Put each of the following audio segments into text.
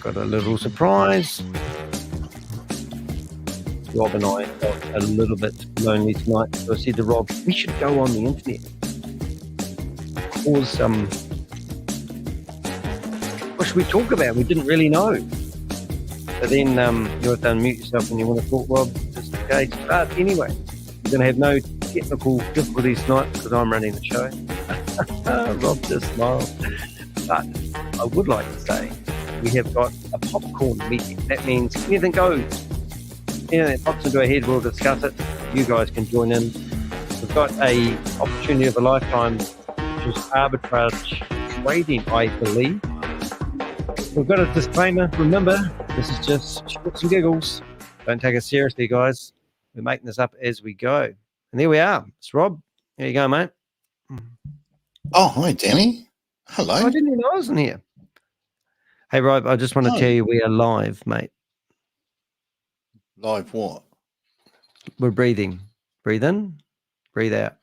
got a little surprise. Rob and I felt a little bit lonely tonight, so I said to Rob, we should go on the internet. Cause what should we talk about? We didn't really know. But then you have to unmute yourself when you want to talk, Rob, just in case. But anyway, we're going to have no technical difficulties tonight because I'm running the show. Rob just smiled. But I would like to say we have got a popcorn meeting. That means anything goes. Anything that pops into our head, we'll discuss it. You guys can join in. We've got a opportunity of a lifetime, which is arbitrage trading, I believe. We've got a disclaimer. Remember, this is just shits and giggles. Don't take us seriously, guys. We're making this up as we go. And there we are. It's Rob. There you go, mate. Oh, hi, Danny. Hello. I didn't even know I was in here. Hey, Rob, I just want to tell you we are live, mate. Live what? We're breathing. Breathe in, breathe out.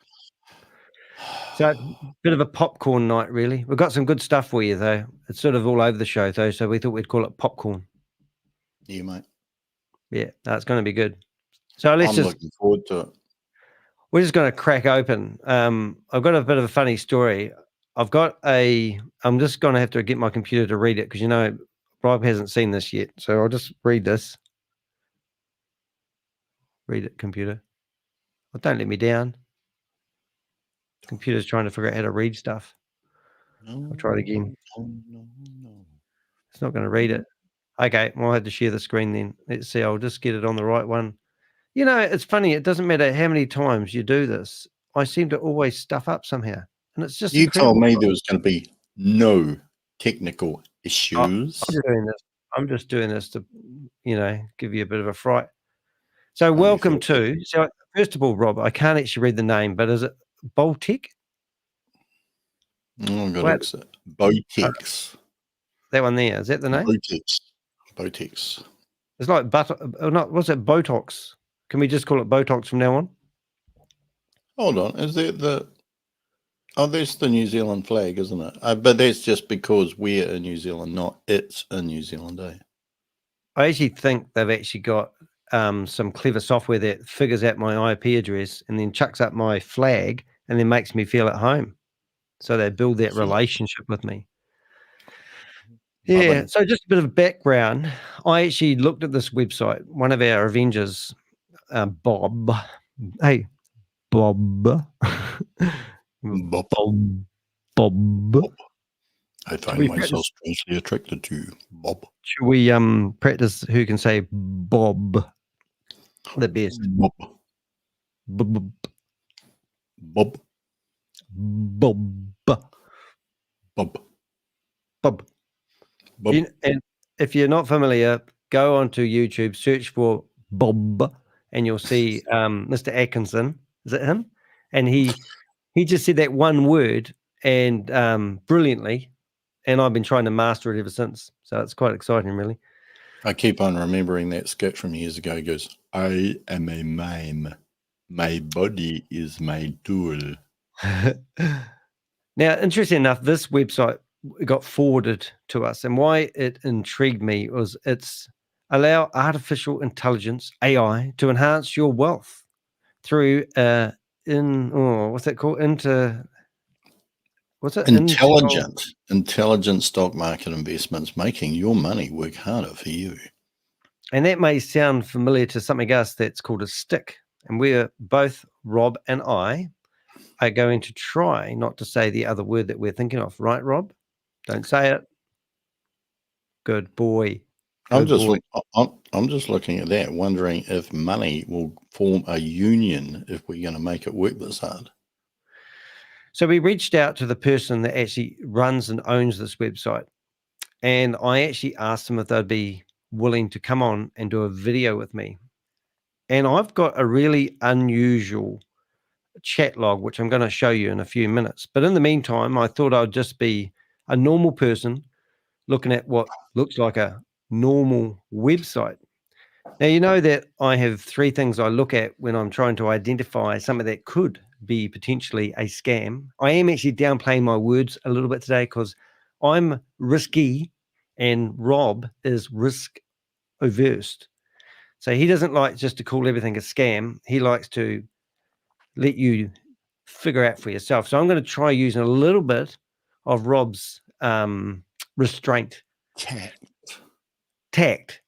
So a bit of a popcorn night, really. We've got some good stuff for you, though. It's sort of all over the show, though, so we thought we'd call it popcorn. You, mate. Yeah, that's going to be good. So I'm looking forward to it. We're just going to crack open. I've got a bit of a funny story. I'm just going to have to get my computer to read it because, you know, Rob hasn't seen this yet. So I'll just read this. Read it, computer. Well, don't let me down. The computer's trying to figure out how to read stuff. I'll try it again. No. It's not going to read it. Okay, well, I'll have to share the screen then. Let's see. I'll just get it on the right one. You know, it's funny. It doesn't matter how many times you do this. I seem to always stuff up somehow. And it's just you told me there was going to be no technical issues. I'm just doing this to, you know, give you a bit of a fright. So welcome to, so first of all, Rob, I can't actually read the name, but is it Baltic? Oh, God, it's Botex. That one there, is that the name? Botex. It's like, what's it, Botox? Can we just call it Botox from now on? Hold on, is that that's the New Zealand flag, isn't it? But that's just because we're in New Zealand, not it's in New Zealand, eh? I actually think they've actually got some clever software that figures out my IP address and then chucks up my flag and then makes me feel at home. So they build that relationship with me. Yeah, so just a bit of background. I actually looked at this website. One of our Avengers, Bob. Hey, Bob. Bob. I find myself strangely attracted to you, Bob. Should we practice who can say Bob the best? Bob. Bob. Bob. Bob. Bob. Bob. And if you're not familiar, go onto YouTube, search for Bob, and you'll see Mr. Atkinson. Is it him? And he just said that one word and brilliantly, and I've been trying to master it ever since. So it's quite exciting, really. I keep on remembering that sketch from years ago. He goes, I am a mime. My body is my tool. Now, interesting enough, this website got forwarded to us, and why it intrigued me was it's allow artificial intelligence, AI, to enhance your wealth through what's that called? Intelligent stock market investments, making your money work harder for you. And that may sound familiar to something else that's called a stick. And we're both, Rob and I, are going to try not to say the other word that we're thinking of. Right, Rob? Don't say it. Good boy. I'm just looking at that, wondering if money will form a union if we're going to make it work this hard. So we reached out to the person that actually runs and owns this website. And I actually asked them if they'd be willing to come on and do a video with me. And I've got a really unusual chat log, which I'm going to show you in a few minutes. But in the meantime, I thought I'd just be a normal person looking at what looks like a normal website. Now, you know that I have three things I look at when I'm trying to identify something that could be potentially a scam. I am actually downplaying my words a little bit today because I'm risky And Rob is risk averse. So he doesn't like just to call everything a scam. He likes to let you figure out for yourself. So I'm going to try using a little bit of Rob's restraint. Tact.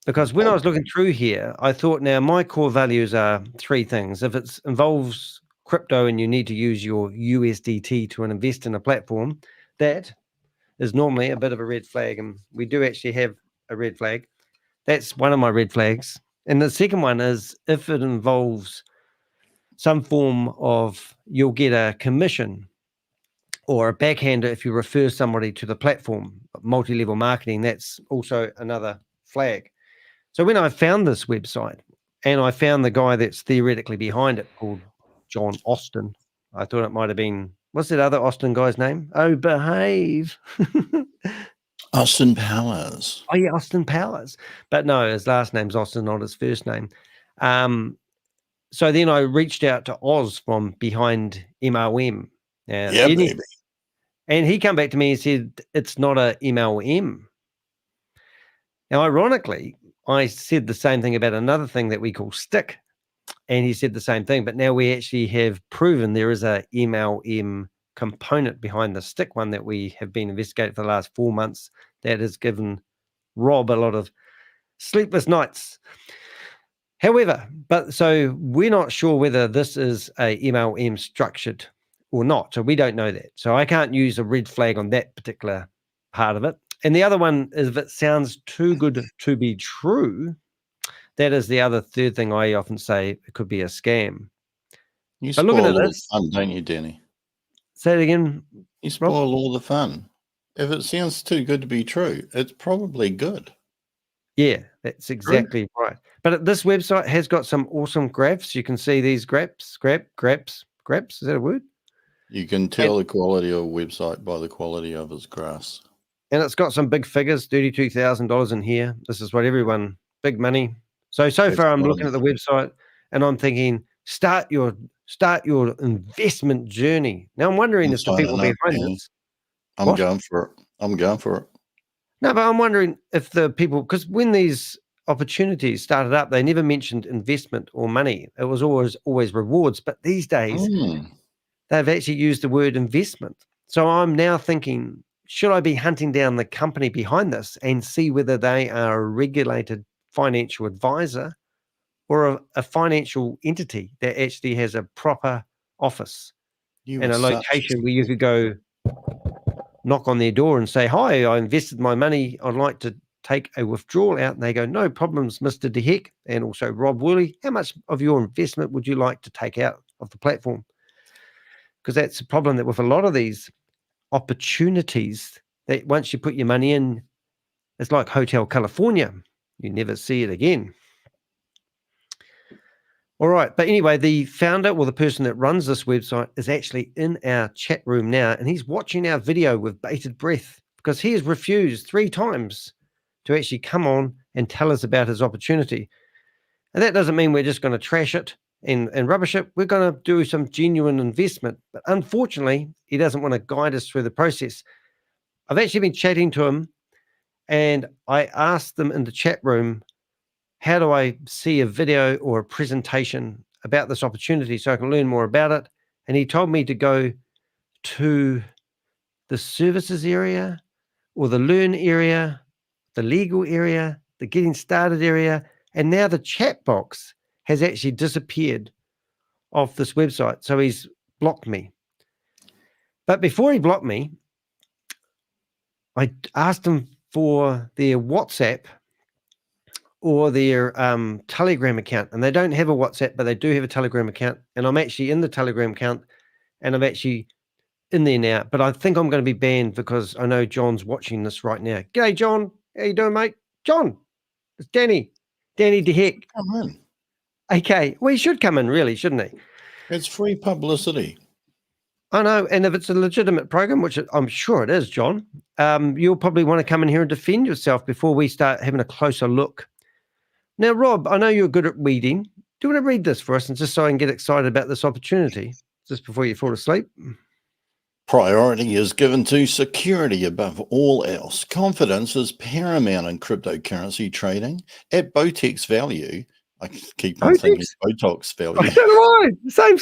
Because when I was looking through here, I thought, now my core values are three things. If it involves crypto and you need to use your USDT to invest in a platform, that is normally a bit of a red flag. And we do actually have a red flag. That's one of my red flags. And the second one is if it involves some form of, you'll get a commission or a backhander if you refer somebody to the platform, multi-level marketing, that's also another flag. So when I found this website and I found the guy that's theoretically behind it called John Austin, I thought it might have been, what's that other Austin guy's name? Oh, behave. Austin Powers. Oh, yeah, Austin Powers. But no, his last name's Austin, not his first name. So then I reached out to Oz from behind MLM. Yeah, baby. And he came back to me and said, it's not a MLM. Now, ironically, I said the same thing about another thing that we call stick. And he said the same thing. But now we actually have proven there is a MLM component behind the stick one that we have been investigating for the last 4 months that has given Rob a lot of sleepless nights. However, so we're not sure whether this is a MLM structured or not. So we don't know that. So I can't use a red flag on that particular part of it. And the other one is if it sounds too good to be true, that is the other third thing I often say, it could be a scam. You spoil all the fun, don't you, Danny? Say it again. You spoil all the fun. If it sounds too good to be true, it's probably good. Yeah, that's exactly right. But this website has got some awesome graphs. You can see these graphs. Is that a word? You can tell the quality of a website by the quality of its graphs. And it's got some big figures, $32,000 in here. This is what everyone, big money. So far I'm looking at the website and I'm thinking, start your investment journey. Now I'm wondering if the people behind this. I'm going for it. No, but I'm wondering if the people, because when these opportunities started up, they never mentioned investment or money. It was always rewards. But these days, they've actually used the word investment. So I'm now thinking, should I be hunting down the company behind this and see whether they are a regulated financial advisor or a financial entity that actually has a proper office and a location where you could go knock on their door and say, hi, I invested my money. I'd like to take a withdrawal out. And they go, no problems, Mr. DeHeck. And also Rob Woolley, how much of your investment would you like to take out of the platform? Because that's the problem, that with a lot of these opportunities, that once you put your money in, it's like Hotel California. You never see it again. All right. But anyway, the founder or the person that runs this website is actually in our chat room now, and he's watching our video with bated breath because he has refused 3 times to actually come on and tell us about his opportunity. And that doesn't mean we're just going to trash it and rubbish it. We're going to do some genuine investment. But unfortunately, he doesn't want to guide us through the process. I've actually been chatting to him, and I asked them in the chat room, how do I see a video or a presentation about this opportunity so I can learn more about it? And he told me to go to the services area or the learn area, the legal area, the getting started area. And now the chat box has actually disappeared off this website. So he's blocked me. But before he blocked me, I asked him for their WhatsApp or their Telegram account, and they don't have a WhatsApp, but they do have a Telegram account. And I'm actually in the Telegram account, and I'm actually in there now. But I think I'm going to be banned because I know John's watching this right now. G'day, John. How you doing, mate? John, it's Danny DeHeck. Come in. Okay, well, he should come in, really, shouldn't he? It's free publicity. I know, and if it's a legitimate program, which I'm sure it is, John, you'll probably want to come in here and defend yourself before we start having a closer look. Now, Rob, I know you're good at reading. Do you want to read this for us, and just so I can get excited about this opportunity, just before you fall asleep? Priority is given to security above all else. Confidence is paramount in cryptocurrency trading. At Botex Value, I keep on thinking Botox I Value. don't know why. Same.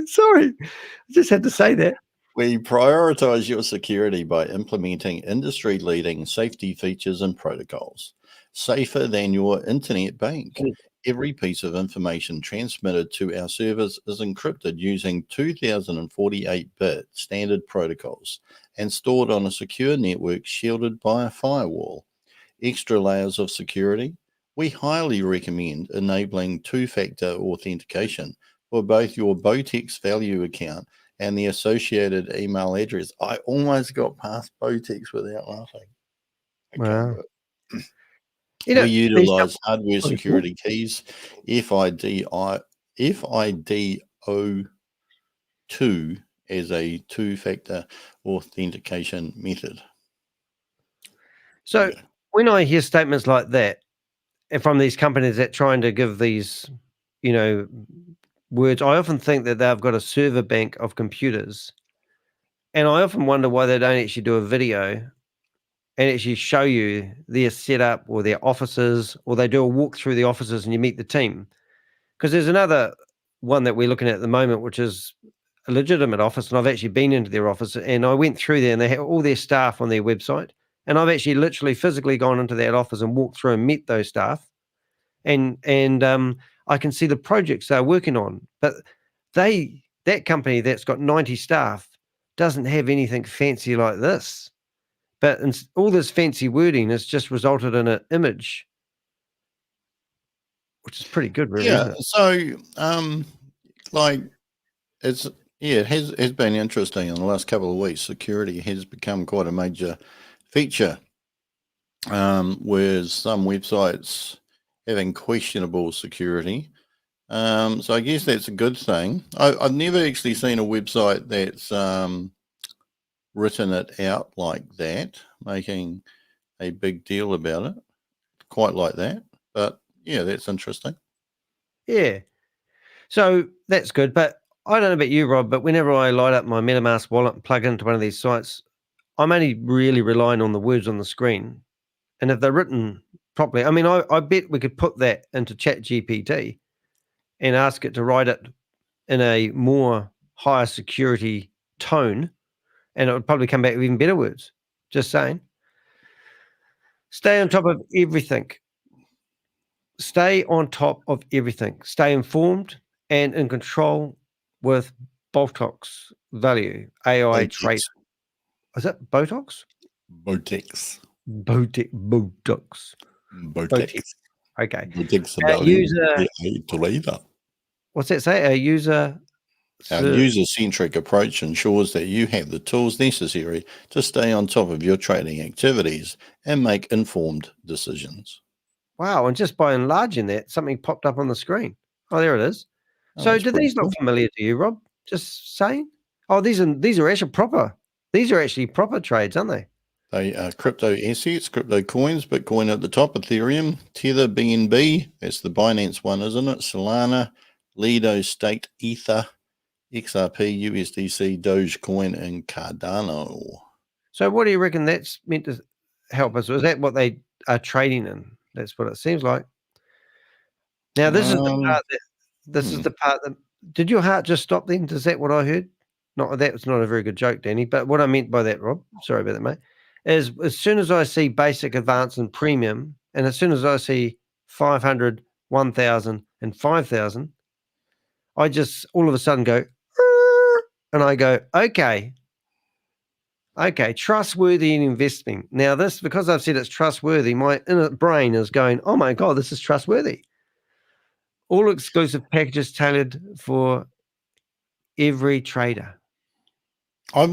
Sorry. I just had to say that. We prioritize your security by implementing industry-leading safety features and protocols. Safer than your internet bank. Every piece of information transmitted to our servers is encrypted using 2048-bit standard protocols and stored on a secure network shielded by a firewall. Extra layers of security. We highly recommend enabling two-factor authentication for both your Botex Value account and the associated email address. I almost got past Botex without laughing. Wow. We utilize hardware security keys, FIDO2 as a two-factor authentication method. So when I hear statements like that from these companies that trying to give these, words, I often think that they've got a server bank of computers. And I often wonder why they don't actually do a video and actually show you their setup or their offices, or they do a walk through the offices and you meet the team. Because there's another one that we're looking at the moment, which is a legitimate office, and I've actually been into their office and I went through there and they have all their staff on their website. And I've actually literally physically gone into that office and walked through and met those staff. And I can see the projects they're working on. But that company that's got 90 staff doesn't have anything fancy like this. But all this fancy wording has just resulted in an image, which is pretty good, really. Yeah. Isn't it? It has been interesting in the last couple of weeks. Security has become quite a major feature, with some websites having questionable security. So I guess that's a good thing. I've never actually seen a website that's written it out like that, making a big deal about it, quite like that. But yeah, that's interesting. Yeah. So that's good. But I don't know about you, Rob, but whenever I light up my MetaMask wallet and plug into one of these sites, I'm only really relying on the words on the screen. And if they're written properly, I mean, I bet we could put that into ChatGPT and ask it to write it in a more higher security tone, and it would probably come back with even better words. Just saying. Stay on top of everything. Stay on top of everything. Stay informed and in control with Botox Value AI trade. Is it Botox? Botex. Botox. Okay. What's that say? Our user-centric approach ensures that you have the tools necessary to stay on top of your trading activities and make informed decisions. Wow, and just by enlarging that, something popped up on the screen. Oh, there it is. So do these look familiar to you, Rob? Just saying? Oh, these are actually proper. These are actually proper trades, aren't they? They are crypto assets, crypto coins, Bitcoin at the top, Ethereum, Tether, BNB, that's the Binance one, isn't it? Solana, Lido, State, Ether, XRP, USDC, Dogecoin, and Cardano. So what do you reckon that's meant to help us? Is that what they are trading in? That's what it seems like. Now, this is the part that, did your heart just stop then? Is that what I heard? Not that was not a very good joke, Danny, but what I meant by that, Rob, sorry about that, mate, is as soon as I see basic, advanced, and premium, and as soon as I see 500, 1,000, and 5,000, I just all of a sudden go, and I go, okay, trustworthy in investing. Now this, because I've said it's trustworthy, my inner brain is going, oh my God, this is trustworthy. All exclusive packages tailored for every trader. I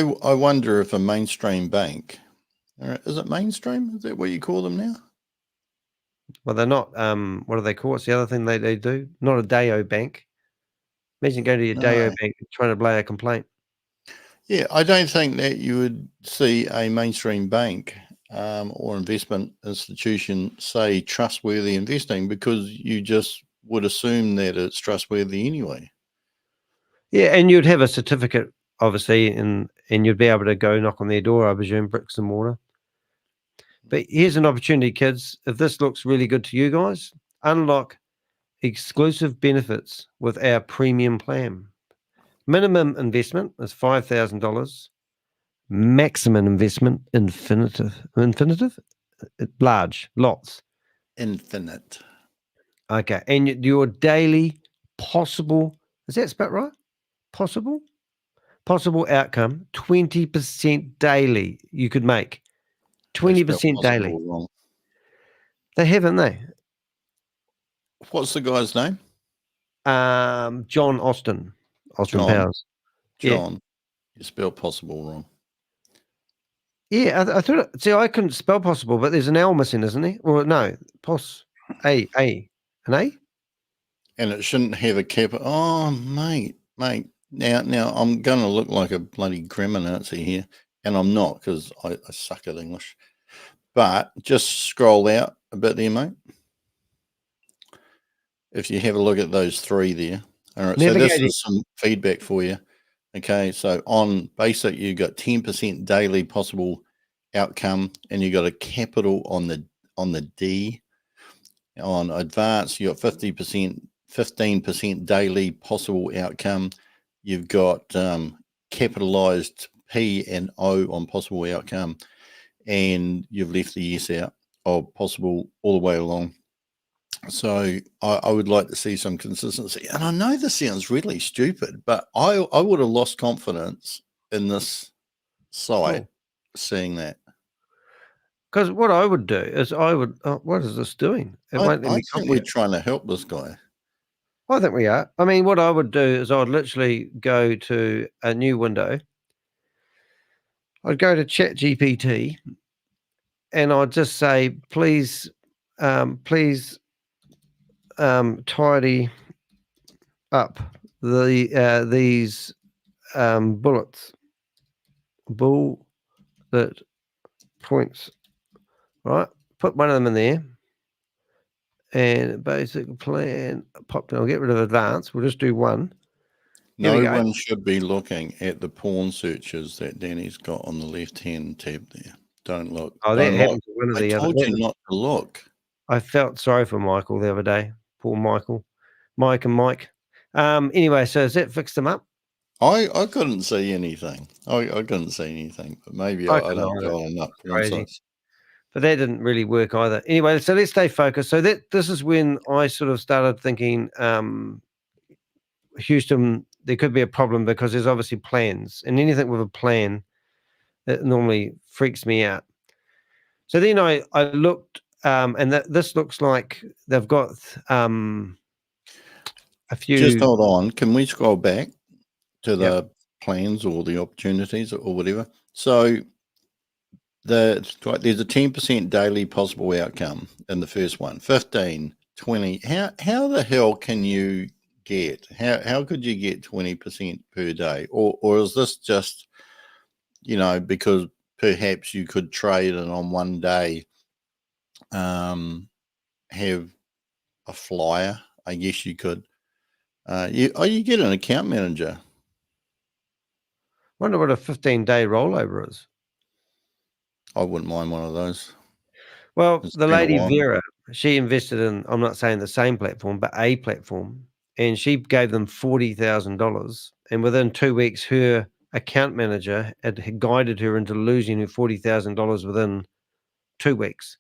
wonder if a mainstream bank, is it mainstream? Is that what you call them now? Well, they're not. What do they call it? What's the other thing they do? Not a Deo bank. Imagine going to your Deo bank trying to lay a complaint. Yeah, I don't think that you would see a mainstream bank or investment institution say trustworthy investing, because you just would assume that it's trustworthy anyway. Yeah, and you'd have a certificate obviously, and you'd be able to go knock on their door, I presume, bricks and mortar. But here's an opportunity, kids. If this looks really good to you guys, unlock exclusive benefits with our premium plan. Minimum investment is $5,000. Maximum investment, infinitive, large, lots. Infinite. Okay, and your daily possible, is that spelled right? Possible outcome, 20% daily you could make. 20% daily. Wrong. They haven't they? What's the guy's name? John Austin John. Powers. John, yeah. You spelled possible wrong. Yeah, I thought. See, I couldn't spell possible, but there's an L missing, isn't there? Or no, an A. And it shouldn't have a capital. Oh, mate. Now I'm going to look like a bloody grammar Nazi here, and I'm not because I suck at English. But just scroll out a bit there, mate. If you have a look at those three there. All right, so this is some feedback for you. Okay, so on basic, you got 10% daily possible outcome, and you got a capital on the D. On advanced, you got 15% daily possible outcome. You've got capitalized P and O on possible outcome, and you've left the S out of possible all the way along. So I would like to see some consistency. And I know this sounds really stupid, but I would have lost confidence in this site seeing that. Because what I would do is what is this doing? I think we're trying to help this guy. I think we are. I mean, what I would do is I'd literally go to a new window. I'd go to ChatGPT and I'd just say, please tidy up these bullet points, right? Put one of them in there, and basic plan pop down. I'll get rid of advanced. We'll just do one. No one should be looking at the porn searches that Danny's got on the left-hand tab there. Don't look. Oh, that happened to one of the other. I told you not to look. I felt sorry for Michael the other day. Poor Michael. Mike and Mike. Anyway, so has that fixed them up? I couldn't see anything. I couldn't see anything, but maybe I don't go on enough porn sites. But that didn't really work either. Anyway, so let's stay focused. So this is when I sort of started thinking, Houston, there could be a problem because there's obviously plans, and anything with a plan, it normally freaks me out. So then I looked, and this looks like they've got a few. Just hold on. Can we scroll back to the plans or the opportunities or whatever? So there's a 10% daily possible outcome in the first one, 15, 20. How the hell can you get? How could you get 20% per day? Or is this just, because perhaps you could trade and on one day have a flyer? I guess you could. You get an account manager. Wonder what a 15-day rollover is. I wouldn't mind one of those. Well, the lady Vera, she invested in, I'm not saying the same platform, but a platform, and she gave them $40,000. And within 2 weeks, her account manager had guided her into losing her $40,000 within 2 weeks.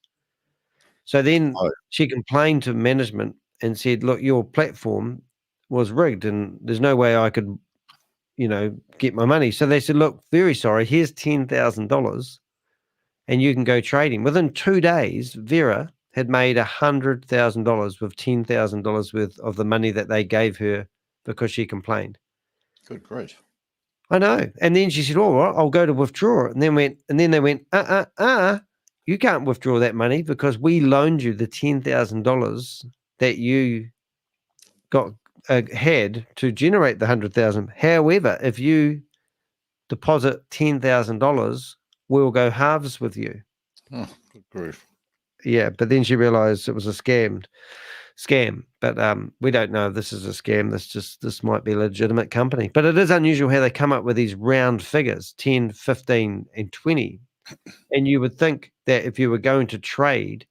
So then she complained to management and said, look, your platform was rigged and there's no way I could, get my money. So they said, look, very sorry, here's $10,000 and you can go trading. Within 2 days, Vera had made $100,000 with $10,000 worth of the money that they gave her because she complained. Good grief. I know. And then she said, all right, I'll go to withdraw it. And then they went, you can't withdraw that money because we loaned you the $10,000 that you got had to generate the $100,000. However, if you deposit $10,000, we'll go halves with you. Oh, good grief. Yeah, but then she realized it was a scam. scam. But we don't know if this is a scam. This might be a legitimate company. But it is unusual how they come up with these round figures, 10, 15, and 20. And you would think that if you were going to trade,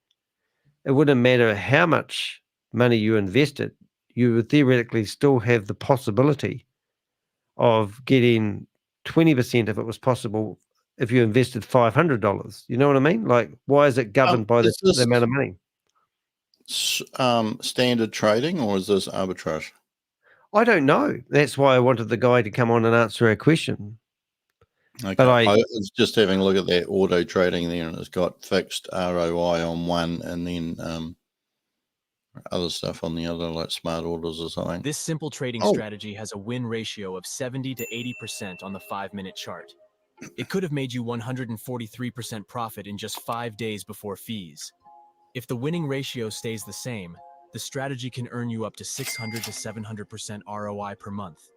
it wouldn't matter how much money you invested, you would theoretically still have the possibility of getting 20% if it was possible if you invested $500. You know what I mean? Like, why is it governed by the Is this amount of money? standard trading, or is this arbitrage? I don't know. That's why I wanted the guy to come on and answer our question. Okay, But I was just having a look at that auto trading there, and it's got fixed ROI on one, and then other stuff on the other, like smart orders or something. This simple trading strategy has a win ratio of 70 to 80% on the 5-minute chart. It could have made you 143% profit in just 5 days before fees. If the winning ratio stays the same, the strategy can earn you up to 600 to 700% ROI per month.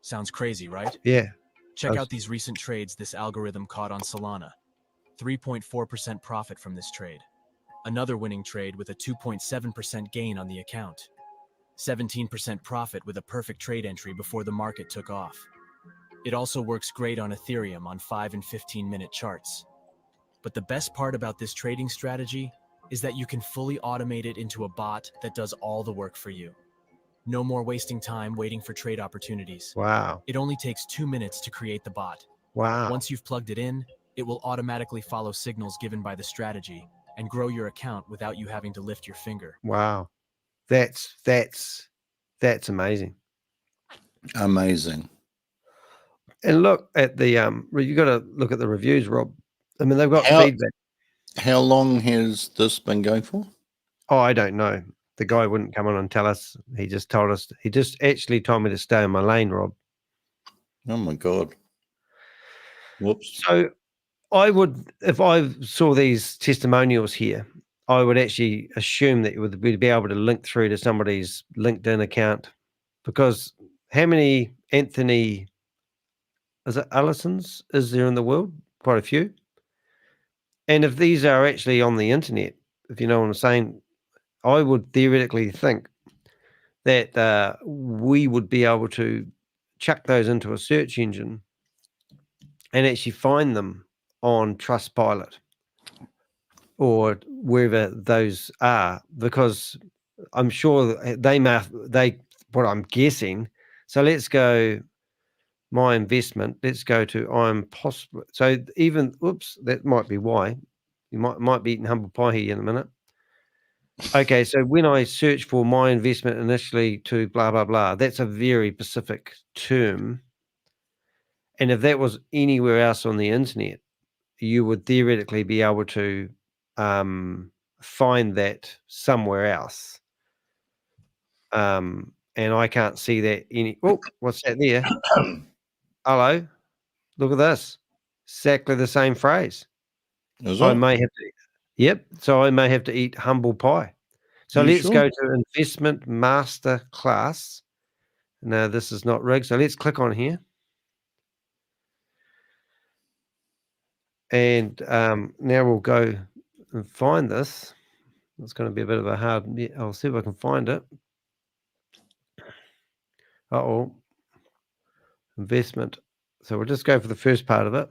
Sounds crazy, right? yeah. Check out these recent trades this algorithm caught on Solana. 3.4% profit from this trade. Another winning trade with a 2.7% gain on the account. 17% profit with a perfect trade entry before the market took off. It also works great on Ethereum on 5 and 15-minute charts. But the best part about this trading strategy is that you can fully automate it into a bot that does all the work for you. No more wasting time waiting for trade opportunities. Wow. It only takes 2 minutes to create the bot. Wow. Once you've plugged it in, it will automatically follow signals given by the strategy and grow your account without you having to lift your finger. Wow. That's amazing. Amazing. And look at the you got to look at the reviews, Rob. I mean, they've got feedback. How long has this been going for? Oh, I don't know. The guy wouldn't come on and tell us. He just told us. He just actually told me to stay in my lane, Rob. Oh my God. Whoops. So I would, if I saw these testimonials here, I would actually assume that we'd be able to link through to somebody's LinkedIn account, because how many Anthony, is it Allisons, is there in the world? Quite a few. And if these are actually on the internet, if you know what I'm saying, I would theoretically think that we would be able to chuck those into a search engine and actually find them on Trustpilot or wherever those are, because I'm sure what I'm guessing. So let's go my investment. Let's go to I'm possible. So even, oops, that might be why. You might be eating humble pie here in a minute. Okay, so when I search for my investment initially to blah, blah, blah, that's a very specific term. And if that was anywhere else on the internet, you would theoretically be able to find that somewhere else. And I can't see that oh, what's that there? Hello, look at this. Exactly the same phrase. I may have to, yep. So I may have to eat humble pie. So let's go to investment master class. No, this is not rigged. So let's click on here. And now we'll go and find this. It's going to be a bit of a hard, I'll see if I can find it. Uh-oh. Investment. So we'll just go for the first part of it.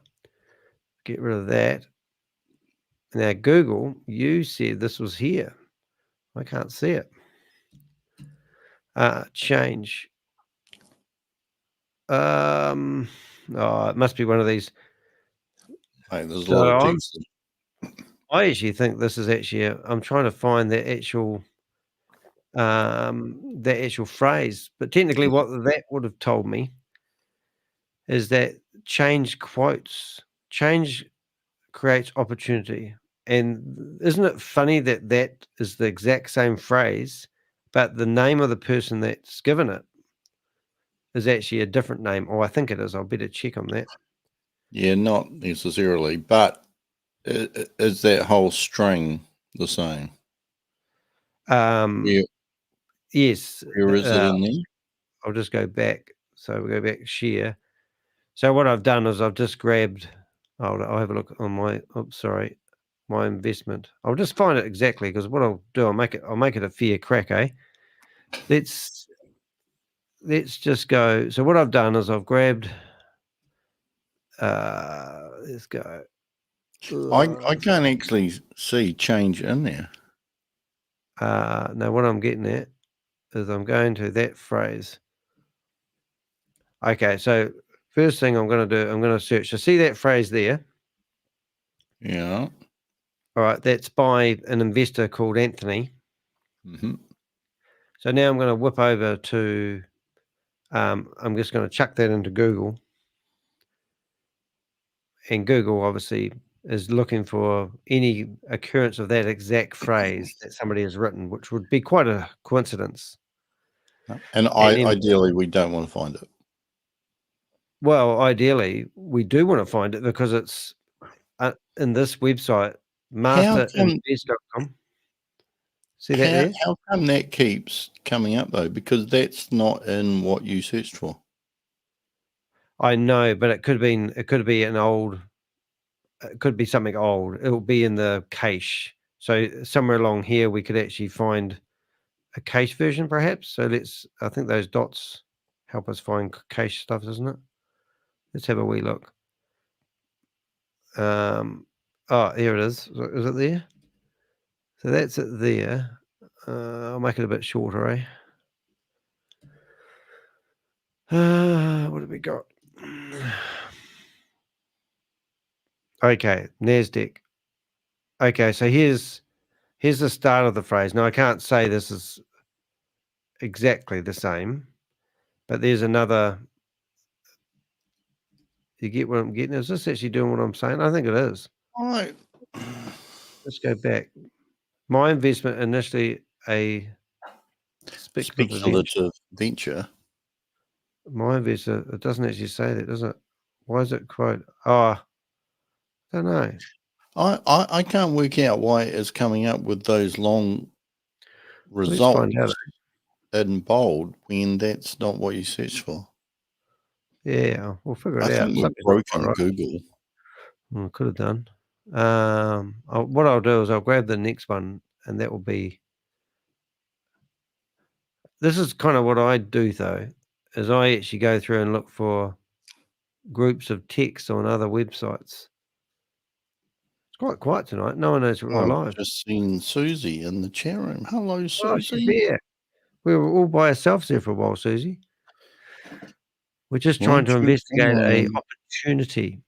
Get rid of that. Now, Google, you said this was here. I can't see it. Change. Oh, it must be one of these. Hey, there's a lot of text. I actually think this is actually I'm trying to find the actual phrase, but technically what that would have told me is that change creates opportunity. And isn't it funny that that is the exact same phrase, but the name of the person that's given it is actually a different name? Or I think it is. I'll better check on that. Yeah, not necessarily, but is that whole string the same? Yes. Where is it in there? I'll just go back. So we'll go back share. So what I've done is I've just grabbed, I'll have a look on my, my investment. I'll just find it exactly, because what I'll do, I'll make it a fair crack, eh? Let's just go. So what I've done is I've grabbed. Let's go. I can't actually see change in there. No, what I'm getting at is I'm going to that phrase. Okay, so first thing I'm going to do, I'm going to search. So see that phrase there? Yeah. All right, that's by an investor called Anthony. Mm-hmm. So now I'm going to whip over to, I'm just going to chuck that into Google. And Google obviously is looking for any occurrence of that exact phrase that somebody has written, which would be quite a coincidence. And ideally, we don't want to find it. Well, ideally, we do want to find it because it's in this website, masterinvest.com. See that there? How come that keeps coming up, though? Because that's not in what you searched for. I know, but it could be an old. It could be something old. It'll be in the cache. So somewhere along here, we could actually find a cache version, perhaps. So I think those dots help us find cache stuff, doesn't it? Let's have a wee look. Oh, here it is. Is it there? So that's it there. I'll make it a bit shorter, eh? What have we got? Okay, NASDAQ. Okay, so here's the start of the phrase. Now, I can't say this is exactly the same, but there's another. You get what I'm getting? Is this actually doing what I'm saying? I think it is. Right. Let's go back. My investment initially a Speculative venture. My investor, it doesn't actually say that, does it? Why is it quote? Oh, I don't know. I can't work out why it's coming up with those long Let's results find out. in bold when that's not what you searched for. Yeah, we'll figure it I out. think we've Something's not broken right. Google. Could have done. What I'll do is I'll grab the next one, and that will be. This is kind of what I do, though, is I actually go through and look for groups of text on other websites. It's quite quiet tonight. No one knows we're I've live. just seen Susie in the chat room. Hello, Oh, she's Susie. there. We were all by ourselves there for a while, Susie. We're just trying to Won't you investigate come a on? opportunity.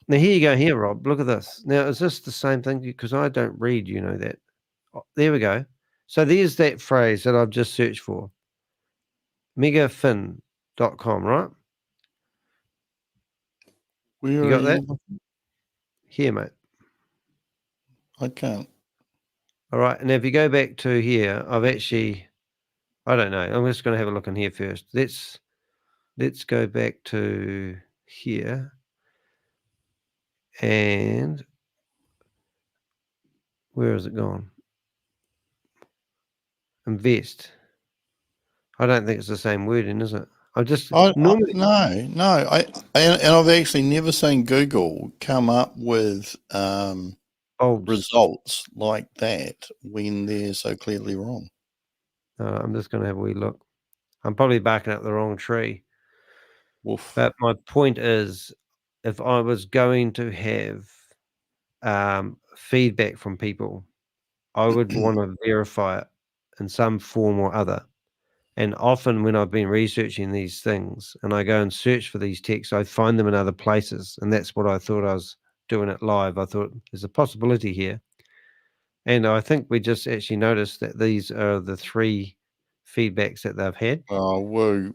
Now, here you go. Here, Rob. Look at this. Now, is this the same thing? Because I don't read, you know that. Oh, there we go. So there's that phrase that I've just searched for. Megafin.com, right? Where You are got you? that? Here, mate. I can't. All right. And if you go back to here, I don't know. I'm just going to have a look in here first. Let's go back to here. And where has it gone? Invest. I don't think it's the same wording, is it? Normally. No. And I've actually never seen Google come up with results like that when they're so clearly wrong. I'm just going to have a wee look. I'm probably barking up the wrong tree. Woof. But my point is, if I was going to have feedback from people, I would want to verify it in some form or other. And often when I've been researching these things and I go and search for these texts, I find them in other places. And that's what I thought I was doing it live. I thought there's a possibility here. And I think we just actually noticed that these are the 3 feedbacks that they've had. Oh, woo.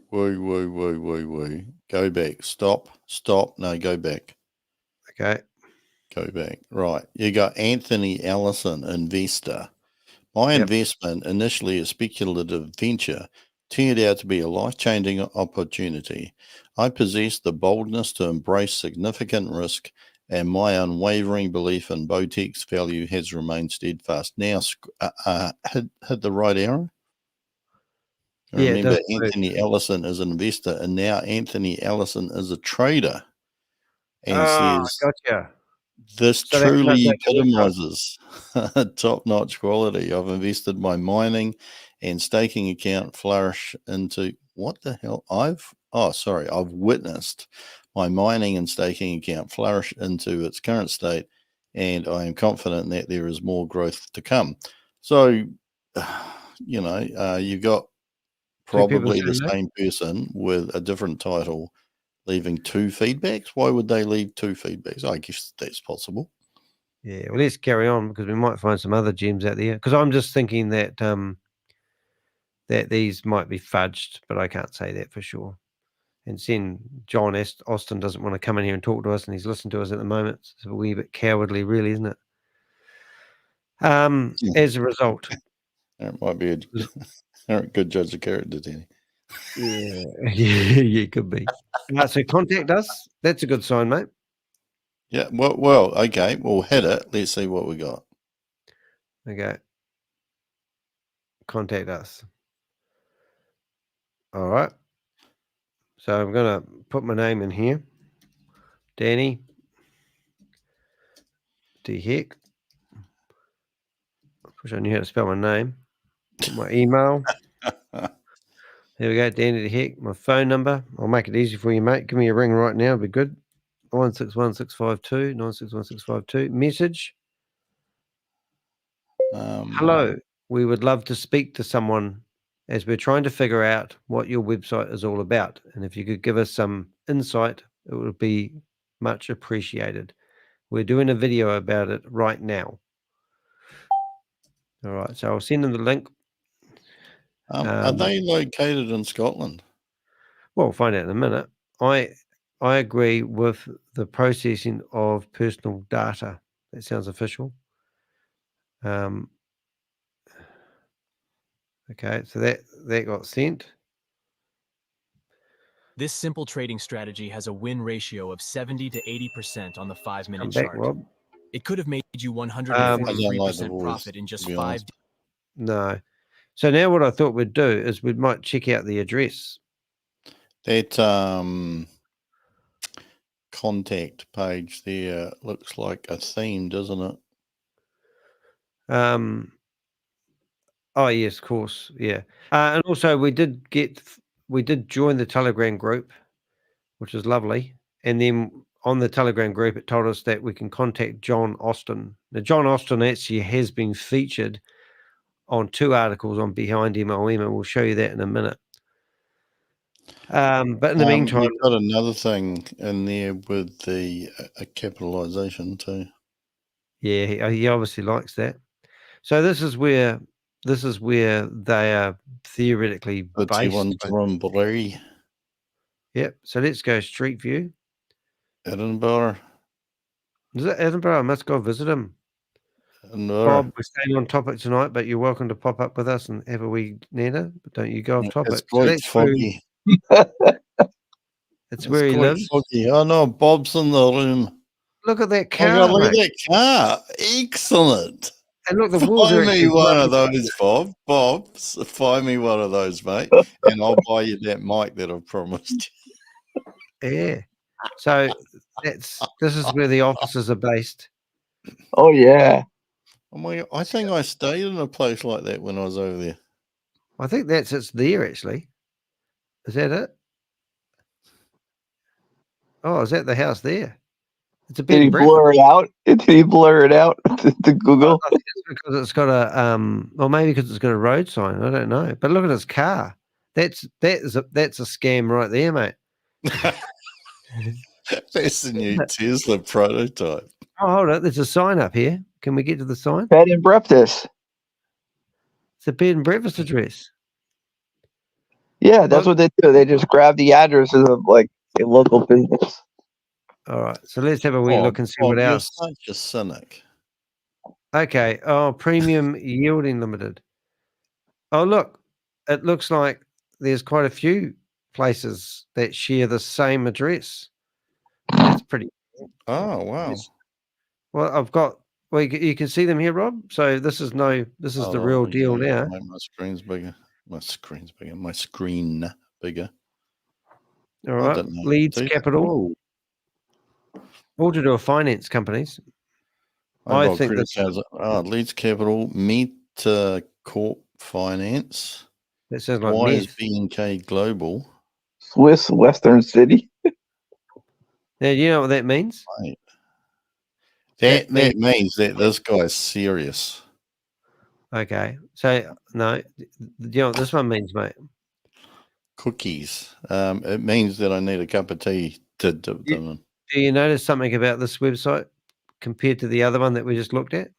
Go back. Stop. No, go back. Okay. Go back. Right. You got Anthony Allison, investor. My investment, initially a speculative venture, turned out to be a life-changing opportunity. I possess the boldness to embrace significant risk, and my unwavering belief in Bowtech's value has remained steadfast. Now, hit the right arrow. Yeah, Remember, Anthony Allison is an investor, and now Anthony Allison is a trader. And says, gotcha. This So that truly translates to income. epitomizes top-notch quality. I've invested my mining and staking account flourish into what the hell? I've witnessed my mining and staking account flourish into its current state, and I am confident that there is more growth to come. So, you've got Two people probably the saying that? same person with a different title leaving 2 feedbacks. Why would they leave 2 feedbacks? I guess that's possible. Yeah, well, let's carry on because we might find some other gems out there. Because I'm just thinking that that these might be fudged, but I can't say that for sure. And then John Austin doesn't want to come in here and talk to us, and he's listening to us at the moment. It's a wee bit cowardly, really, isn't it? As a result, It might be a good judge of character, Danny. yeah, yeah, it could be. So contact us. That's a good sign, mate. Yeah, well, okay, we'll hit it. Let's see what we got. Okay. Contact us. All right. So I'm going to put my name in here. Danny D. Heck. I wish I knew how to spell my name. Put my email. There we go. Danny D. Heck. My phone number. I'll make it easy for you, mate. Give me a ring right now. It'll be good. 961 961 Message. Hello. We would love to speak to someone as we're trying to figure out what your website is all about. And if you could give us some insight, it would be much appreciated. We're doing a video about it right now. All right. So I'll send them the link. Are they located in Scotland? Well, we'll find out in a minute. I agree with the processing of personal data. That sounds official. Okay, so that got sent. This simple trading strategy has a win ratio of 70 to 80% on the 5-minute Come back, chart. Rob. It could have made you 143% voice, profit in just to be 5 honest. No. So now what I thought we'd do is we might check out the address. That contact page there looks like a theme, doesn't it? Oh yes, of course, yeah. And also we did join the Telegram group, which is lovely. And then on the Telegram group, it told us that we can contact John Austin. Now, John Austin actually has been featured on 2 articles on Behind MLM, and we'll show you that in a minute. But in the meantime, you've got another thing in there with the capitalization too. Yeah, he obviously likes that. So this is where they are theoretically based. Yep. So let's go Street View. Edinburgh. Is it Edinburgh? I must go visit him. Edinburgh. Bob, we're staying on topic tonight, but you're welcome to pop up with us and have a wee nana. But don't you go off topic. It's quite foggy. It's where he quite lives. Foggy. Oh no, Bob's in the room. Look at that car. Look at that car. Excellent. And look, the wheels are Find me one of those, Bob. Find me one of those, mate, and I'll buy you that mic that I've promised you. Yeah. So this is where the offices are based. Oh yeah. Oh my! I think I stayed in a place like that when I was over there. I think it's there actually. Is that it? Oh, is that the house there? It's a bed Did he and breakfast. blur it out? Did he blur it out to Google? I think it's because it's got a or maybe because it's got a road sign. I don't know. But look at his car. That's a scam right there, mate. That's the new Tesla prototype. Oh, hold on. There's a sign up here. Can we get to the sign? Bed and breakfast. It's a bed and breakfast address. Yeah, that's what they do. They just grab the addresses of like a local business. All right. So let's have a wee look and see what else. You're such a cynic. Okay. Oh, Premium Yielding Limited. Oh, look. It looks like there's quite a few places that share the same address. That's pretty cool. Oh, wow. Well, I've got. Well, you can see them here, Rob. So this is the real deal now. Make my screen's bigger. My screen bigger. All right. Leeds Capital. all to do with finance companies. I Mobile think credit that's cards. Leeds Capital, Meta Corp Finance, that sounds like Wise meth. B&K Global. Swiss Western City. Now, you know what that means? Right. That That means that this guy's serious. Okay, so no, do you know what this one means, mate? Cookies. It means that I need a cup of tea to dip them in. Do you notice something about this website compared to the other one that we just looked at?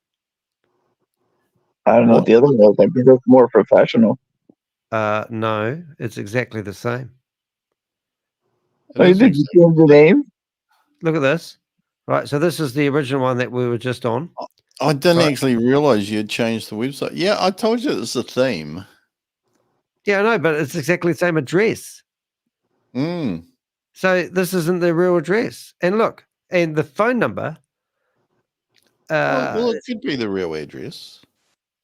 I don't know what the other one was. I think it's more professional. No, it's exactly the same. Oh, you did you change the name? Look at this. Right, so this is the original one that we were just on. I didn't actually realize you had changed the website. Yeah, I told you it's a theme. Yeah, I know, but it's exactly the same address. Mm. So this isn't the real address. And look, and the phone number. Well, it could be the real address.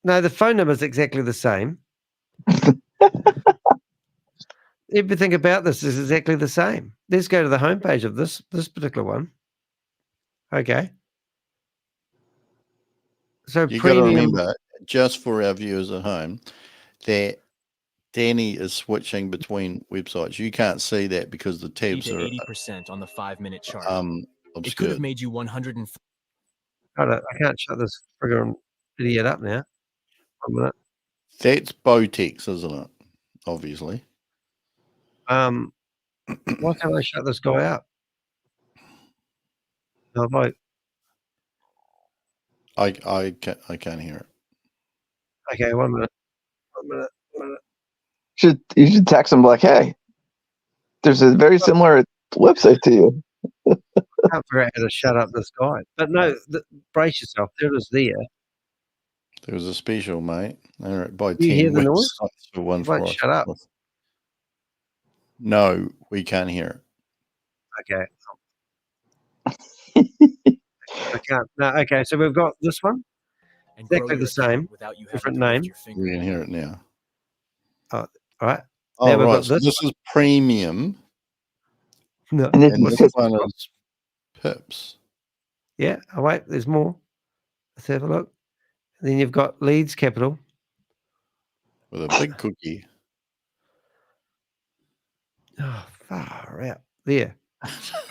No, the phone number is exactly the same. Everything about this is exactly the same. Let's go to the homepage of this particular one. Okay. So You got to premium. remember, just for our viewers at home, that Danny is switching between websites. You can't see that because the tabs are 80% on the 5-minute chart. It could have obscured. made you 100. Hold on, I can't shut this friggin' idiot up now. 1 minute. That's Botex, isn't it? Obviously. Why can't I shut this guy up? No, vote. I can't hear it. Okay, 1 minute. 1 minute. You should text him like, hey, there's a very similar website to you. I can't figure out how to shut up this guy. But no, brace yourself. There it is there. There was a special, mate. All right, buy You 10 hear the noise? websites for one You won't price. shut up. No, we can't hear it. Okay. I can't. No, okay, so we've got this one. And Exactly the same, without you different having to lift name. your finger. We can hear it now. All right. Oh, Now we've right. got So this. this is premium, No. And and this one is pips. Yeah. Oh, wait, there's more. Let's have a look. Then you've got Leeds Capital. With a big cookie. Oh, far out. There.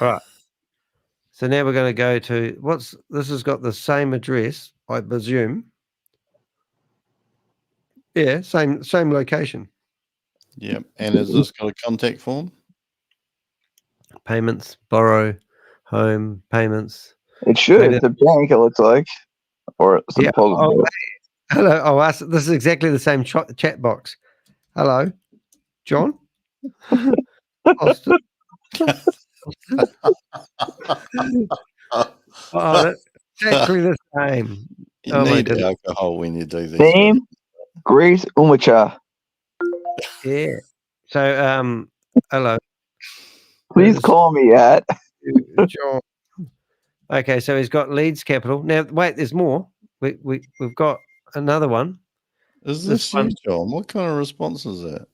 All right. So now we're going to go to this has got the same address, I presume. Yeah, same location. Yep. And has this got a contact form? Payments, borrow, home, payments. It should. It's a bank, it looks like. Or some Yeah. post. Oh, hello. Oh, this is exactly the same chat box. Hello, John. Austin. Oh, exactly the same. You Oh my need goodness. alcohol when you do these. Name, Grace Umacha. Yeah. So, hello. Please call me at. John. Okay, so he's got Leeds Capital. Now, wait, there's more. We've got another one. Is this you, John? What kind of response is that?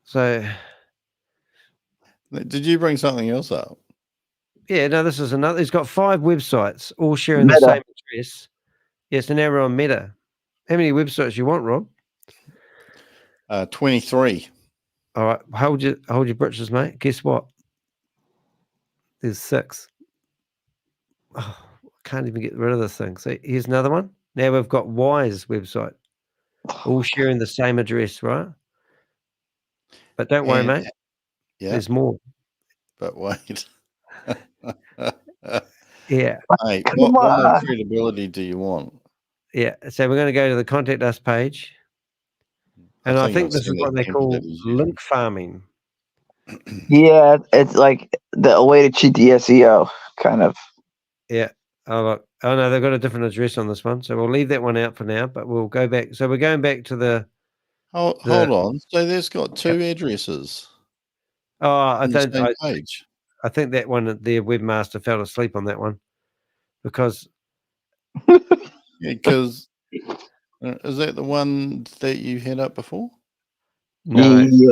So, did you bring something else up? yeah, no, this is another. He's got 5 websites, all sharing Meta. the same address. Yes, and now we're on Meta. How many websites you want, Rob? 23. All right, hold your britches, mate. Guess what? There's 6. Oh, I can't even get rid of this thing. So here's another one. Now we've got Wise website, all sharing the same address, right? But don't worry, mate. Yeah. There's more. But wait. Yeah. Hey, what more credibility do you want? Yeah. So we're going to go to the contact us page. And I think this is what they call link farming. Yeah, it's like a way to cheat the SEO, kind of. Yeah. Oh, look. Oh, no, they've got a different address on this one. So we'll leave that one out for now, but we'll go back. So we're going back to the... Hold on. So there's got 2 addresses. Oh, I page. I think that one, the webmaster fell asleep on that one because... Because is that the one that you had up before? No. Yeah.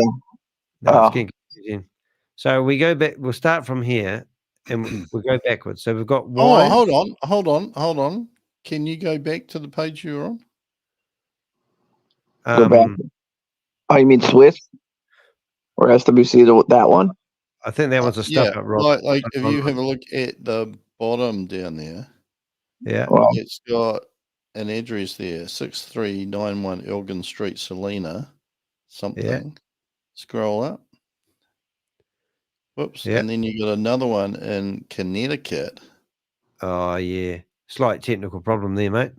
No, it's getting confusing. So we go back. We'll start from here. and we go backwards. So we've got Oh, wise. hold on. Can you go back to the page you're on? Go back. Oh, you mean Swiss or SWC? That one? I think that one's a stuff up, Rob. Like if you have a look at the bottom down there, Yeah. Well, it's got an address there, 6391 Elgin Street, Salina, something. Yeah. Scroll up. Whoops. Yeah. And then you got another one in Connecticut. Oh, yeah. Slight technical problem there, mate.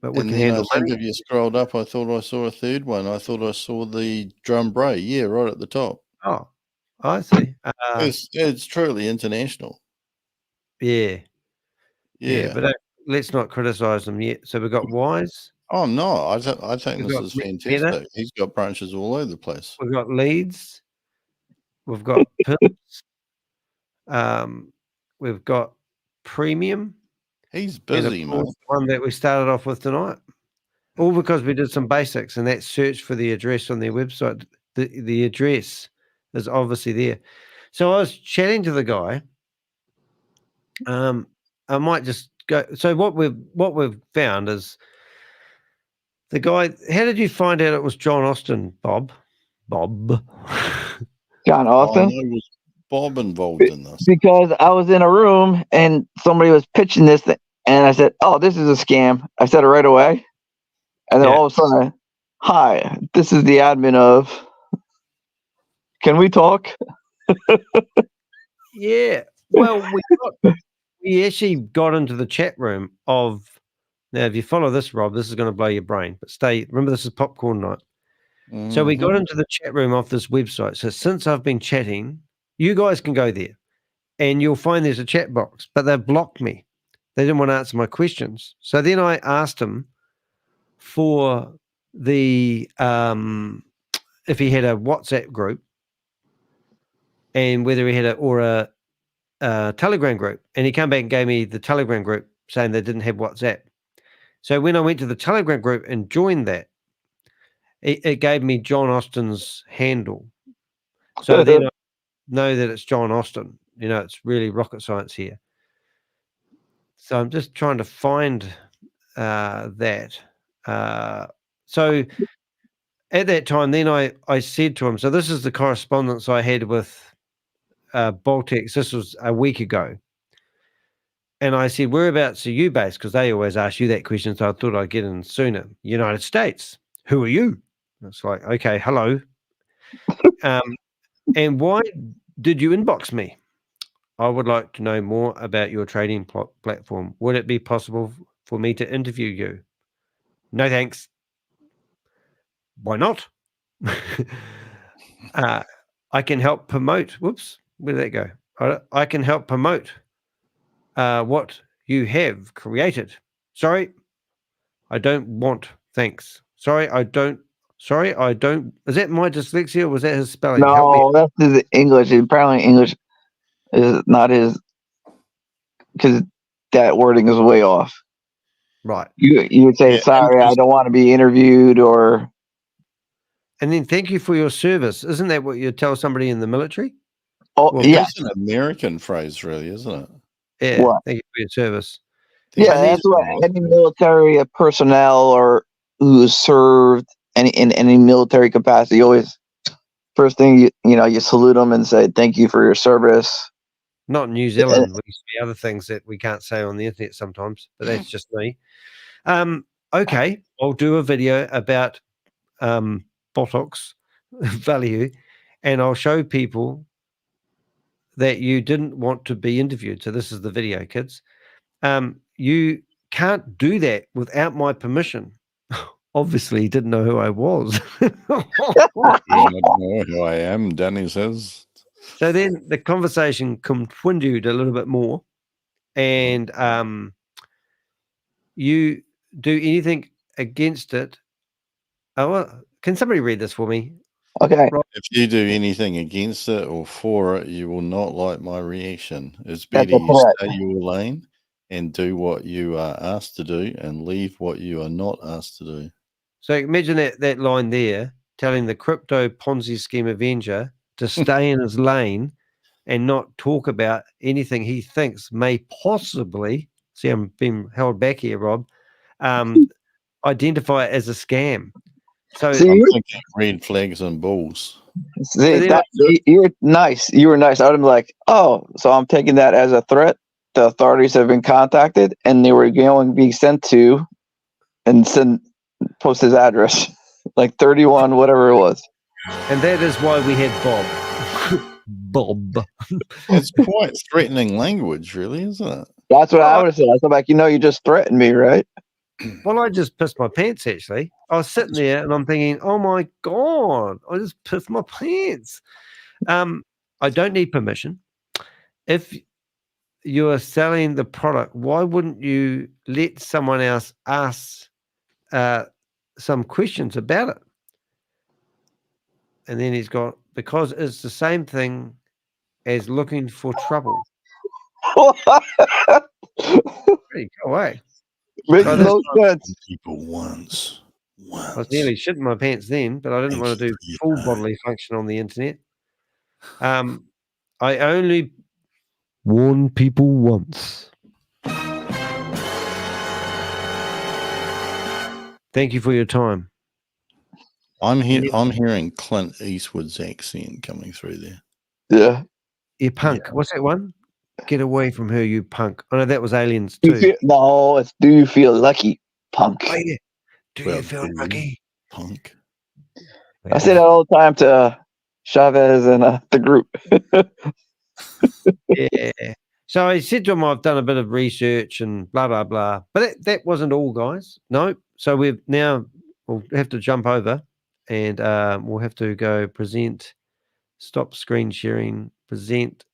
But we And can then handle I think money. if you scrolled up, I thought I saw a third one. I thought I saw the drum bray. Yeah, right at the top. Oh, I see. It's truly international. Yeah. Yeah. But let's not criticize them yet. So we've got wise. Oh no, I think We've this got is Meta. fantastic. He's got branches all over the place. We've got leads. We've got pips. We've got premium. He's And busy, of man. course, the one that we started off with tonight. All because we did some basics, and that search for the address on their website. The address is obviously there. So I was chatting to the guy. I might just go. So what we've found is the guy. How did you find out it was John Austin, Bob? John Oh, Austin? no, was Bob involved in this? Because I was in a room and somebody was pitching this thing, and I said, "Oh, this is a scam." I said it right away, and then Yeah. all of a sudden, "Hi, this is the admin of. Can we talk?" Yeah. Well, we actually got into the chat room of. Now, if you follow this, Rob, this is going to blow your brain. But stay. Remember, this is popcorn night. So we got into the chat room off this website. So since I've been chatting, you guys can go there, and you'll find there's a chat box. But they've blocked me. They didn't want to answer my questions. So then I asked him for the if he had a WhatsApp group, and whether he had a Telegram group, and he came back and gave me the Telegram group saying they didn't have WhatsApp. So when I went to the Telegram group and joined that, it gave me John Austin's handle. So then I know that it's John Austin. You know, it's really rocket science here. So I'm just trying to find that. So at that time, then I said to him, so this is the correspondence I had with Baltex. This was a week ago. And I said, whereabouts are you based? Because they always ask you that question, so I thought I'd get in sooner. United States. Who are you? And it's like, okay, hello. And why did you inbox me? I would like to know more about your trading platform. Would it be possible for me to interview you? No, thanks. Why not? I can help promote. Whoops, where did that go? I can help promote what you have created. Sorry, I don't want. Thanks. Sorry, I don't. Is that my dyslexia or was that his spelling? Help me. No, that's his English. Apparently, English is not his, because that wording is way off. Right. You would say, Yeah, "Sorry, I don't want to be interviewed," or. And then thank you for your service. Isn't that what you tell somebody in the military? Oh, Well, yeah. That's an American phrase, really, isn't it? Yeah. What? Thank you for your service. Yeah, that's what any military personnel or who served in any military capacity always. First thing you salute them and say thank you for your service. Not in New Zealand. We see other things that we can't say on the internet sometimes, but that's just me. Okay, I'll do a video about Botox value, and I'll show people that you didn't want to be interviewed. So this is the video, kids. You can't do that without my permission. Obviously, he didn't know who I was. You don't know who I am, Danny says. So then the conversation continued a little bit more, and you do anything against it. Oh, well, can somebody read this for me? Okay. If you do anything against it or for it, you will not like my reaction. It's That's better a you threat. stay your lane and do what you are asked to do and leave what you are not asked to do. So imagine that line there telling the Crypto Ponzi Scheme Avenger to stay in his lane and not talk about anything he thinks may possibly, see, I'm being held back here, Rob, identify it as a scam. So See, I'm thinking red flags and bulls. see you're nice. You were nice. I would have been like, oh, so I'm taking that as a threat. The authorities have been contacted, and they were going to be sent to and post his address, like 31, whatever it was. and that is why we had Bob. Bob. It's quite threatening language, really, isn't it? That's what I would have said. I was like, you just threatened me, right? Well, I just pissed my pants, actually. I was sitting there and I'm thinking, oh my God, I just pissed my pants. I don't need permission. If you are selling the product, why wouldn't you let someone else ask some questions about it? And then he's got, because it's the same thing as looking for trouble. Hey, go away. Makes So no sense. People once. I was nearly shitting my pants then, but I didn't want to do full bodily function on the internet. I only warn people once. Thank you for your time. I'm hearing Clint Eastwood's accent coming through there. Yeah. You punk. Yeah. What's that one? Get away from her, you punk. Oh, no, that was Aliens too. No, it's Do You Feel Lucky, punk. Oh, yeah. Do you feel lucky? Punk. I say that all the time to Chavez and the group. Yeah. So I said to him, I've done a bit of research and blah, blah, blah. But that wasn't all, guys. No. So we'll have to jump over and we'll have to go present, stop screen sharing, present,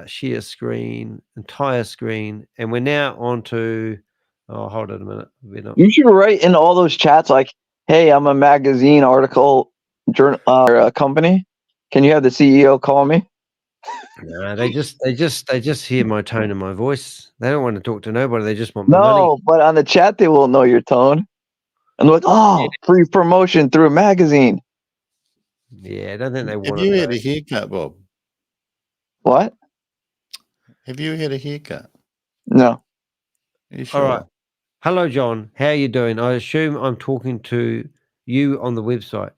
share screen, entire screen. And we're now on to, hold on a minute. You should write in all those chats like, hey, I'm a magazine article company. Can you have the CEO call me? No, they just hear my tone and my voice. They don't want to talk to nobody. They just want my money. No, but on the chat they will know your tone. And they're like, free promotion through a magazine. Yeah, I don't think they want. Have you had a haircut, Bob? What? Have you had a haircut? No. Are you sure? All right. Hello, John. How are you doing? I assume I'm talking to you on the website.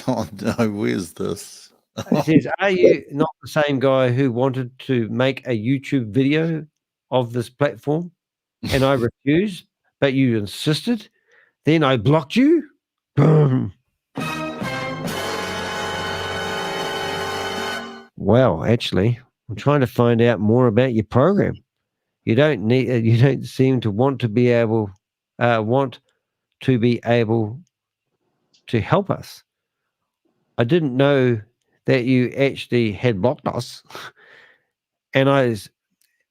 Oh no, where's this? It says, are you not the same guy who wanted to make a YouTube video of this platform? And I refused, but you insisted. Then I blocked you. Boom. Well, actually, I'm trying to find out more about your program. You don't seem to want to be able to help us. I didn't know that you actually had blocked us, and I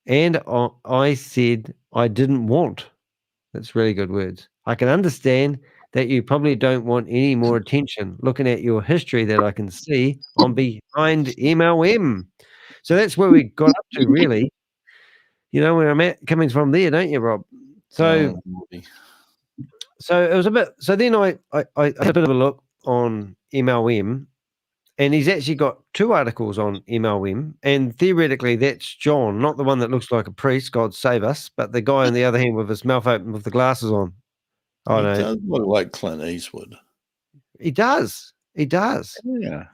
said I didn't want. That's really good words. I can understand that you probably don't want any more attention looking at your history that I can see on behind MLM. So that's where we got up to, really. You know where I'm at, coming from there, don't you, Rob? So it was a bit. So then I had a bit of a look on MLM, and he's actually got 2 articles on MLM, and theoretically that's John, not the one that looks like a priest, God save us, but the guy on the other hand with his mouth open with the glasses on. He does look like Clint Eastwood. He does. Yeah.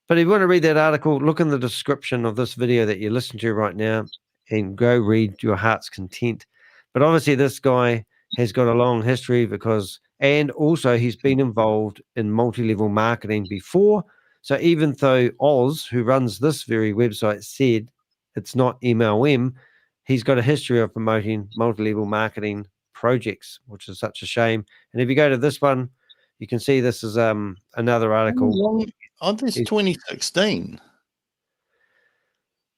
But if you want to read that article, look in the description of this video that you're listening to right now and go read your heart's content. But obviously this guy has got a long history and also he's been involved in multi-level marketing before. So even though Oz, who runs this very website, said it's not MLM, he's got a history of promoting multi-level marketing projects, which is such a shame. And if you go to this one, you can see this is another article. Oh, this 2016.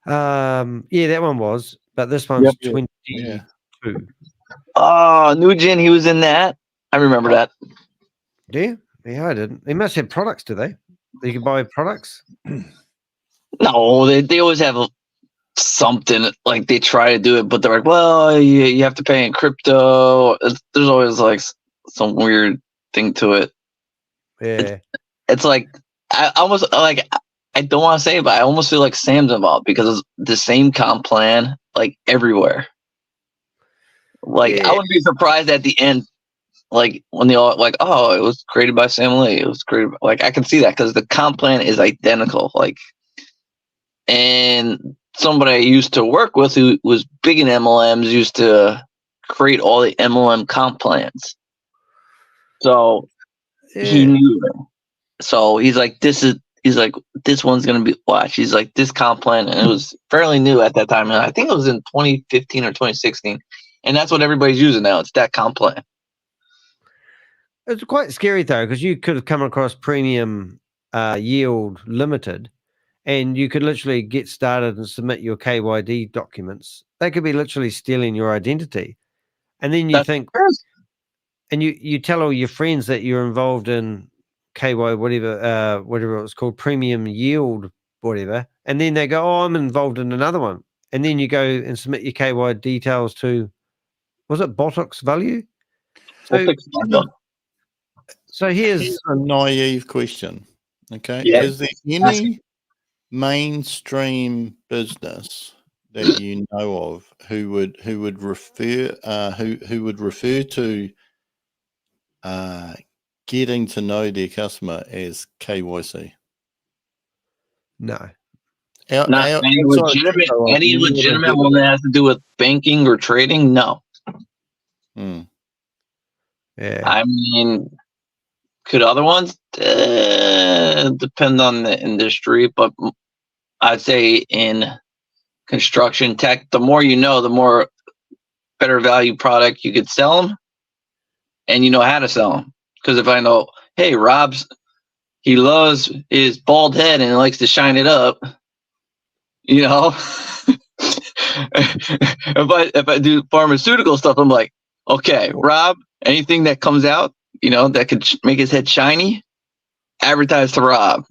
Yeah, that one was, but this one's 22. Yeah. Oh, Nugent, he was in that. I remember that. Yeah, I didn't. They must have products, do they? You can buy products? No, they always have something, like they try to do it, but they're like, well, you have to pay in crypto. There's always like some weird thing to it. Yeah. It's like, I almost like, I don't want to say it, but I almost feel like Sam's involved because it's the same comp plan like everywhere. Like I wouldn't be surprised at the end, like when they all like, oh, it was created by Sam Lee. It was created like I can see that because the comp plan is identical. Like, and somebody I used to work with who was big in MLMs used to create all the MLM comp plans. So he knew them. So he's like, this one's gonna be watch. He's like, this comp plan, and it was fairly new at that time. And I think it was in 2015 or 2016, and that's what everybody's using now. It's that comp plan. It's quite scary though, because you could have come across premium yield limited, and you could literally get started and submit your KYD documents. They could be literally stealing your identity, and then you think, and you tell all your friends that you're involved in KY whatever it was called, premium yield whatever, and then they go, oh, I'm involved in another one, and then you go and submit your KY details to, was it Botox Value? So here's a naive question. Okay. Yeah. Is there any mainstream business that you know of who would refer to getting to know their customer as KYC? No. Any legitimate one that has to do with banking or trading? No. Yeah. I mean, could other ones? Depend on the industry, but I'd say in construction tech, the more you know, the more better value product you could sell them, and you know how to sell them. Because if I know, hey, he loves his bald head and likes to shine it up, you know. if I do pharmaceutical stuff, I'm like, okay, Rob, anything that comes out, you know, that could make his head shiny, advertise to Rob.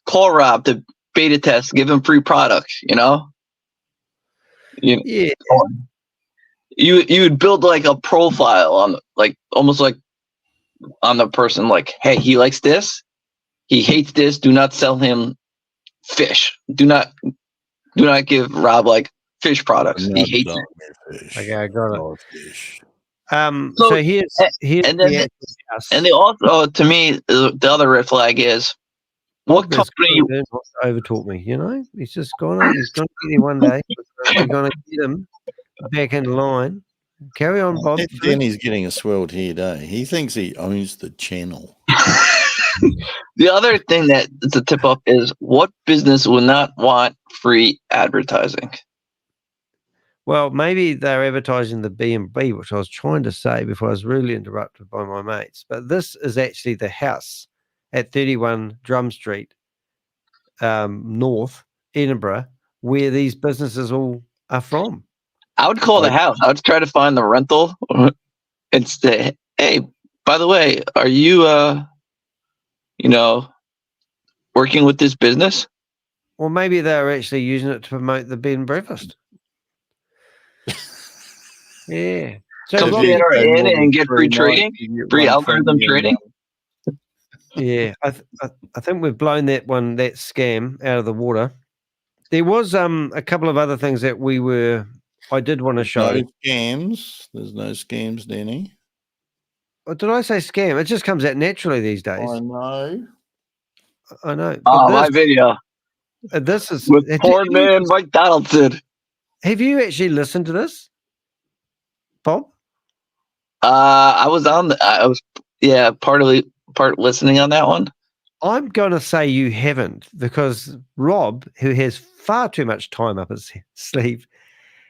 Call Rob to beta test, give him free products, you know? You would build like a profile on, like, almost like on the person, like, hey, he likes this, he hates this, do not sell him fish. Do not give Rob like fish products. He hates it. Okay, I got it. Fish. So here's and then and they also, to me, the other red flag is what company overtalk me. You know, he's just gonna get here one day. We're gonna get him back in line. Carry on, Bob. Danny's getting a swelled head. He thinks he owns the channel. The other thing that is a tip off is what business would not want free advertising? Well, maybe they're advertising the B&B, which I was trying to say before I was really interrupted by my mates. But this is actually the house at 31 Drum Street, North, Edinburgh, where these businesses all are from. I would call the house. I would try to find the rental and say, hey, by the way, are you, working with this business? Well, maybe they're actually using it to promote the bed and breakfast. Yeah. So come in and get free trading, free algorithm trading. Yeah, I think we've blown that scam out of the water. There was a couple of other things that I did want to show. No scams. There's no scams, Danny. What did I say? Scam? It just comes out naturally these days. I know. My video. This is with porn man Mike Donaldson. Have you actually listened to this, Bob? I was part listening on that one. I'm going to say you haven't, because Rob, who has far too much time up his sleeve,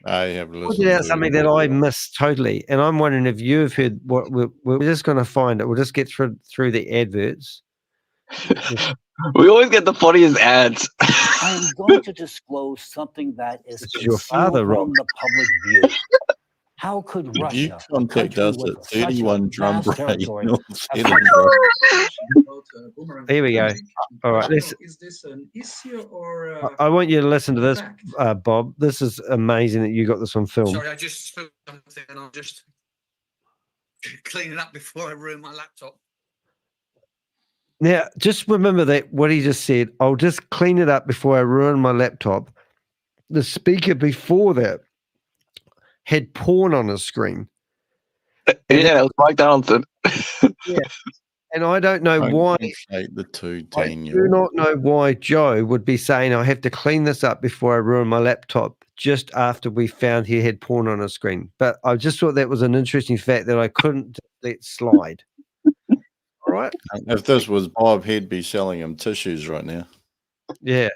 I have listened pointed out something that I missed totally, and I'm wondering if you've heard what we're just going to find it. We'll just get through the adverts. We always get the funniest ads. I am going to disclose something that is your father, Rob, from the public view. How could Russia, you contact us at 31 Drum Break? Here we go. All right, is this an issue or? I want you to listen to this, Bob. This is amazing that you got this on film. Sorry, I just spilled something and I'm just cleaning up before I ruin my laptop. Now, just remember that what he just said. I'll just clean it up before I ruin my laptop. The speaker before that had porn on his screen. Yeah, it was Mike Donaldson. And I don't know Don't why. conflate the two, I Daniel. do not know why Joe would be saying I have to clean this up before I ruin my laptop just after we found he had porn on his screen. But I just thought that was an interesting fact that I couldn't let slide. All right. If this was Bob, he'd be selling him tissues right now. Yeah.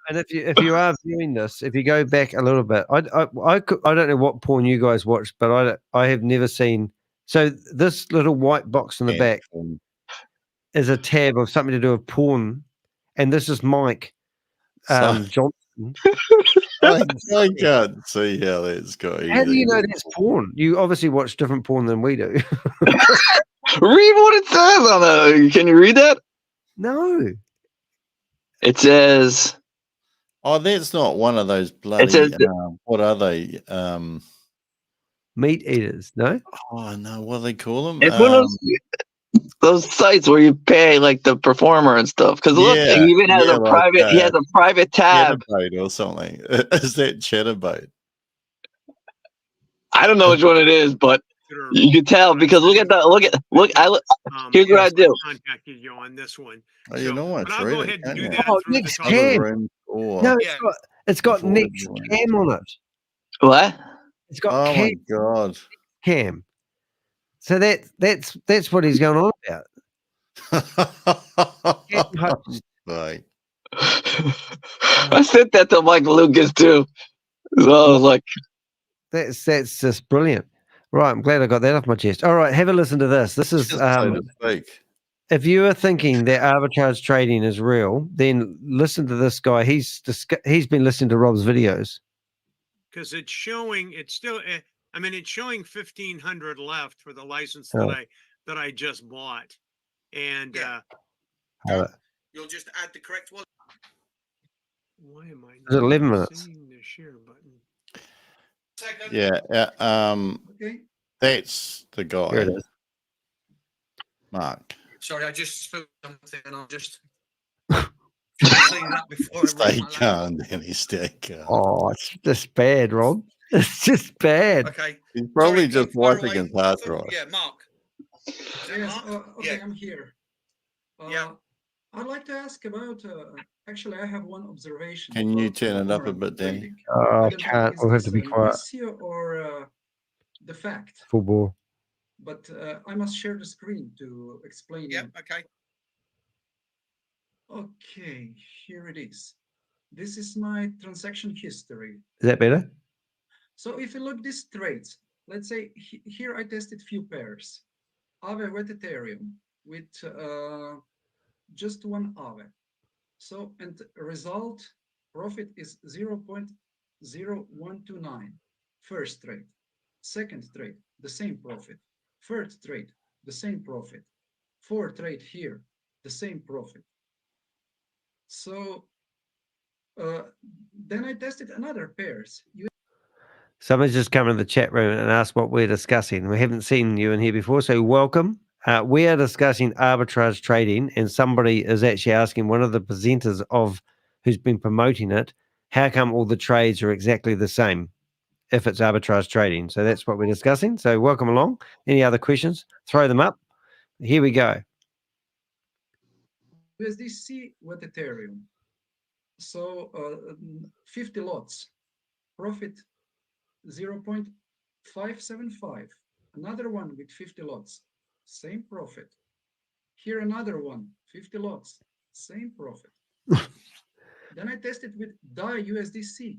And if you are viewing this, if you go back a little bit, I don't know what porn you guys watched, but I have never seen. So this little white box in the back is a tab of something to do with porn, and this is Mike Johnson. I can't see how that's got How do you know anything. that's porn? You obviously watch different porn than we do. Read what it says on the. Can you read that? No. It says. Oh, that's not one of those bloody. says- what are they? Meat eaters, no? Oh no, what do they call them? It's one of those sites where you pay like the performer and stuff. Because look, Yeah, he even has yeah, a private. He has a private tab. Chatterbait or something. Is that Chatterbait? I don't know which one it is, but you can tell because look. Here's what I do. Contacted you on this one. Oh, you know what? But I'll go ahead and do that Oh, through the next top. cam. No, Yeah. it's got Before next you went. cam on it. What? It's got Oh cam. my god. Cam. So that's what he's going on about. Right. I sent that to Mike Lucas too. So I was like, That's just brilliant. Right, I'm glad I got that off my chest. All right, have a listen to this. This is Just so to speak. if you are thinking that arbitrage trading is real, then listen to this guy. He's been listening to Rob's videos. Because it's showing, it's still, I mean, it's showing 1,500 left for the license Oh. that I just bought. And You'll just add the correct one. why am I Is it 11 not minutes? seeing the share button? Second. Yeah. Okay. That's the guy. Here it is. Mark. Sorry, I just spoke something and I'll just clean that before I Stay run my laptop. calm, Danny. Stay calm. Oh, it's just bad, Rob. It's just bad. Okay. He's probably Sorry, just fire wiping away. his hard drive. Yeah, Mark. Is that Yes, Mark? okay, Yeah. I'm here. Yeah. I'd like to ask about, actually, I have one observation. Can you about, turn it up a moral bit, Danny? trading. Oh, I I don't know, can't. is We'll have this to be an quiet. issue or the fact? Full bore. But I must share the screen to explain. Yeah. Okay. Okay, here it is. This is my transaction history. Is that better? So if you look these trades, let's say here I tested few pairs. Aave with Ethereum with just one Aave. So, and result profit is 0.0129. First trade. Second trade, the same profit. Third trade, the same profit. Fourth trade here, the same profit. So then I tested another pairs. Someone's just come in the chat room and asked what we're discussing. We haven't seen you in here before, so welcome. We are discussing arbitrage trading, and somebody is actually asking one of the presenters of who's been promoting it, how come all the trades are exactly the same if it's arbitrage trading? So that's what we're discussing. So welcome along. Any other questions? Throw them up. Here we go. USDC with Ethereum. So 50 lots, profit 0.575. Another one with 50 lots, same profit. Here another one, 50 lots, same profit. Then I tested with DAI USDC.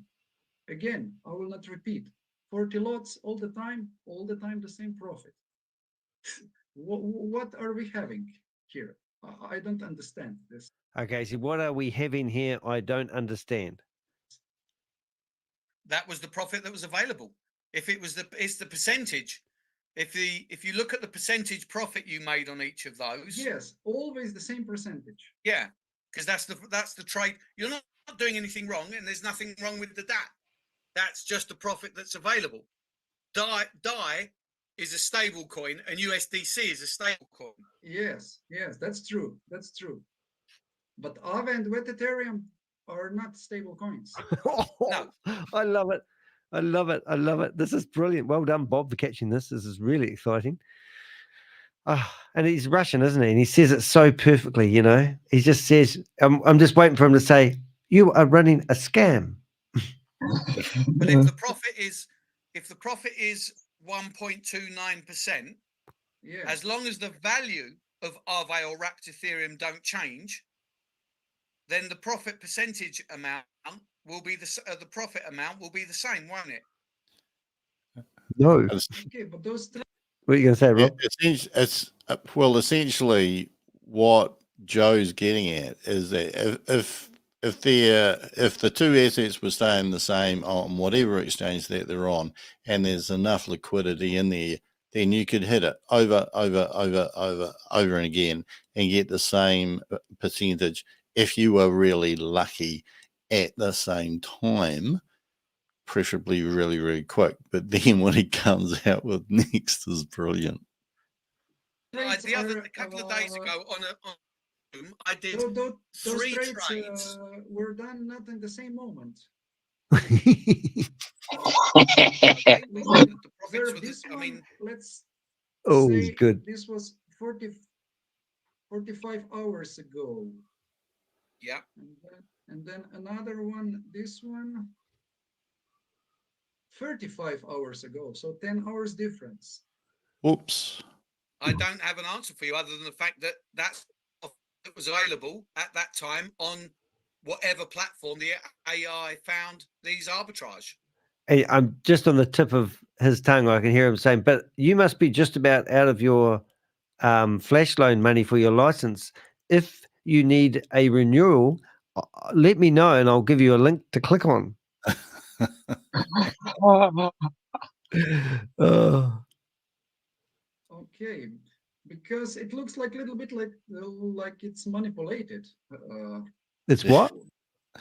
Again, I will not repeat. 40 lots all the time the same profit. What are we having here? I don't understand this. Okay, so what are we having here? I don't understand. That was the profit that was available. If it was it's the percentage. If you look at the percentage profit you made on each of those. Yes, always the same percentage. Yeah, because that's the trade. You're not doing anything wrong, and there's nothing wrong with the DAT. That's just the profit that's available. DAI is a stable coin and USDC is a stable coin. Yes, that's true. That's true. But Aave and Wet Ethereum are not stable coins. No. I love it. I love it. I love it. This is brilliant. Well done, Bob, for catching this. This is really exciting. And he's Russian, isn't he? And he says it so perfectly, you know. He just says, I'm just waiting for him to say, you are running a scam. But if the profit is 1.29%, Yeah. as long as the value of Aave or wrapped Ethereum don't change, then the profit percentage amount will be the profit amount will be the same, won't it? No. Okay, but those three. What are you going to say, Rob? Essentially what Joe's getting at is that if the two assets were staying the same on whatever exchange that they're on, and there's enough liquidity in there, then you could hit it over and again and get the same percentage if you were really lucky at the same time, preferably really, really quick. But then what he comes out with next is brilliant. A couple of days ago on Zoom, I did Those 3 trades trades. were done not in the same moment. Okay, well, the profits were This I mean, let's Oh, say he's good. this was 45 hours ago. yeah. And then another one, this one, 35 hours ago. So 10 hours difference. Oops. I don't have an answer for you other than the fact that it was available at that time on whatever platform the AI found these arbitrage. Hey, I'm just on the tip of his tongue. I can hear him saying, but you must be just about out of your flash loan money for your license. If you need a renewal, let me know and I'll give you a link to click on. Oh. Okay, because it looks like a little bit like it's manipulated. It's what?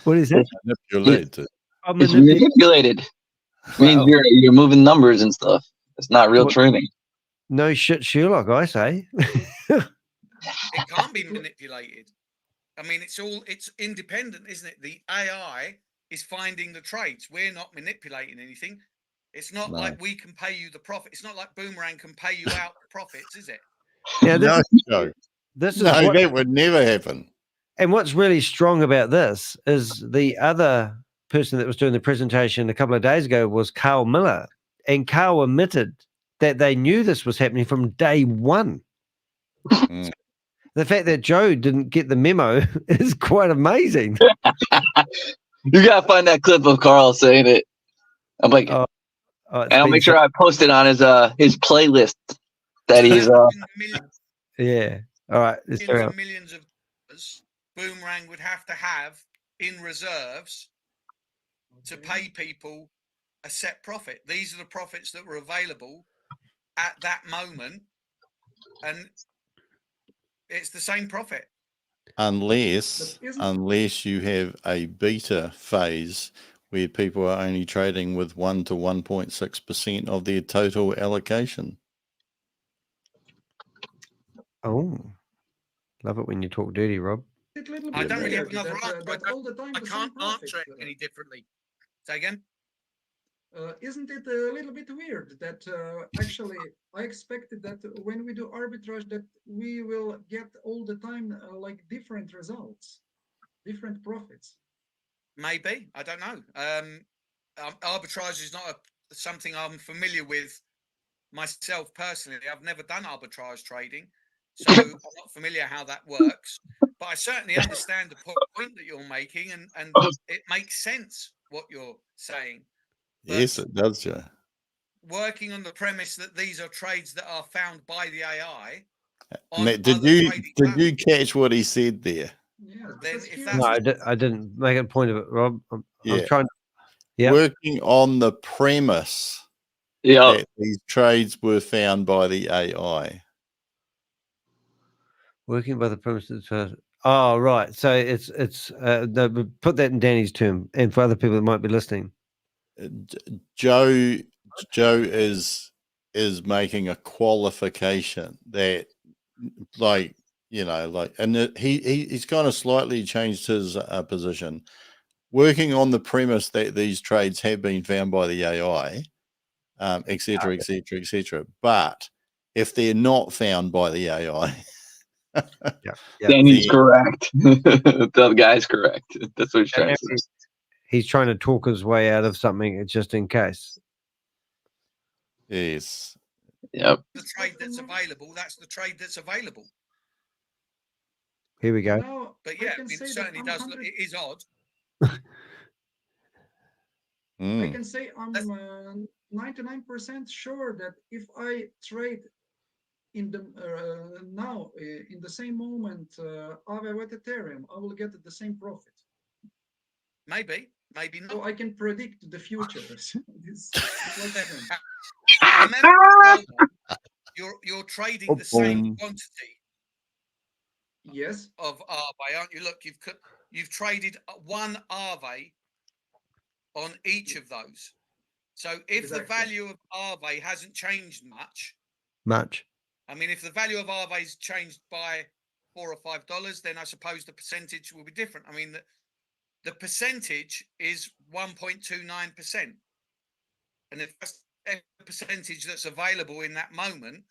What is it? Manipulated. It's manipulated. Means you're moving numbers and stuff. It's not real trading. No shit, Sherlock, I say. It can't be manipulated. I mean, it's independent, isn't it? The AI is finding the trades. We're not manipulating anything. It's not like we can pay you the profit. It's not like Boomerang can pay you out the profits, is it? Yeah, That would never happen. And what's really strong about this is the other person that was doing the presentation a couple of days ago was Carl Miller. And Carl admitted that they knew this was happening from day one. Mm. The fact that Joe didn't get the memo is quite amazing. You gotta find that clip of Carl saying it. I'm like, and I'll make sure I post it on his playlist that he's yeah. All right. Millions of dollars Boomerang would have to have in reserves to pay people a set profit. These are the profits that were available at that moment, and it's the same profit. Unless you have a beta phase where people are only trading with 1 to 1.6% of their total allocation. Oh, love it when you talk dirty, Rob. I don't really have another answer. I can't answer it any differently. Say again? Isn't it a little bit weird that actually I expected that when we do arbitrage that we will get all the time like different results, different profits? Maybe. I don't know. Arbitrage is not something I'm familiar with myself personally. I've never done arbitrage trading, so I'm not familiar how that works. But I certainly understand the point that you're making, and it makes sense what you're saying. But yes, it does, Joe. Working on the premise that these are trades that are found by the AI. Did you catch what he said there? Yeah. No, I didn't make a point of it, Rob. I'm trying to. Yeah. Working on the premise that these trades were found by the AI. Working by the premises. Oh, right. So it's put that in Danny's term, and for other people that might be listening. Joe is is making a qualification that, like, and he's kind of slightly changed his position, working on the premise that these trades have been found by the AI, et cetera, et cetera, et cetera. But if they're not found by the AI, then he's correct. The guy's correct. That's what he's trying to say. He's trying to talk his way out of something just in case. Yes. Yep. The trade that's available, that's the trade that's available. Here we go. Now, But yeah, can it say that certainly I'm does look, 100 it is odd. I can say I'm 99% sure that if I trade in the now in the same moment Aave with Ethereum, I will get the same profit. Maybe not. So I can predict the future. This Remember, you're trading the same quantity. Yes. Of Aave, aren't you? Look, you've traded one Aave on each of those. So if the value of Aave hasn't changed much, I mean, if the value of Aave's changed by $4 or $5, then I suppose the percentage will be different. I mean, the percentage is 1.29%, and if that's the percentage that's available in that moment,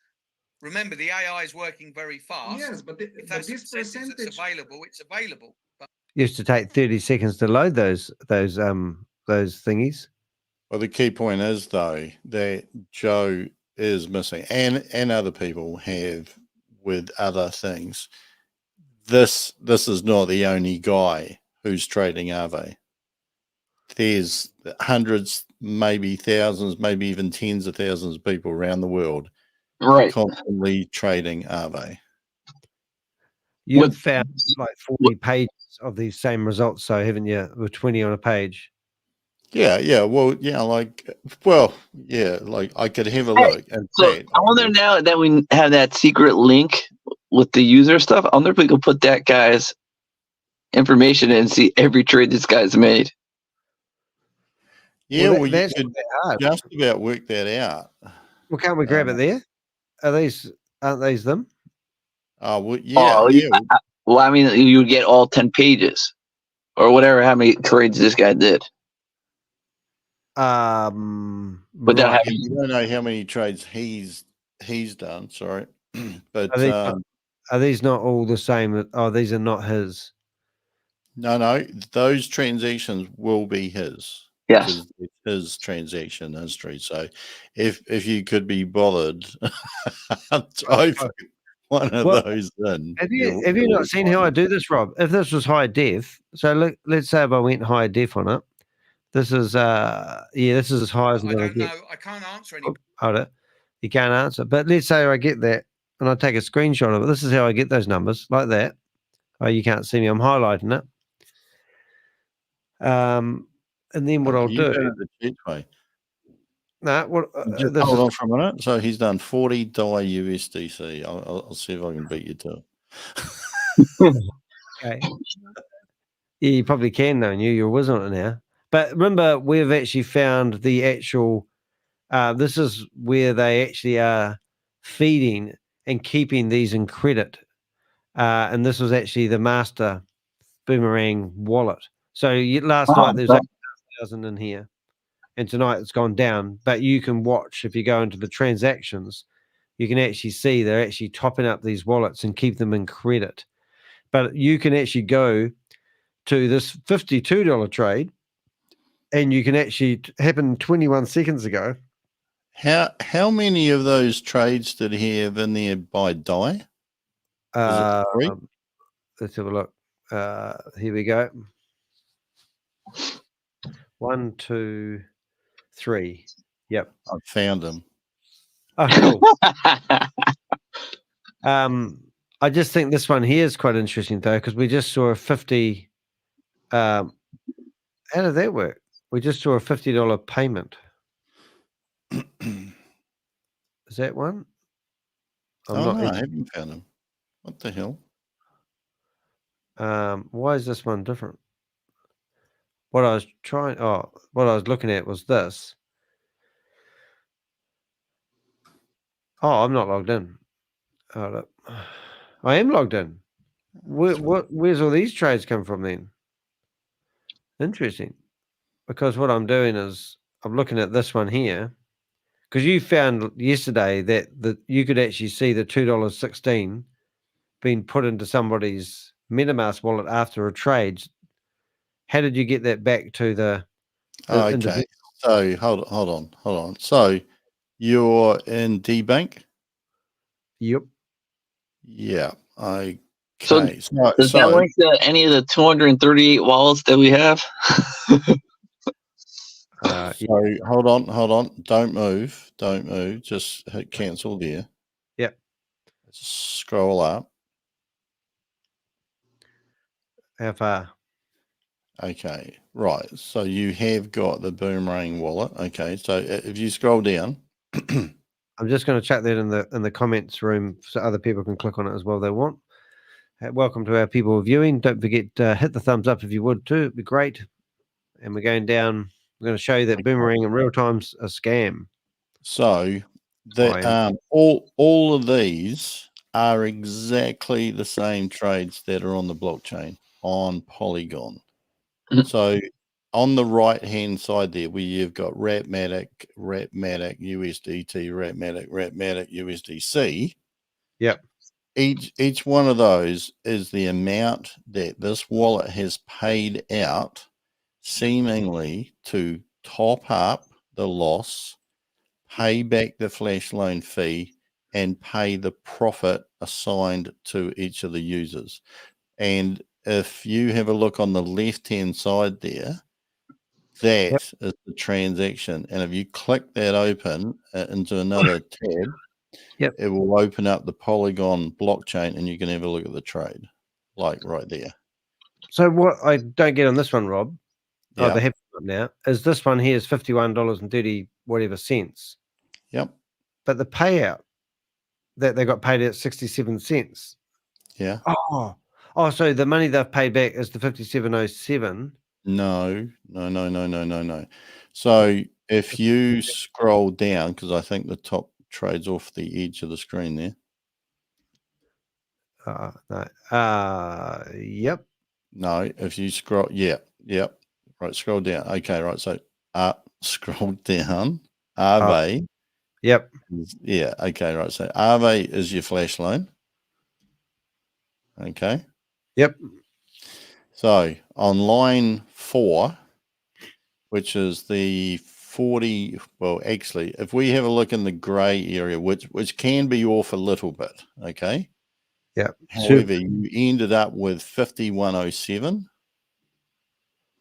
remember the AI is working very fast. Yes, but if that's the percentage that's available, it's available. But used to take 30 seconds to load those thingies. Well, the key point is, though, that Joe is missing, and other people have with other things. This is not the only guy who's trading Aave. There's hundreds, maybe thousands, maybe even tens of thousands of people around the world, right, constantly trading Aave. You've found like 40 pages of these same results, so haven't you? With 20 on a page. Yeah. Well, yeah, like I could have a look. So I wonder now that we have that secret link with the user stuff, I wonder if we could put that guy's information in and see every trade this guy's made. Yeah, well, you could just about work that out. Well, can't we grab it there? Aren't these them? Oh, well, yeah. Well, I mean, you get all 10 pages or whatever, how many trades this guy did. But you don't know how many trades he's done. Sorry, but are these not all the same? Oh, these are not his. No, those transactions will be his. Yes, because it's his transaction history. So, if you could be bothered, type one of those in. Have you not seen how I do this, Rob? If this was high def, so let's say if I went high def on it, this is this is as high as I'm going to get. I can't answer any. Hold it. You can't answer. But let's say I get that and I take a screenshot of it. This is how I get those numbers, like that. Oh, you can't see me. I'm highlighting it. And then what I'll do. The cheat way. No, hold on for a minute. So he's done 40 DAI USDC. I'll see if I can beat you to it. Okay. Yeah, you probably can though, and you're a whiz on it now. But remember, we've actually found the actual. This is where they actually are feeding and keeping these in credit, and this was actually the master Boomerang wallet. So last night there was 8,000 in here, and tonight it's gone down. But you can watch if you go into the transactions, you can actually see they're actually topping up these wallets and keep them in credit. But you can actually go to this $52 trade, and you can actually happen 21 seconds ago. How many of those trades did he have in there by DAI? Let's have a look. Here we go. 1, 2, 3. Yep, I found him. Oh, cool. I just think this one here is quite interesting though, because we just saw a 50. How did that work? We just saw a $50 payment. Is that one? No, I haven't found him. What the hell? Why is this one different? What I was looking at was this. Oh, I'm not logged in. Oh, look. I am logged in. Where's all these trades come from then? Interesting. Because what I'm doing is I'm looking at this one here. Because you found yesterday that you could actually see the $2.16 being put into somebody's MetaMask wallet after a trade. How did you get that back to the Okay. individual? So hold on. So you're in DBank? Yep. Yeah. Okay. So does that link to any of the 238 wallets that we have? Yeah. So hold on. Don't move. Just hit cancel there. Yep. Scroll up. How far? Okay. Right. So you have got the Boomerang wallet. Okay. So if you scroll down. I'm just going to chuck that in the comments room so other people can click on it as well if they want. Welcome to our people viewing. Don't forget hit the thumbs up if you would too. It'd be great. And we're going down. We're going to show you that Boomerang in real time's a scam. So that all of these are exactly the same trades that are on the blockchain on Polygon. So on the right hand side there, where you've got Ratmatic, USDT, Ratmatic, USDC. Yep. Each one of those is the amount that this wallet has paid out, seemingly to top up the loss, pay back the flash loan fee, and pay the profit assigned to each of the users. And if you have a look on the left-hand side there, that is the transaction. And if you click that open into another tab, it will open up the Polygon blockchain and you can have a look at the trade, like right there. So what I don't get on this one, Rob, Yeah. they have now, is this one here is $51.30 whatever cents. Yep. But the payout that they got paid at 67 cents. Yeah. Oh, so the money they've paid back is the 57.07. No. So if you scroll down, because I think the top trade's off the edge of the screen there. No. Yep. No, if you scroll, yep. Right, scroll down. Okay, right. So scroll down. Aave. Yep. Yeah, okay, right. So Aave is your flash loan. Okay. Yep. So on line 4, which is the 40, well, actually, if we have a look in the grey area, which can be off a little bit, okay? Yep. However, you ended up with 5107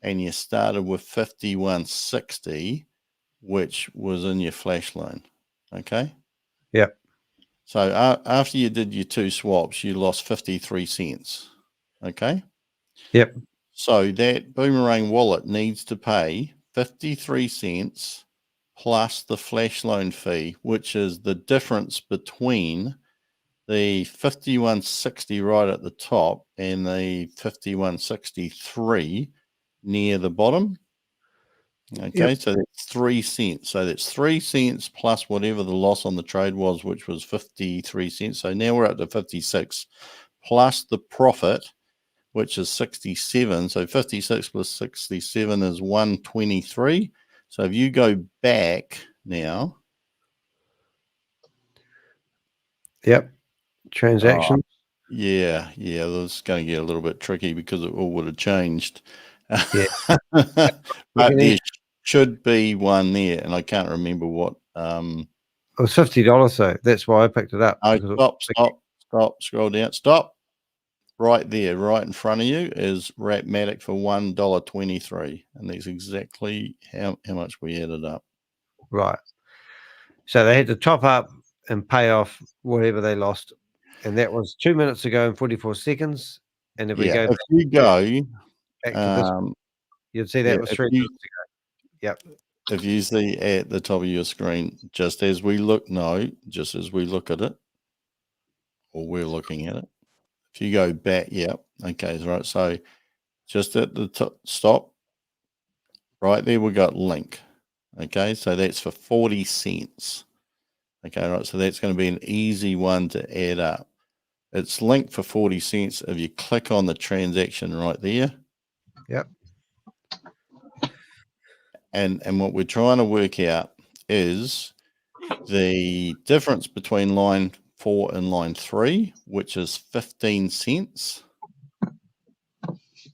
and you started with 5160, which was in your flash loan, okay? Yep. So after you did your 2 swaps, you lost 53 cents, okay? Yep. So that Boomerang wallet needs to pay 53 cents plus the flash loan fee, which is the difference between the 5160 right at the top and the 5163 near the bottom. Okay, so that's 3 cents. So that's 3 cents plus whatever the loss on the trade was, which was 53 cents. So now we're up to 56 plus the profit, which is 67. So 56 plus 67 is 123. So if you go back now. Yep. Transaction. Yeah. That's going to get a little bit tricky because it all would have changed. Yeah. But there should be one there, and I can't remember what. It was $50 though. That's why I picked it up. Stop. Scroll down. Stop. Right there, right in front of you is Ratmatic for $1.23, and that's exactly how much we added up. Right. So they had to top up and pay off whatever they lost, and that was 2 minutes ago and 44 seconds. And if we go, if you go back to this, you'd see that was 3 minutes ago. Yep. If you see at the top of your screen, just as we look at it, or we're looking at it. If you go back, okay, right. So just at the top, stop. Right there, we got link. Okay, so that's for 40 cents. Okay, right. So that's going to be an easy one to add up. It's linked for 40 cents. If you click on the transaction right there. Yep. And what we're trying to work out is the difference between line 4 and line 3, which is 15 cents.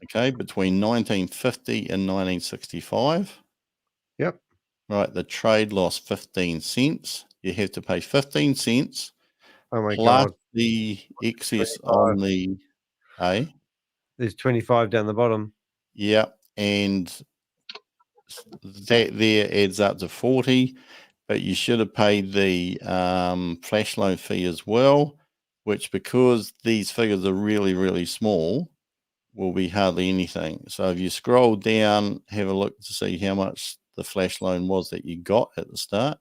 Okay, between 1950 and 1965. Yep. Right, the trade lost 15 cents. You have to pay 15 cents Oh my plus God. the excess 25. on the A. There's 25 down the bottom. Yeah, and that there adds up to 40, but you should have paid the flash loan fee as well, which, because these figures are really, really small, will be hardly anything. So if you scroll down, have a look to see how much the flash loan was that you got at the start.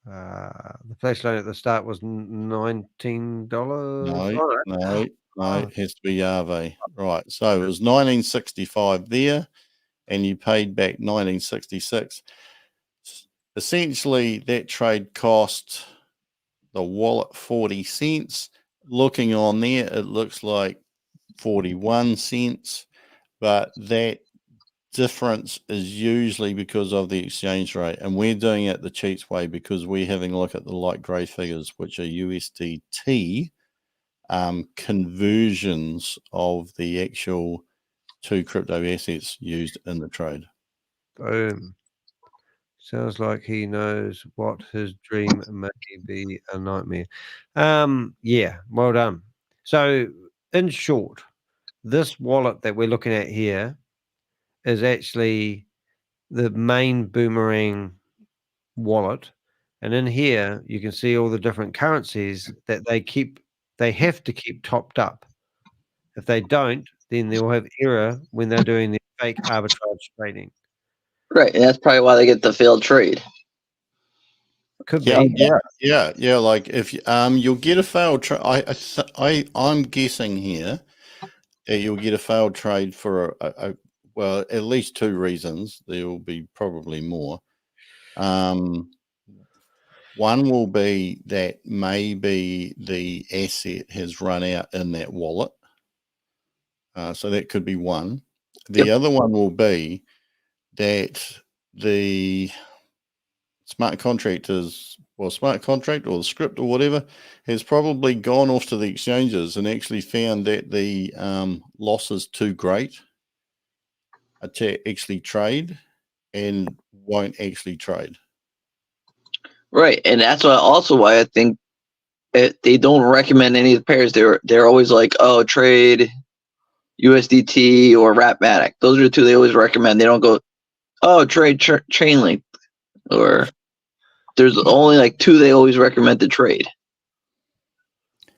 The flash loan at the start was $19. No, it has to be RV. Right. So it was 1965 there, and you paid back 1966. Essentially, that trade cost the wallet 40 cents. Looking on there, it looks like 41 cents, but that difference is usually because of the exchange rate, and we're doing it the cheats way because we're having a look at the light gray figures, which are USDT conversions of the actual two crypto assets used in the trade. Boom. Sounds like he knows what his dream may be a nightmare. Yeah, well done. So, in short, this wallet that we're looking at here is actually the main Boomerang wallet. And in here, you can see all the different currencies that they have to keep topped up. If they don't, then they'll have error when they're doing their fake arbitrage trading. Right, and that's probably why they get the failed trade. Could Yeah, be. yeah. Like if you'll get a failed trade. I'm guessing here that you'll get a failed trade for well, at least two reasons. There will be probably more. One will be that maybe the asset has run out in that wallet. So that could be one. The other one will be that the smart contract or the script or whatever has probably gone off to the exchanges and actually found that the loss is too great to actually trade and won't actually trade. Right, and that's why I think they don't recommend any of the pairs. They're always like, oh, trade USDT or Ratmatic. Those are the two they always recommend. They don't go, oh, trade Chainlink, or there's only like two they always recommend to trade.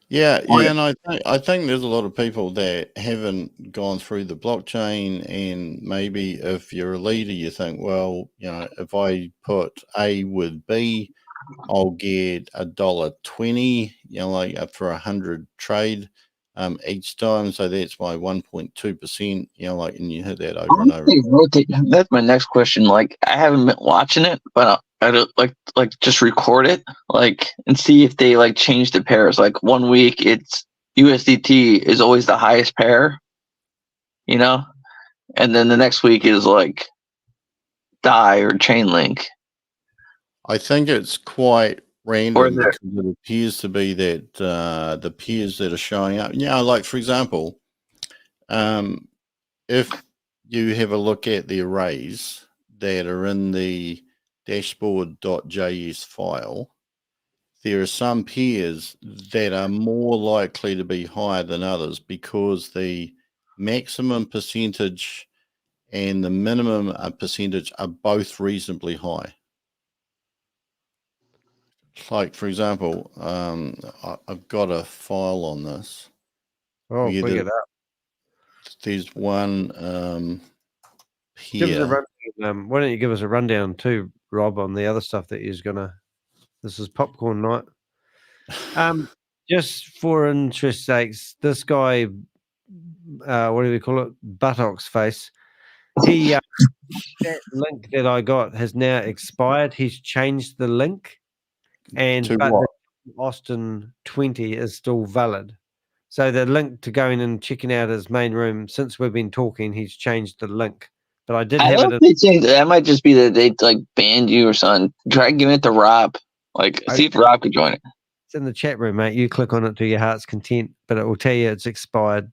Yeah, and I think there's a lot of people that haven't gone through the blockchain, and maybe if you're a leader, you think, well, if I put A with B, I'll get $1.20, like for 100 trade each time. So that's my 1.2%, like, and you hit that over and over. That's my next question. Like, I haven't been watching it, but I don't like just record it, like, and see if they like change the pairs. Like 1 week, it's USDT is always the highest pair, and then the next week is like DAI or Chainlink. I think it's quite random because it appears to be that the pairs that are showing up, like for example, if you have a look at the arrays that are in the dashboard.js file, there are some pairs that are more likely to be higher than others because the maximum percentage and the minimum percentage are both reasonably high. Like, for example, I've got a file on this. Oh, bring it up. There's one here. Give us a rundown. Why don't you give us a rundown too, Rob, on the other stuff that he's gonna. This is popcorn night. Just for interest sakes, this guy, what do we call it? Buttocks face. He that link that I got has now expired. He's changed the link. And To but what? the Austin 20 is still valid. So the link to going and checking out his main room, since we've been talking, he's changed the link. But I did I have don't it in, think that might just be that they like banned you or something. Try giving it to Rob. Like, see if Rob could join it. it's in the chat room, mate. You click on it to your heart's content, but it will tell you it's expired.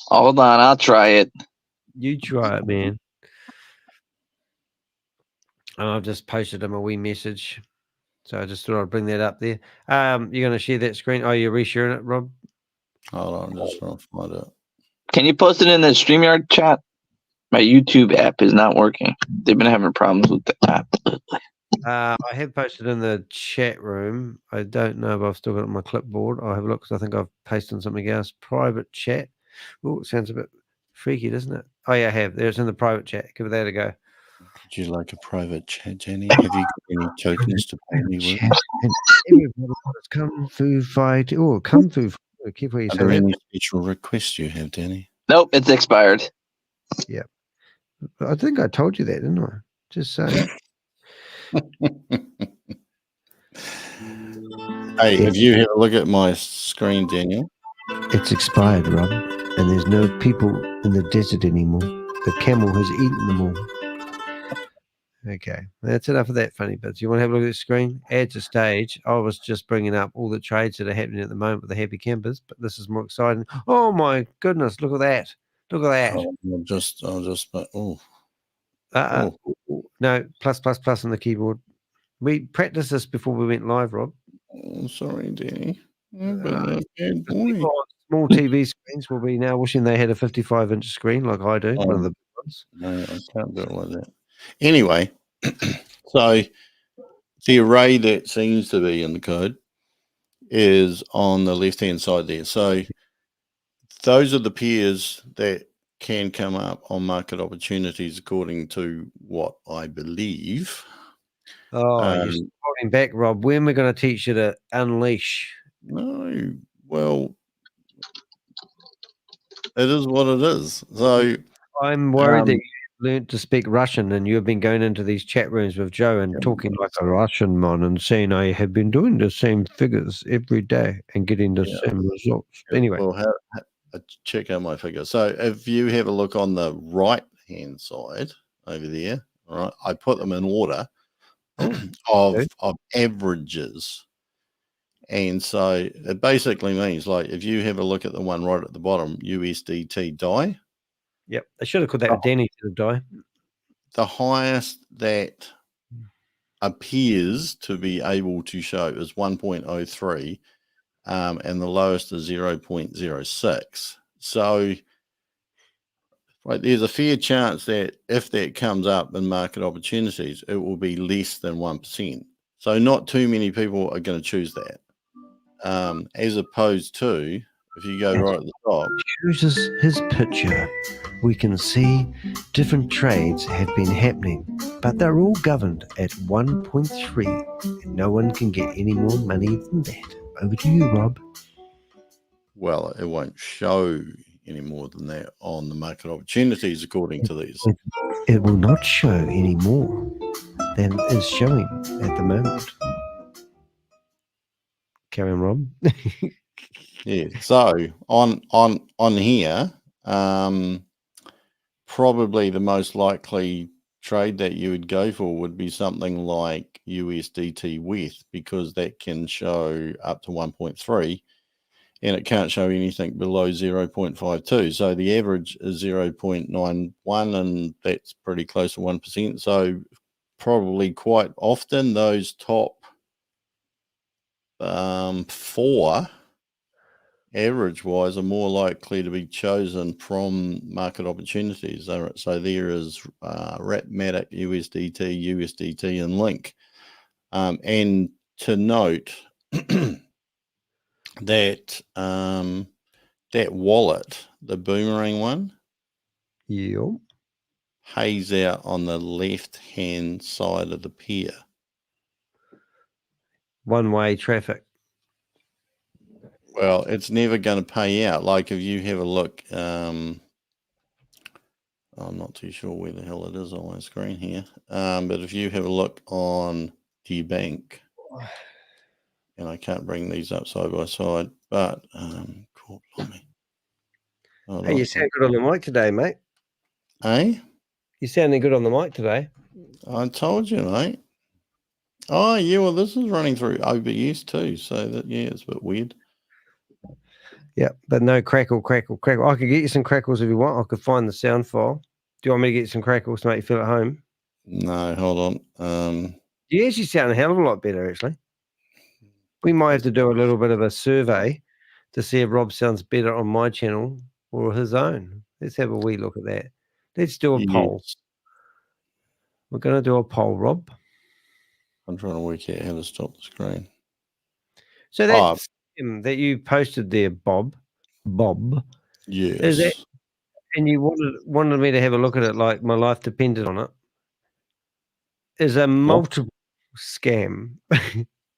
Hold on, I'll try it. You try it, man. And I've just posted him a wee message. So I just thought I'd bring that up there. You're going to share that screen? Oh, you're resharing it, Rob? Hold on, I'm just trying to find it. Can you post it in the StreamYard chat? My YouTube app is not working. They've been having problems with the app. I have posted in the chat room. I don't know if I've still got it on my clipboard. I'll have a look because I think I've pasted something else. Private chat. Oh, it sounds a bit freaky, doesn't it? Oh, yeah, I have. There's in the private chat. Give it that a go. Would you like a private chat, Jenny? Have you got any tokens to pay me with? Chat. And everybody wants Kung Fu fight. Oh, Kung Fu fight. Keep where you Are say there that. any special requests you have, Danny? Nope, it's expired. I think I told you that, didn't I? Just saying. Hey, if you have a look at my screen, Daniel. It's expired, Rob, and there's no people in the desert anymore. The camel has eaten them all. Okay, that's enough of that funny bits. You want to have a look at the screen? Add to stage. I was just bringing up all the trades that are happening at the moment with the happy campers, but this is more exciting. Oh my goodness, look at that. Look at that. I'll just, oh. No, plus on the keyboard. We practiced this before we went live, Rob. Oh, sorry, Danny. I've been a bad boy. People on small TV screens will be now wishing they had a 55-inch screen like I do. One of the big ones. No, I can't do it like that. Anyway, so the array that seems to be in the code is on the left-hand side there. So those are the pairs that can come up on market opportunities according to what I believe. Oh, you're holding back, Rob. When we're going to teach you to unleash? No, well, it is what it is. So I'm worried that you learned to speak Russian and you've been going into these chat rooms with Joe and talking like a Russian man and saying I have been doing the same figures every day and getting the same results. Anyway. Well, check out my figure. So if you have a look on the right-hand side over there, all right, I put them in order of averages. And so it basically means, like, if you have a look at the one right at the bottom, USDT DAI. Yep. I should have called that a Danny to DAI. The highest that appears to be able to show is 1.03, and the lowest is 0.06. So right, there's a fair chance that if that comes up in market opportunities, it will be less than 1%. So not too many people are going to choose that. As opposed to, if you go right at the top, chooses his picture, we can see different trades have been happening, but they're all governed at 1.3, and no one can get any more money than that. Over to you, Rob. Well, it won't show any more than that on the market opportunities according to these. It will not show any more than is showing at the moment. Carry on, Rob. Yeah. So on here, probably the most likely trade that you would go for would be something like USDT WETH, because that can show up to 1.3 and it can't show anything below 0.52. So the average is 0.91 and that's pretty close to 1%. So probably quite often those top 4 average wise are more likely to be chosen from market opportunities. So there is Ratmatic, USDT, and Link. And to note that that wallet, the Boomerang one, pays out on the left-hand side of the pair. One-way traffic. Well, it's never going to pay out. Like if you have a look, I'm not too sure where the hell it is on my screen here. But if you have a look on the bank, And I can't bring these up side by side, but cool, blimey. Hold Hey, on. you sound good on the mic today, mate. Hey, You're sounding good on the mic today. I told you, mate. Oh, yeah, well, this is running through OBS too, so that, yeah, it's a bit weird. Yeah, but no crackle. I could get you some crackles if you want. I could find the sound file. Do you want me to get you some crackles to make you feel at home? No, hold on. You actually sound a hell of a lot better, actually. We might have to do a little bit of a survey to see if Rob sounds better on my channel or his own. Let's have a wee look at that. Let's do a poll. Yes. We're going to do a poll, Rob. I'm trying to work out how to stop the screen. So that's that you posted there, Bob. Yes. Is that, and you wanted me to have a look at it like my life depended on it. Is a multiple scam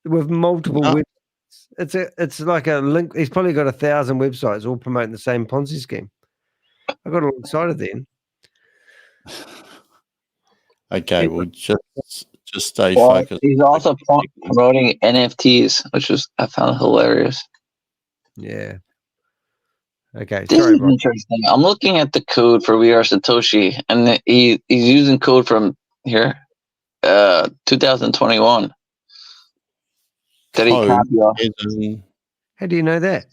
with multiple websites. It's like a link. He's probably got 1,000 websites all promoting the same Ponzi scheme. I got all excited then. Okay, we'll just stay focused. He's also promoting NFTs, which I found hilarious. Yeah. Okay. This Sorry, is Rob. interesting. I'm looking at the code for We Are Satoshi, and he's using code from here, 2021. That he copied off. How do you know that?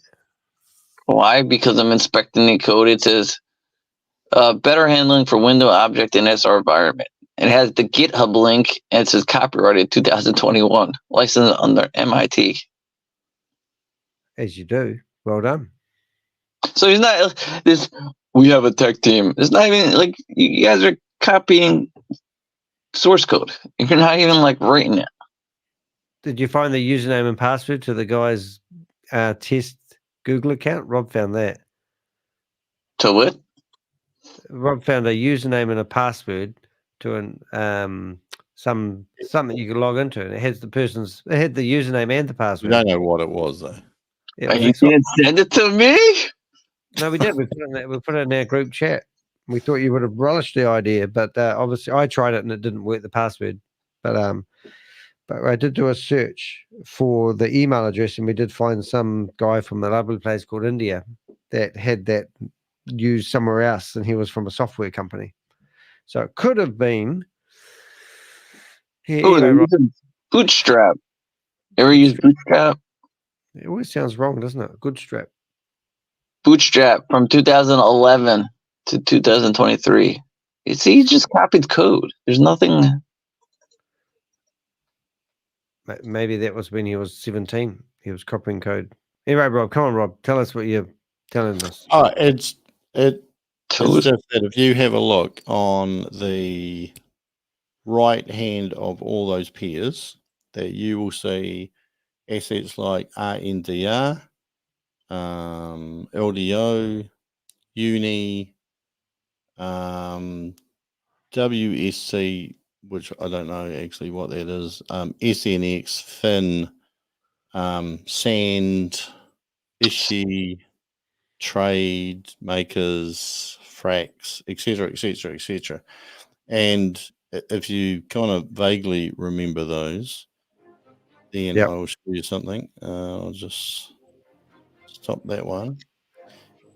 Why? Because I'm inspecting the code. It says better handling for window object in SR environment. It has the GitHub link, and it says copyrighted 2021, licensed under MIT. As you do. Well done. So he's not this. We have a tech team. It's not even like you guys are copying source code. You're not even like writing it. Did you find the username and password to the guy's test Google account? Rob found that. To what? Rob found a username and a password to something you could log into, and it had the username and the password. We don't know what it was though. You didn't send it to me? No, we did. We put it in our group chat. We thought you would have relished the idea, but obviously I tried it and it didn't work, the password. But I did do a search for the email address, and we did find some guy from a lovely place called India that had that used somewhere else, and he was from a software company. So it could have been. Bootstrap. Ever use Bootstrap? It always sounds wrong, doesn't it? Goodstrap. Bootstrap from 2011 to 2023. You see, he just copied code. There's nothing. Maybe that was when he was 17. He was copying code. Anyway, Rob, come on, Rob. Tell us what you're telling us. Oh, it's just that if you have a look on the right hand of all those pairs, that you will see assets like RNDR, LDO, Uni, WSC, which I don't know actually what that is, SNX, Fin, Sand, Ishi, Trade, Makers, Frax, etc. And if you kind of vaguely remember those, then I will show you something. I'll just stop that one,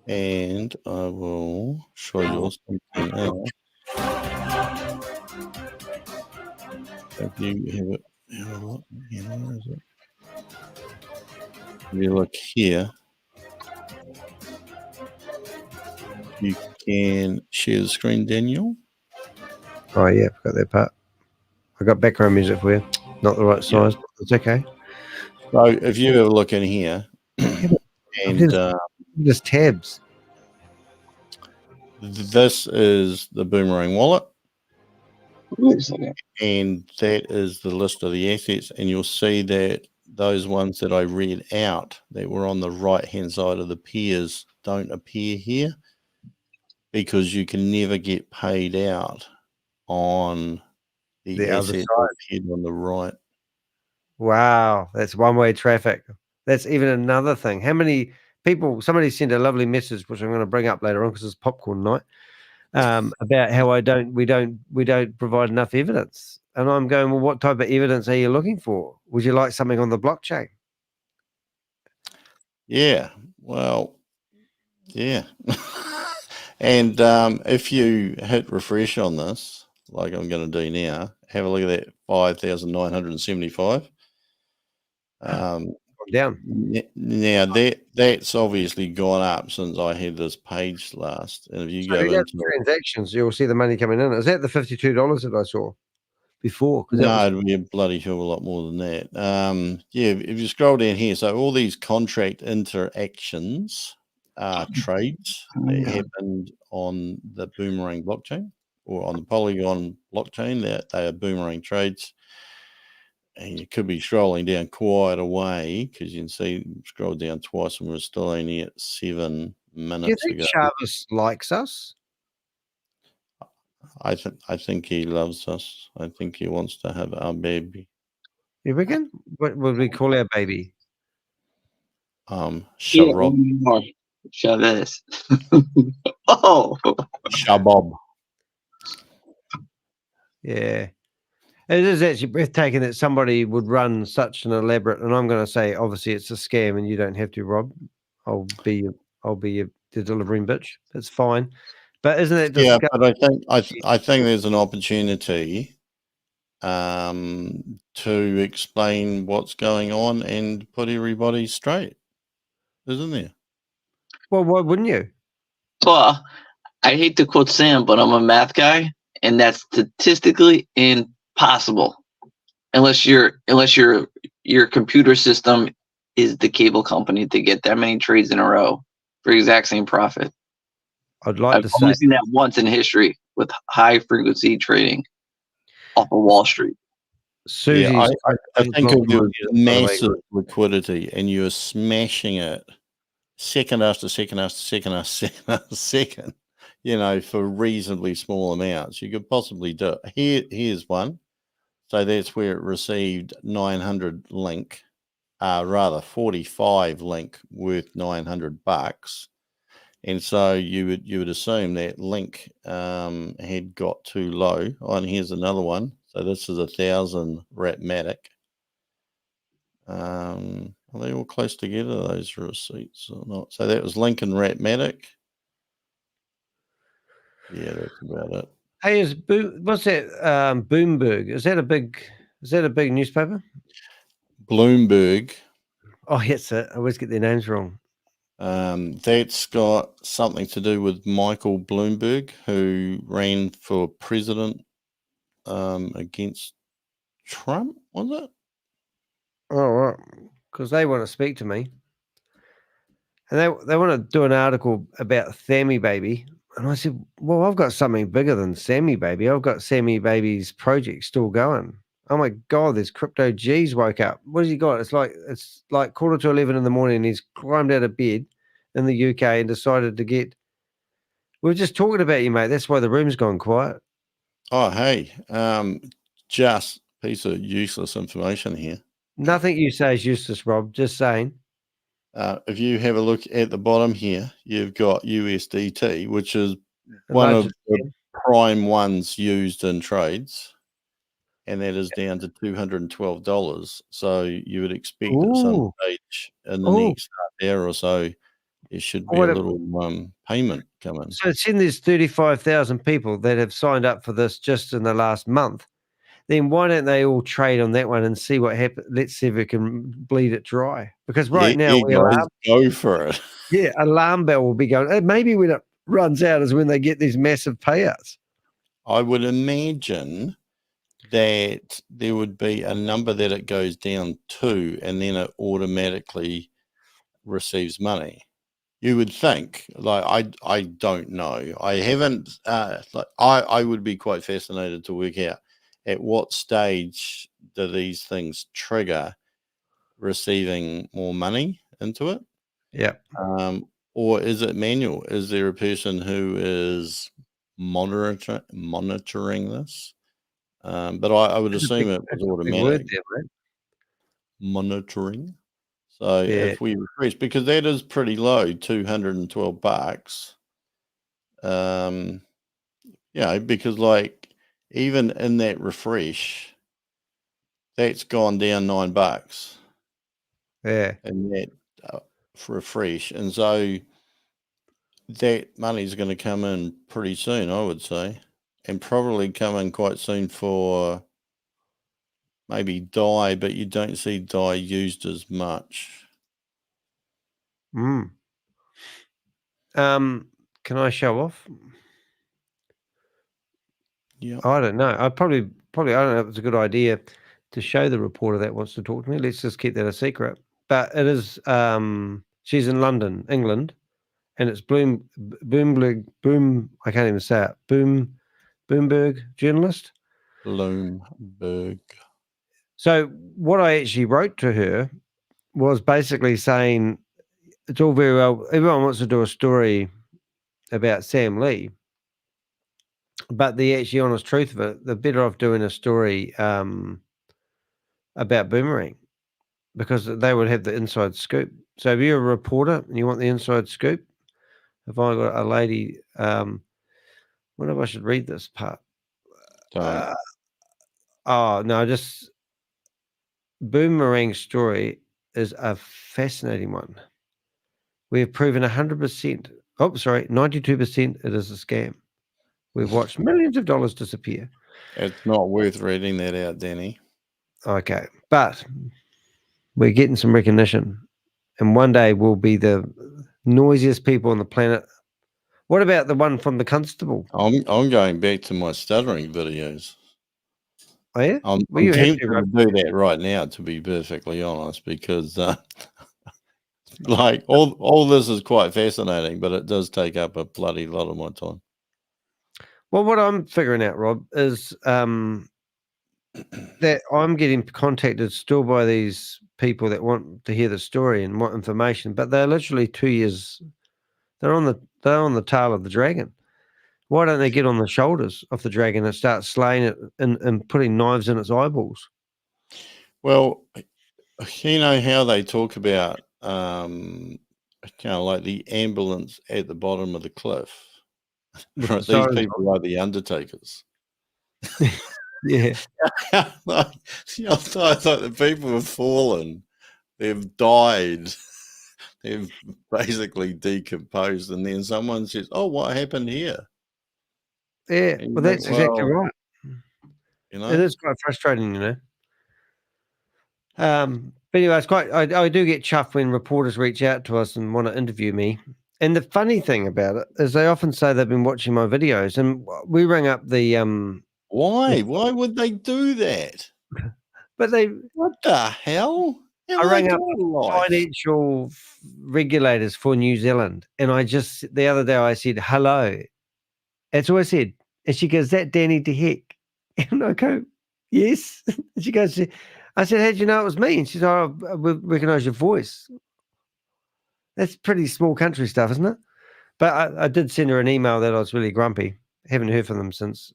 and I will show you something else. If you have a look, where is it? If you look here, you can share the screen, Daniel. Oh yeah, I've got that part. I got background music for you. Not the right size, but it's okay. So if you have a look in here, and just tabs. This is the Boomerang wallet. Wait a second. And that is the list of the assets, and you'll see that those ones that I read out that were on the right hand side of the pairs don't appear here, because you can never get paid out on the asset that appeared on the right. Wow, that's one-way traffic. That's even another thing. How many people? Somebody sent a lovely message, which I'm going to bring up later on because it's popcorn night, about how we don't provide enough evidence And I'm going, well, what type of evidence are you looking for? Would you like something on the blockchain? Yeah. Well, yeah. And if you hit refresh on this, like I'm going to do now, have a look at that 5,975. Down. Now that's obviously gone up since I had this page last. And if you So go into transactions, you'll see the money coming in. Is that the $52 that I saw before? no, it'll be a bloody hell of a lot more than that. Yeah, if you scroll down here, so all these contract interactions are trades that happened on the Boomerang blockchain or on the Polygon blockchain. They are Boomerang trades. And you could be scrolling down quite a way because you can see scroll down twice and we're still only at 7 minutes Do you think ago. Jarvis likes us? I think he loves us. I think he wants to have our baby. You reckon? What would we call our baby? Sharob. Chavez. Oh, Shabob. Yeah. It is actually breathtaking that somebody would run such an elaborate, and I'm going to say, obviously, it's a scam, and you don't have to, Rob. I'll be the delivering bitch. That's fine. But isn't it? Yeah, but I think there's an opportunity to explain what's going on and put everybody straight, isn't there? Well, why wouldn't you? well, I hate to quote Sam, but I'm a math guy, and that's statistically impossible unless your computer system is the cable company to get that many trades in a row for the exact same profit. I'd like I've to say only seen that once in history with high frequency trading off of Wall Street. Susie's. Yeah, I think if there was by the way. massive liquidity and you were smashing it second after second after second after second after second, for reasonably small amounts, you could possibly do it. Here's one. So that's where it received 900 link, rather 45 link worth $900. And so you would assume that link had got too low. Oh, and here's another one. So this is 1,000 Ratmatic. Are they all close together, those receipts or not? So that was Link and Ratmatic. Yeah, that's about it. Hey, what's that? Bloomberg. Is that a big newspaper? Bloomberg. Oh, yes, I always get their names wrong. That's got something to do with Michael Bloomberg, who ran for president against Trump, was it? Oh, right. Because they want to speak to me. And they want to do an article about Sammy Baby. And I said, well, I've got something bigger than Sammy Baby. I've got Sammy Baby's project still going. Oh my God, there's Crypto G's woke up. What has he got? It's like 11:45 in the morning and he's climbed out of bed in the UK and decided to get. We were just talking about you, mate. That's why the room's gone quiet. Oh, hey, just piece of useless information here. Nothing you say is useless, Rob. Just saying. If you have a look at the bottom here, you've got USDT, which is one of the prime ones used in trades, and that is down to $212. So you would expect at some stage in the next half hour or so, there should be a little payment coming. So it's in there's 35,000 people that have signed up for this just in the last month. Then why don't they all trade on that one and see what happens? Let's see if we can bleed it dry. Because now guys, go for it. Yeah, alarm bell will be going. Maybe when it runs out is when they get these massive payouts. I would imagine that there would be a number that it goes down to, and then it automatically receives money. You would think. I don't know. I haven't. I would be quite fascinated to work out at what stage do these things trigger receiving more money into it. Yeah. Or is it manual? Is there a person who is monitoring this? But I would assume it was automatic. Monitoring. So if we refresh, because that is pretty low, $212. Because even in that refresh, that's gone down $9 Yeah. in that refresh. And so that money's going to come in pretty soon, I would say, and probably come in quite soon for maybe DAI, but you don't see DAI used as much. Mm. Can I show off? Yeah. I don't know. I probably I don't know if it's a good idea to show the reporter that wants to talk to me. Let's just keep that a secret. But it is she's in London, England, and it's Bloomberg I can't even say it. Bloomberg journalist. Bloomberg. So what I actually wrote to her was basically saying it's all very well, everyone wants to do a story about Sam Lee, but the actually honest truth of it, they're better off doing a story about Boomerang, because they would have the inside scoop. So if you're a reporter and you want the inside scoop, if I got a lady, wonder if I should read this part. Don't. Oh no, just Boomerang story is a fascinating one. We have proven 100%. Oh, sorry, 92% it is a scam. We've watched millions of dollars disappear. It's not worth reading that out, Danny. Okay, but we're getting some recognition, and one day we'll be the noisiest people on the planet. What about the one from the constable? I'm going back to my stuttering videos. Oh yeah, I'm you have tempted to do that right now, to be perfectly honest, because like all this is quite fascinating, but it does take up a bloody lot of my time. Well, what I'm figuring out, Rob, is that I'm getting contacted still by these people that want to hear the story and want information, but they're literally 2 years. They're on the tail of the dragon. Why don't they get on the shoulders of the dragon and start slaying it and putting knives in its eyeballs? Well, you know how they talk about like the ambulance at the bottom of the cliff. With Right, the these sirens people are the undertakers. Yeah. Like, I thought the people have fallen, they've died, they've basically decomposed, and then someone says, "Oh, what happened here?" Yeah, And you well, think, that's exactly well, right. you know, It is quite frustrating, you know. But anyway, it's quite. I do get chuffed when reporters reach out to us and want to interview me. And the funny thing about it is, they often say they've been watching my videos, and we rang up the why? Why would they do that? but they. What the hell? I rang up life? financial regulators for New Zealand, and the other day I said hello. That's all I said, and she goes, "That Danny de Heck," and I go, "Yes." And she goes, I said, "How'd you know it was me?" And she said, "Oh, we recognise your voice." That's pretty small country stuff, isn't it? But I did send her an email that I was really grumpy. Haven't heard from them since.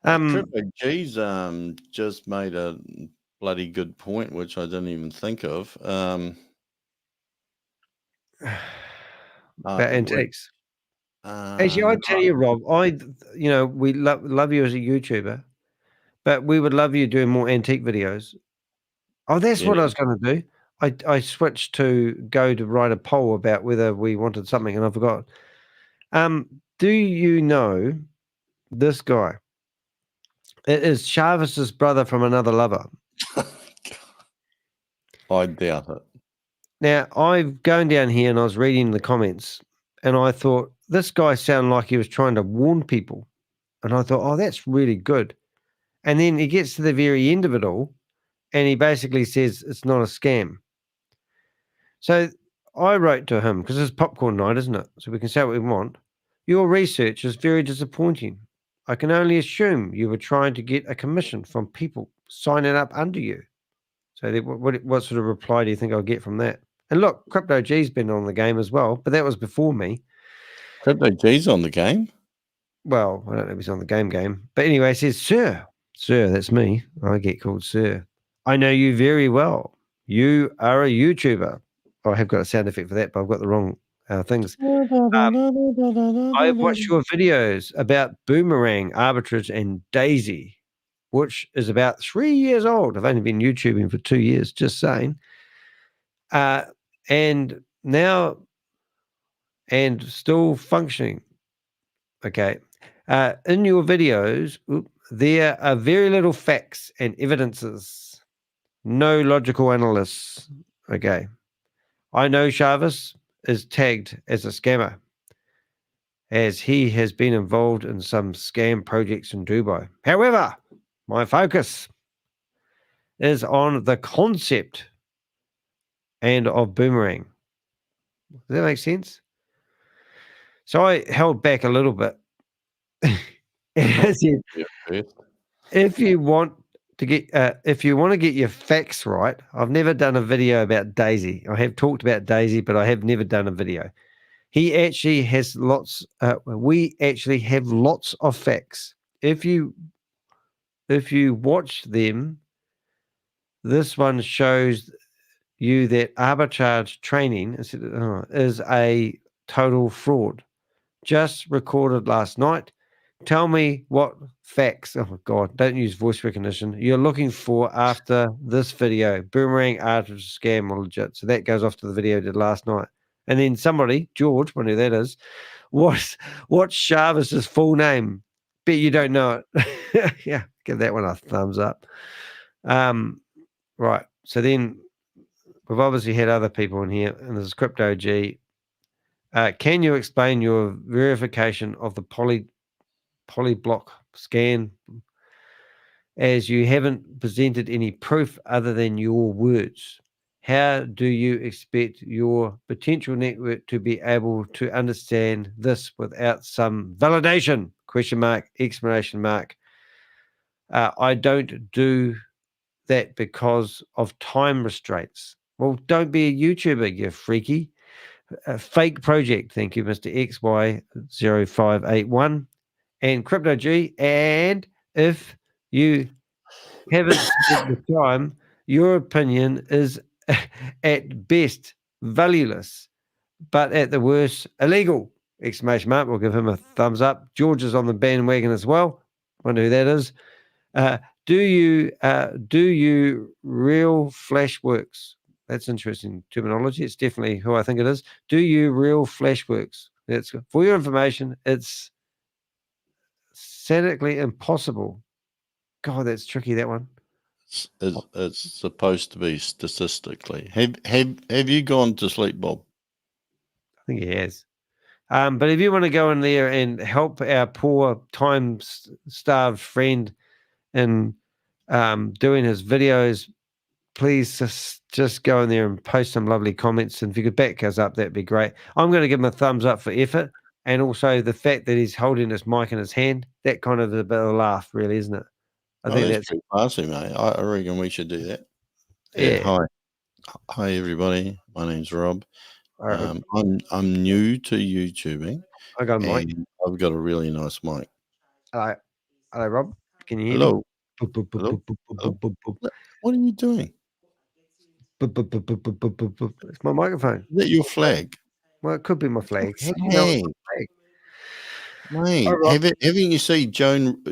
Crypto G's just made a bloody good point, which I didn't even think of. About antiques. Actually, I No. tell you, Rob, we love you as a YouTuber, but we would love you doing more antique videos. Oh, that's what I Yeah. was going to do. I switched to write a poll about whether we wanted something, and I forgot. Do you know this guy? It is Chavez's brother from another lover. I doubt it. Now, I've gone down here and I was reading the comments, and I thought, this guy sounded like he was trying to warn people. And I thought, oh, that's really good. And then he gets to the very end of it all, and he basically says it's not a scam. So I wrote to him, because it's popcorn night, isn't it? So we can say what we want. Your research is very disappointing. I can only assume you were trying to get a commission from people signing up under you. So what sort of reply do you think I'll get from that? And look, Crypto G's been on the game as well, but that was before me. Crypto G's on the game? Well, I don't know if he's on the game. But anyway, he says, Sir, that's me. I get called Sir. I know you very well. You are a YouTuber. I have got a sound effect for that, but I've got the wrong things. I've watched your videos about boomerang, arbitrage, and daisy, which is about 3 years old. I've only been YouTubing for 2 years, just saying. And now, and still functioning. Okay. In your videos, there are very little facts and evidences. No logical analysts. Okay. I know Chavis is tagged as a scammer, as he has been involved in some scam projects in Dubai. However, my focus is on the concept and of boomerang. Does that make sense? So I held back a little bit. I said, if you want to get your facts right, I've never done a video about Daisy. I have talked about Daisy, but I have never done a video. He actually has lots. We actually have lots of facts. If you watch them, this one shows you that arbitrage training is a total fraud. Just recorded last night. Tell me what facts, oh God, don't use voice recognition, you're looking for after this video. Boomerang, arbitrage, scam, or legit. So that goes off to the video I did last night. And then somebody, George, I know who that is, what's Chavis's full name? Bet you don't know it. Yeah, give that one a thumbs up. Right. So then we've obviously had other people in here, and this is Crypto G. Can you explain your verification of the polyblock scan, as you haven't presented any proof other than your words? How do you expect your potential network to be able to understand this without some validation? Question mark, exclamation mark. I don't do that because of time restraints. Well, don't be a YouTuber, you freaky. A fake project. Thank you, Mr. XY0581 and Crypto G. And if you haven't spent the time, your opinion is at best valueless, but at the worst illegal. Exclamation mark. We'll give him a thumbs up. George is on the bandwagon as well. Wonder who that is. Do you real Flashworks? That's interesting terminology. It's definitely who I think it is. Do you real Flashworks? That's for your information. It's sadically impossible. God, that's tricky. That one. It's supposed to be statistically. Have you gone to sleep, Bob? I think he has. But if you want to go in there and help our poor time-starved friend in doing his videos, please just go in there and post some lovely comments. And if you could back us up, that'd be great. I'm going to give him a thumbs up for effort, and also the fact that he's holding his mic in his hand. That kind of is a bit of a laugh, really, isn't it? I think that's pretty classy, mate. I reckon we should do that. Yeah. Hi, everybody. My name's Rob. Right. I'm new to YouTubing. I got a mic. And I've got a really nice mic. Hello, Rob. Can you hear Hello. me? Hello? What are you doing? It's my microphone. Is that your flag? Well, it could be my flag. How do you know it's my flag? Mate, haven't you seen Joan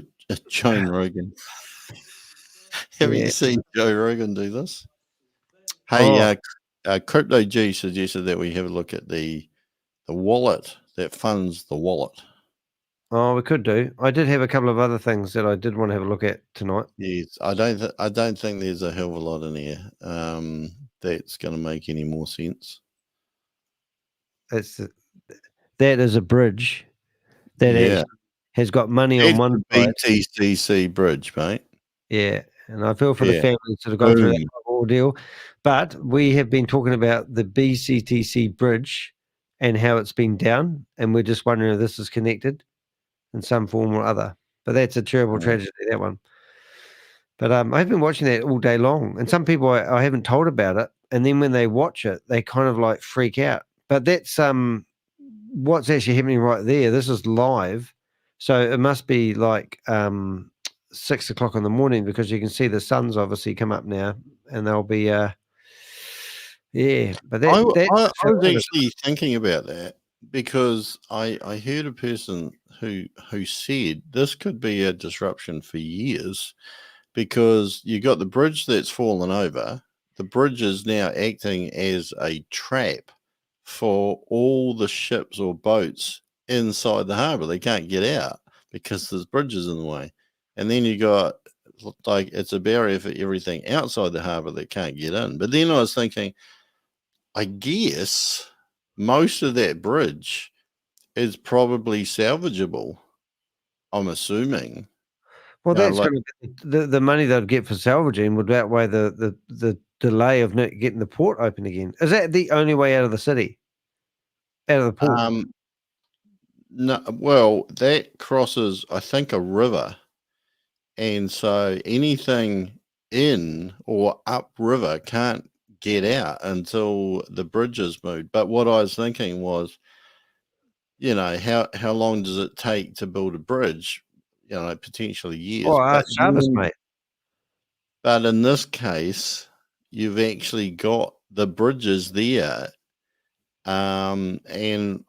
Rogan? Haven't you seen Joe Rogan do this? Hey, Crypto G suggested that we have a look at the wallet that funds the wallet. Oh, we could do. I did have a couple of other things that I did want to have a look at tonight. Yes, I don't think there's a hell of a lot in here that's going to make any more sense. That is a bridge that actually has got money on one side. BTCC bridge, mate. Yeah, and I feel for the families that have gone through that ordeal. But we have been talking about the BCTC bridge and how it's been down, and we're just wondering if this is connected in some form or other. But that's a terrible tragedy, that one. But I've been watching that all day long, and some people I haven't told about it, and then when they watch it, they kind of like freak out. But that's what's actually happening right there. This is live, so it must be like 6 o'clock in the morning, because you can see the sun's obviously come up now, and they'll be Yeah, but I, that I was kind of, actually thinking about that because I heard a person who said this could be a disruption for years because you got the bridge that's fallen over. The bridge is now acting as a trap for all the ships or boats inside the harbor. They can't get out because there's bridges in the way. And then you got like it's a barrier for everything outside the harbor that can't get in. But then I was thinking, I guess most of that bridge is probably salvageable. I'm assuming. well, You know, that's like, going to be the money they'd get for salvaging would outweigh the delay of getting the port open again. Is that the only way out of the city, out of the port? no, well, that crosses, I think, a river. And so anything in or upriver can't get out until the bridge is moved. But what I was thinking was, you know, how long does it take to build a bridge? You know, potentially years. Oh, Shabbos, mate. But in this case, you've actually got the bridges there. And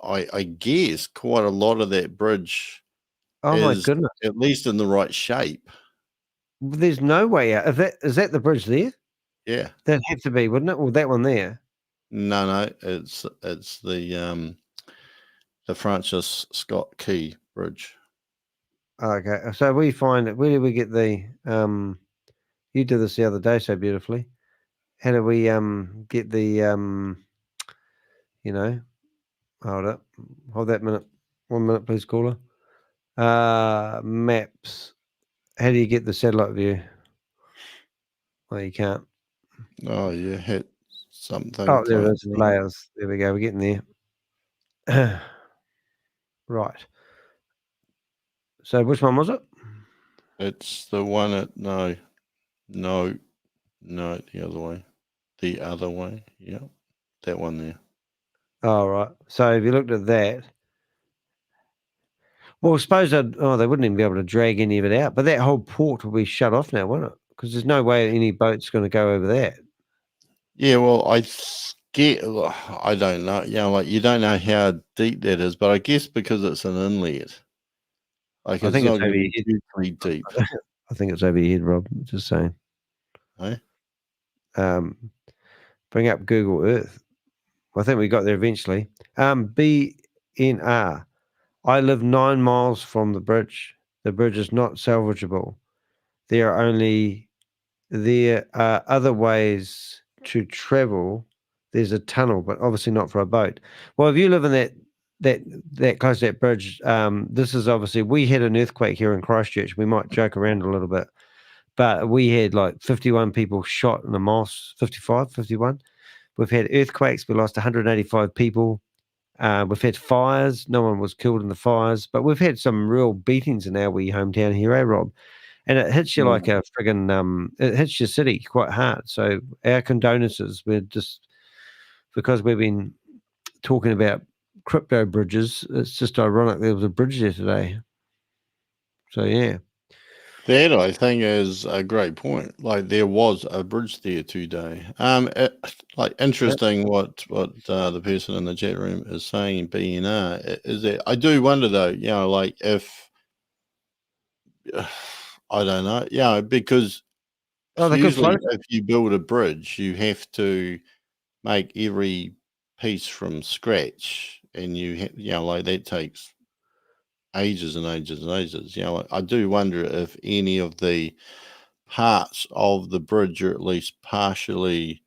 I guess quite a lot of that bridge Oh my is goodness, at least in the right shape. there's no way out. Is that the bridge there? Yeah. That'd have to be, wouldn't it? Well, that one there. No, it's the Francis Scott Key Bridge. Okay, so we find it. Where did we get the? You did this the other day so beautifully. How do we get the You know, hold that minute. 1 minute, please, caller. Maps. How do you get the satellite view? Well, you can't. Oh, you hit something. Oh, there it type is. thing. Layers. There we go. We're getting there. Right. So which one was it? It's the one at no, the other way. The other way. Yeah. That one there. Oh, right. So if you looked at that, well, I suppose they wouldn't even be able to drag any of it out. But that whole port will be shut off now, won't it? Because there's no way any boat's going to go over that. Yeah, well, I don't know. You know, like you don't know how deep that is, but I guess because it's an inlet, like I it's think not it's going over to your be head. hugely deep. I think it's over your head, Rob. Just saying. Eh? Bring up Google Earth. I think we got there eventually. BNR. I live 9 miles from the bridge. The bridge is not salvageable. There are other ways to travel. There's a tunnel, but obviously not for a boat. Well, if you live in that close to that bridge, this is obviously, we had an earthquake here in Christchurch. We might joke around a little bit, but we had like 51 people shot in a mosque, 55, 51. We've had earthquakes. We lost 185 people. We've had fires. No one was killed in the fires, but we've had some real beatings in our wee hometown here, eh, Rob? And it hits you like a friggin' it hits your city quite hard. So our condolences. We're just, because we've been talking about crypto bridges, it's just ironic there was a bridge there today. So yeah. That I think is a great point. Like there was a bridge there today. Like interesting what the person in the chat room is saying. BNR is that I do wonder though. You know, like if I don't know. Yeah, because They could usually float. if you build a bridge, you have to make every piece from scratch, and you know, like that takes ages and ages and ages. You know, I do wonder if any of the parts of the bridge are at least partially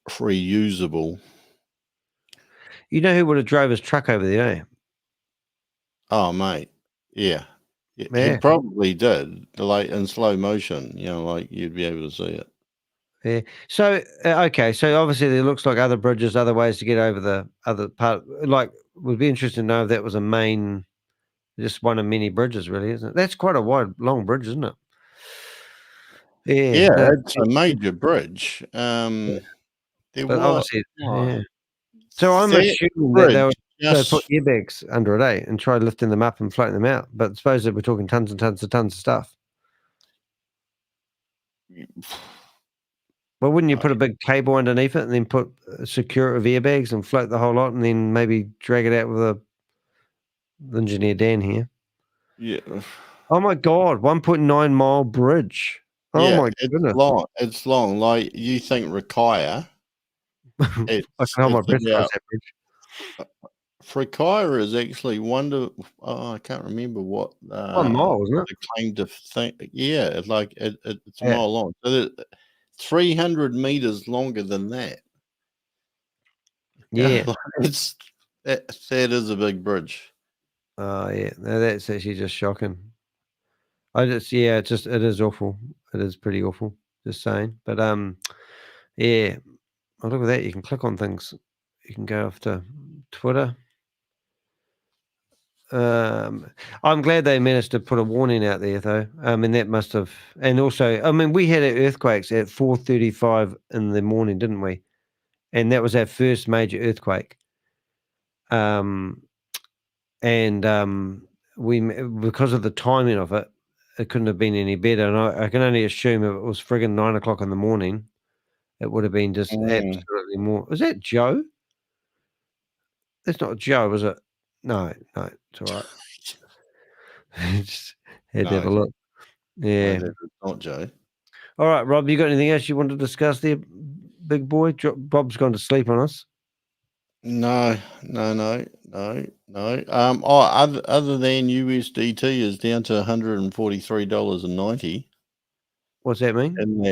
reusable. You know who would have drove his truck over there, eh? Oh, mate, yeah. He Yeah. probably did, like in slow motion. You know, like you'd be able to see it. Yeah. So okay. So obviously there looks like other bridges, other ways to get over the other part. Like, would be interesting to know if that was a main, just one of many bridges, really, isn't it? That's quite a wide, long bridge, isn't it? Yeah. Yeah, No, it's a major bridge. There but was obviously, yeah. So I'm that assuming that bridge they put just airbags under it, eh, and try lifting them up and floating them out. But suppose that we're talking tons and tons of stuff. Well, wouldn't you put a big cable underneath it and then put secure it with airbags and float the whole lot and then maybe drag it out with a engineer Dan here? Yeah. Oh my God, 1.9 mile bridge. Oh Yeah, my it's goodness. long. It's long. Like you think Rikaya, I can it's hold my it's breath across about that bridge. Rikaya is actually I can't remember what 1 mile, isn't it? the claim to think. Yeah, it's like it's a Yeah. mile long. So 300 meters longer than that. Yeah. Like, that is a big bridge. Oh yeah. No, that's actually just shocking. It is awful. It is pretty awful. Just saying. But yeah. Oh, look at that. You can click on things. You can go off to Twitter. I'm glad they managed to put a warning out there, though. I mean, that must have, and also, I mean, we had our earthquakes at 4:35 in the morning, didn't we? And that was our first major earthquake. And because of the timing of it, it couldn't have been any better. And I can only assume if it was friggin' 9 o'clock in the morning, it would have been just absolutely more. Was that Joe? That's not Joe, is it? No, it's all right. Just had to have a No, look. Yeah. that is not Joe. All right, Rob, you got anything else you want to discuss there, big boy? Bob's gone to sleep on us. No. Other than USDT is down to $143.90. What's that mean? In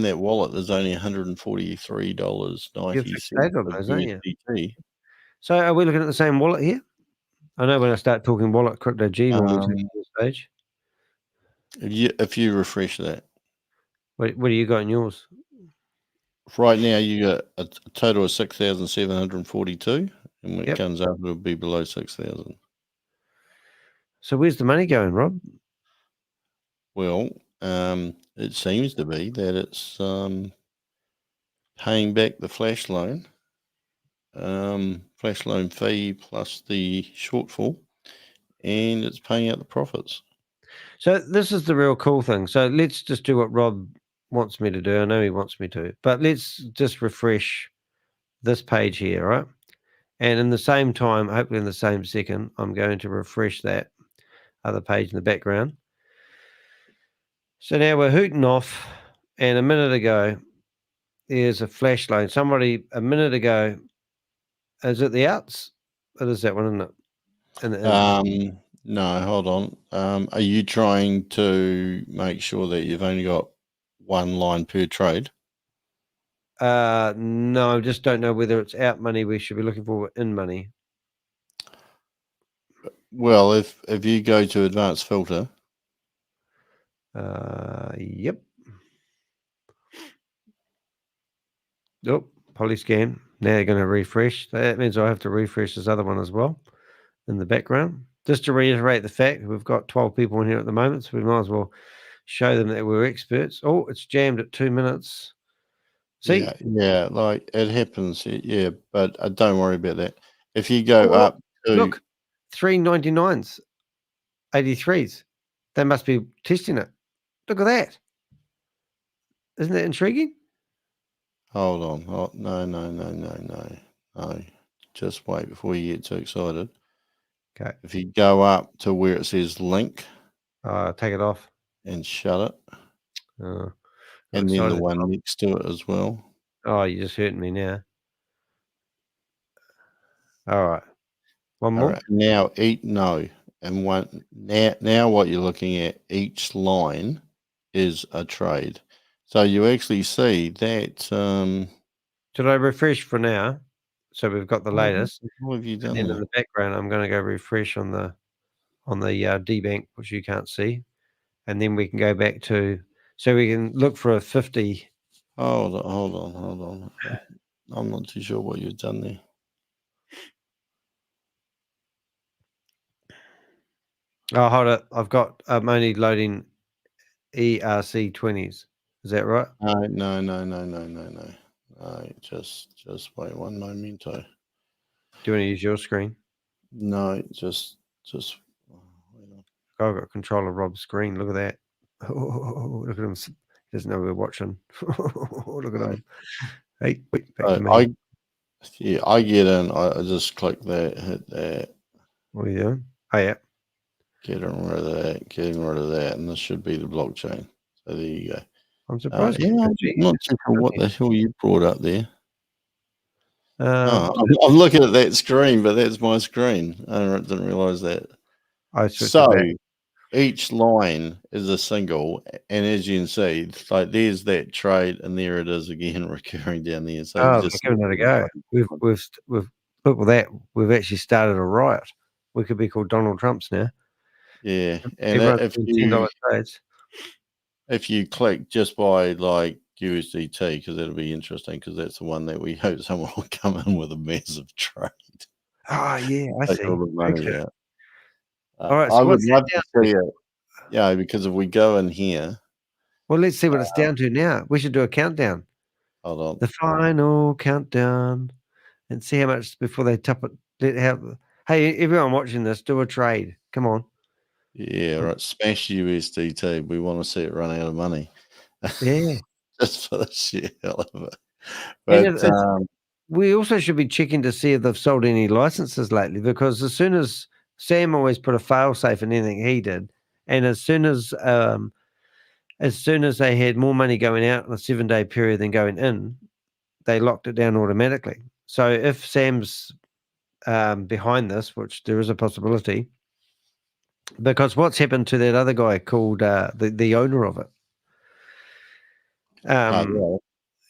that wallet, there's only $143.90 You're fixated on of those, aren't you? USDT. So are we looking at the same wallet here? I know when I start talking wallet, Crypto G normally takes the stage. If you refresh that. What do you got in yours? Right now, you got a total of 6,742, and when it comes up, it'll be below 6,000. So where's the money going, Rob? Well, it seems to be that it's paying back the flash loan fee plus the shortfall, and it's paying out the profits. So this is the real cool thing. So let's just do what Rob wants me to do. I know he wants me to, but let's just refresh this page here, right? And in the same time, hopefully in the same second, I'm going to refresh that other page in the background. So now we're hooting off, and a minute ago, there's a flash loan. Somebody a minute ago, is it the outs? It is that one, isn't it? No, hold on. Are you trying to make sure that you've only got one line per trade? No, I just don't know whether it's out money we should be looking for in money. Well, if you go to advanced filter. Yep. Oh, polyscan. Now they're going to refresh. That means I have to refresh this other one as well in the background. Just to reiterate the fact, we've got 12 people in here at the moment, so we might as well show them that we're experts. Oh, it's jammed at 2 minutes. See? Yeah, like it happens. Yeah, but don't worry about that. If you go up to look, 399s, 83s. They must be testing it. Look at that. Isn't that intriguing? Hold on. Oh, no. Just wait before you get too excited. Okay. If you go up to where it says link, take it off and shut it. And then the one next to it as well. Oh, you're just hurting me now. All right. One more. All right. Now and one now what you're looking at, each line is a trade. So you actually see that. Should I refresh for now? So we've got the latest. What have you done? And then in the background, I'm going to go refresh on the DBank, which you can't see, and then we can go back to so we can look for a 50. Hold on. I'm not too sure what you've done there. Oh, hold it. I'm only loading ERC20s. Is that right? No. Just wait one momento. Do you want to use your screen? No, just wait on. I've got control of Rob's screen. Look at that. Oh, look at him Doesn't know we're watching. Look at him. Hey, wait, back to me. I get in. I just click that, hit that. What are you doing? Oh, yeah. Getting rid of that, and this should be the blockchain. So there you go. I'm surprised. Yeah, I'm not too sure what the hell you brought up there. I'm looking at that screen, but that's my screen. I didn't realize that. So each line is a single, and as you can see, like there's that trade, and there it is again recurring down there. So just give it a go. We've look at that. We've actually started a riot. We could be called Donald Trumps now. Yeah, and if you click just by like USDT, because that'll be interesting, because that's the one that we hope someone will come in with a massive trade. Oh yeah, I see. All the money out. All right, I would love to see it. Yeah, because if we go in here. Well, let's see what it's down to now. We should do a countdown. Hold on. The final countdown, and see how much before they top it. Hey, everyone watching this, do a trade. Come on. Yeah, right. Smash USDT. We want to see it run out of money. Yeah. Just for the sheer hell of it. But we also should be checking to see if they've sold any licenses lately, because as soon as Sam always put a fail safe in anything he did, and as soon as they had more money going out in a 7-day period than going in, they locked it down automatically. So if Sam's behind this, which there is a possibility, because what's happened to that other guy called the owner of it?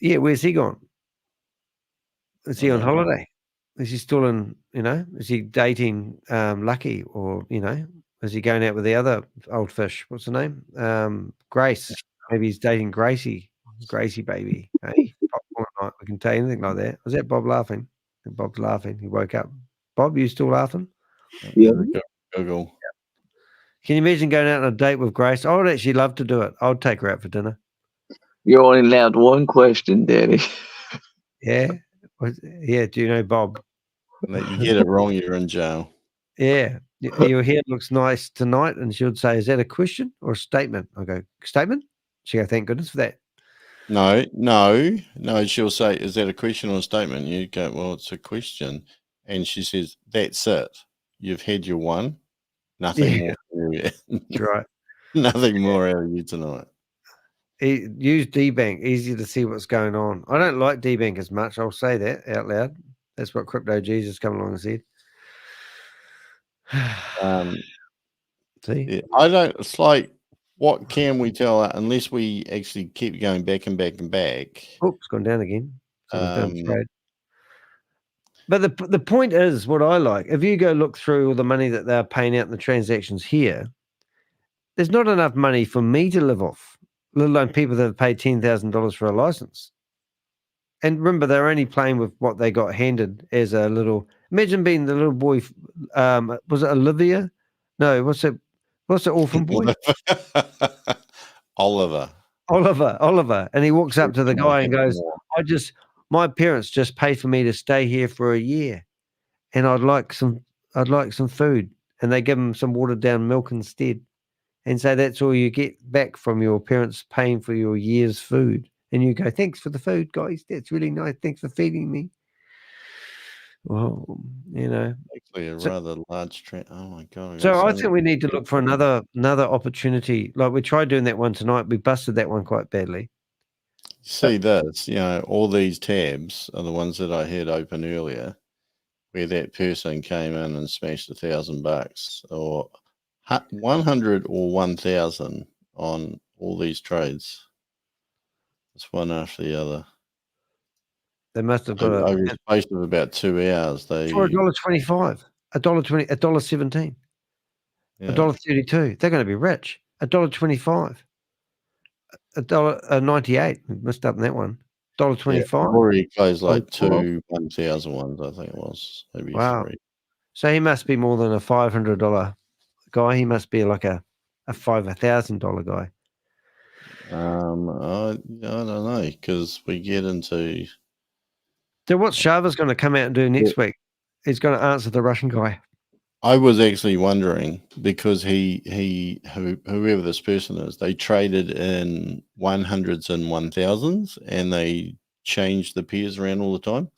Yeah, where's he gone? Is he on holiday? Is he still in, is he dating Lucky, or, is he going out with the other old fish? What's the name? Grace. Maybe he's dating Gracie baby. Hey, popcorn night. We can tell you anything like that. Was that Bob laughing? Bob's laughing. He woke up. Bob, you still laughing? Yeah. Google. Can you imagine going out on a date with Grace? I would actually love to do it. I'll take her out for dinner. You're only allowed one question, Danny. Yeah. Yeah. Do you know Bob? You get it wrong, you're in jail. Yeah. Your hair looks nice tonight. And she would say, is that a question or a statement? I go, statement? She go, thank goodness for that. No. She'll say, is that a question or a statement? You go, well, it's a question. And she says, that's it. You've had your one. Nothing more. That's right. Nothing more out of you tonight. Use DBank. Easy to see what's going on. I don't like DBank as much. I'll say that out loud. That's what Crypto Jesus come along and said. See? Yeah, I don't. It's like, what can we tell unless we actually keep going back and back and back? Oh, it's gone down again. So but the point is, what I like, if you go look through all the money that they're paying out in the transactions here, there's not enough money for me to live off, let alone people that have paid $10,000 for a license. And remember, they're only playing with what they got handed as a little. Imagine being the little boy. Was it Olivia? No, what's the orphan boy? Oliver. And he walks up to the guy and goes, my parents just paid for me to stay here for a year, and I'd like some food. And they give him some watered down milk instead, and say that's all you get back from your parents paying for your year's food. And you go, thanks for the food, guys. That's really nice. Thanks for feeding me. Well, actually a rather large trend. Oh my god! So I think we need to look for another opportunity. Like we tried doing that one tonight. We busted that one quite badly. See this, all these tabs are the ones that I had open earlier, where that person came in and smashed $1,000 or 100 or 1,000 on all these trades. It's one after the other. They must have got over the space of about 2 hours. They for $1.25, $1.20, $1.17, $1.32. They're going to be rich. $1.25, $1.98. Missed up on that one. $1.25. I've already closed like 2 1,000 ones. I think it was maybe 3. So he must be more than a $500 guy. He must be like a $1,000 guy. I don't know, because we get into. So what's Shava's going to come out and do next week? He's going to answer the Russian guy. I was actually wondering because whoever this person is, they traded in 100s and 1000s, and they changed the pairs around all the time.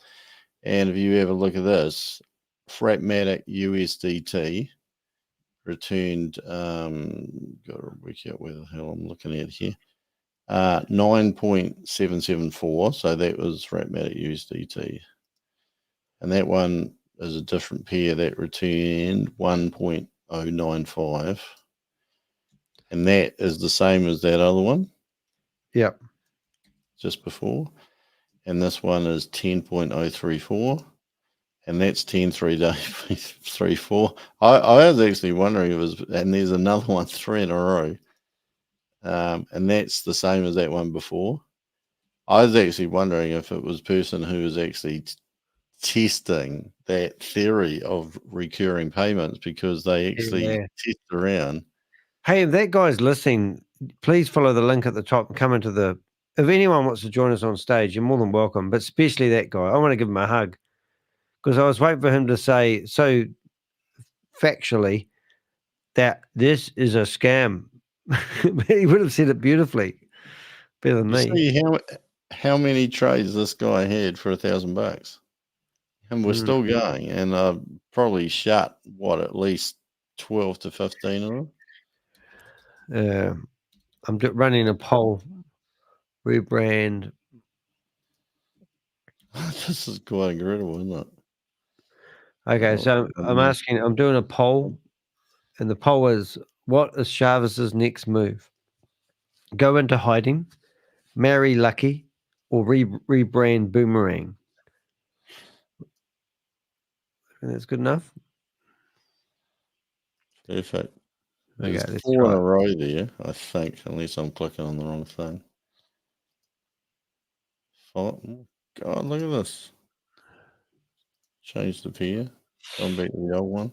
And if you have a look at this, Fratmatic USDT returned, got to work out where the hell I'm looking at here, 9.774. So that was Fratmatic USDT. And that one is a different pair that returned 1.095. And that is the same as that other one. Yep. Just before. And this one is 10.034. And that's 10.334. I was actually wondering if it was, and there's another one, 3 in a row. And that's the same as that one before. I was actually wondering if it was a person who was actually testing that theory of recurring payments, because they actually test around. Hey, if that guy's listening, please follow the link at the top and come into the. If anyone wants to join us on stage, you're more than welcome. But especially that guy, I want to give him a hug, because I was waiting for him to say so factually that this is a scam. He would have said it beautifully, better than me. See how many trades this guy had for $1,000, and we're still going, and probably shut at least 12 to 15 of them. I'm running a poll. Rebrand. This is quite incredible, isn't it? Okay, so I'm doing a poll, and the poll is, what is Chavez's next move? Go into hiding, marry Lucky, or rebrand Boomerang? And that's good enough? Perfect. Okay, There's let's 4 in try a it. row there, I think, unless I'm clicking on the wrong thing. Oh, God, look at this. Change the pair. Gone back to the old one.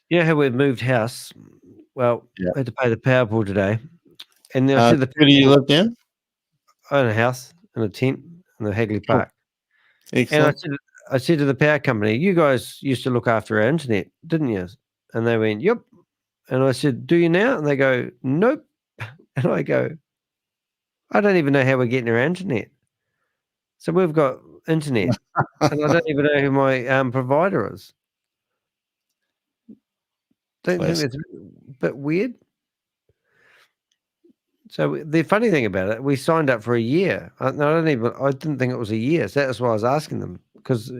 You know how we've moved house? Well, Yeah. I had to pay the power bill today. And then I said Where do you live now? I own a house in a tent in the Hagley Cool. Park. Excellent. And I said to the power company, you guys used to look after our internet, didn't you? And they went, yep. And I said, do you now? And they go, nope. And I go, I don't even know how we're getting our internet. So we've got internet, and I don't even know who my provider is. Don't think that's a bit weird? So the funny thing about it, we signed up for a year. I didn't think it was a year. So that's why I was asking them, because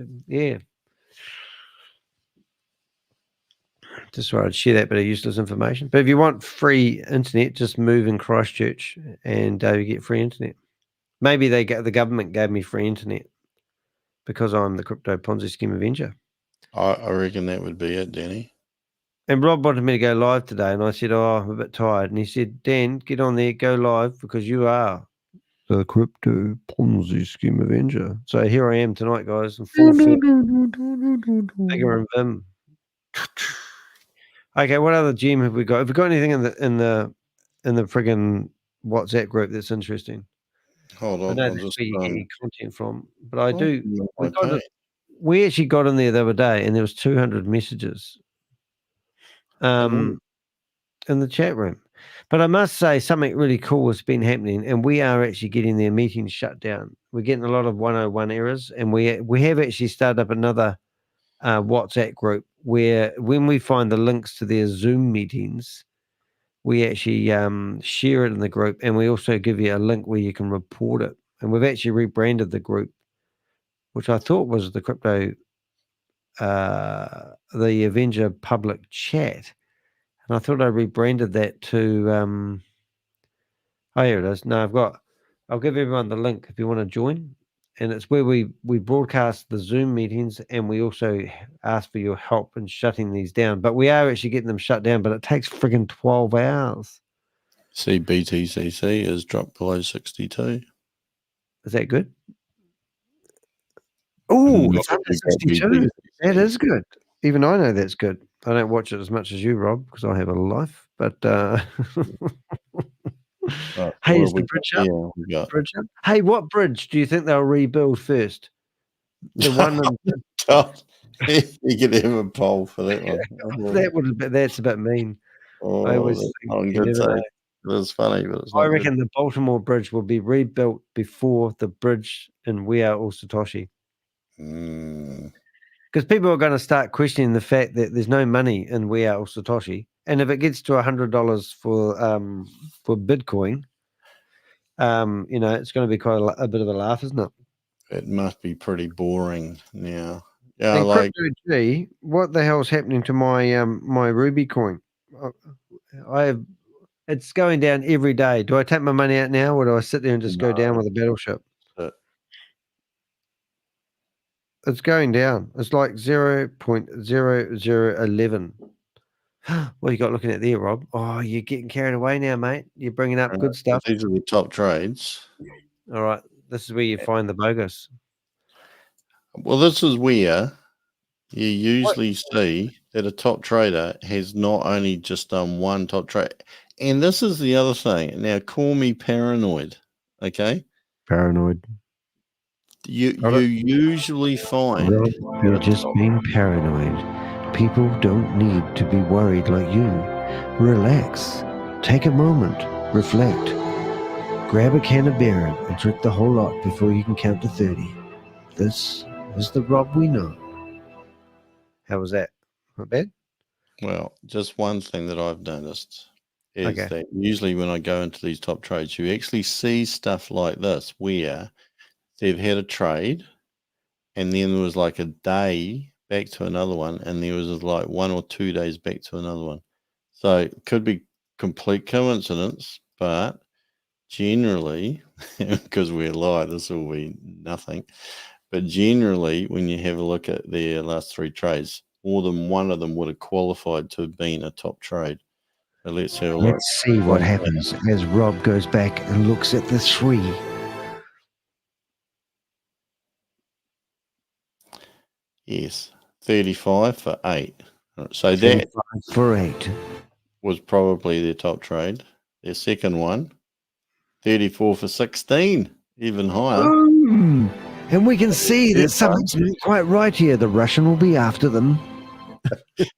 just thought I'd share that bit of useless information. But if you want free internet, just move in Christchurch and you get free internet. Maybe the government gave me free internet because I'm the Crypto Ponzi Scheme Avenger. I reckon that would be it, Danny. And Rob wanted me to go live today, and I said, oh, I'm a bit tired. And he said, Dan, get on there, go live, because you are the Crypto Ponzi Scheme Avenger. So here I am tonight, guys, in full force. Figure and Vim. Okay, what other gem have we got? Have we got anything in the friggin' WhatsApp group that's interesting? Hold on, I know I'll that's just where you get your content from, but I do. We actually got in there the other day, and there was 200 messages in the chat room. But I must say something really cool has been happening, and we are actually getting their meetings shut down. We're getting a lot of 101 errors, and we have actually started up another WhatsApp group where when we find the links to their Zoom meetings, we actually share it in the group, and we also give you a link where you can report it. And we've actually rebranded the group, which I thought was the Crypto, the Avenger public chat. And I thought I rebranded that to, oh, here it is. No, I'll give everyone the link if you want to join. And it's where we broadcast the Zoom meetings, and we also ask for your help in shutting these down. But we are actually getting them shut down, but it takes friggin' 12 hours. See, BTCC has dropped below 62. Is that good? Oh, it's under 62. That is good. Even I know that's good. I don't watch it as much as you, Rob, because I have a life. But hey, is the bridge up? Bridge up? Hey, what bridge do you think they'll rebuild first? The one You could have a poll for that one. That's a bit mean. I Oh, always that's think not you good. never know. It was funny, but it's I not good. reckon the Baltimore Bridge will be rebuilt before the bridge in We Are All Satoshi. Because people are going to start questioning the fact that there's no money in We Are All Satoshi, and if it gets to $100 for Bitcoin, it's going to be quite a bit of a laugh, isn't it? It must be pretty boring now. Yeah, And like Crypto G, what the hell's happening to my my Ruby coin? It's going down every day. Do I take my money out now, or do I sit there and just go down with a battleship? It's going down. It's like 0.0011. What you got looking at there, Rob? Oh, you're getting carried away now, mate. You're bringing up good stuff. these are the top trades. All right. This is where you find the bogus. Well, this is where you usually see that a top trader has not only just done one top trade. And this is the other thing. Now, call me paranoid, okay? Paranoid. You usually find... Rob, you're just being paranoid. People don't need to be worried like you. Relax. Take a moment. Reflect. Grab a can of beer and drink the whole lot before you can count to 30. This is the Rob we know. How was that? Not bad? Well, just one thing that I've noticed is that usually when I go into these top trades, you actually see stuff like this where they've had a trade and then there was like a day back to another one and there was like 1 or 2 days back to another one. So it could be complete coincidence, but generally, because we're live, this will be nothing. But generally, when you have a look at their last 3 trades, more than one of them would have qualified to have been a top trade. So let's have a look. Let's see what happens as Rob goes back and looks at the 3. Yes, 35 for 8. So that for 8 was probably their top trade. Their second one, 34 for 16, even higher. And we can see that something's not quite right here. The Russian will be after them.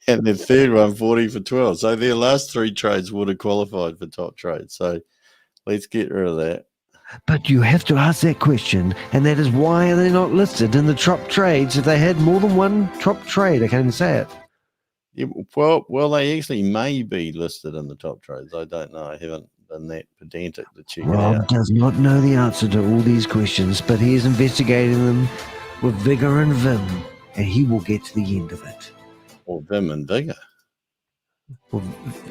And their third one, 40 for 12. So their last 3 trades would have qualified for top trades. So let's get rid of that. But you have to ask that question, and that is why they're not listed in the top trades. If they had more than one top trade, I can't even say it. Yeah, well, they actually may be listed in the top trades. I don't know. I haven't been that pedantic to check it Rob out. does not know the answer to all these questions, but he is investigating them with vigor and vim, and he will get to the end of it. Or vim and vigor. Well,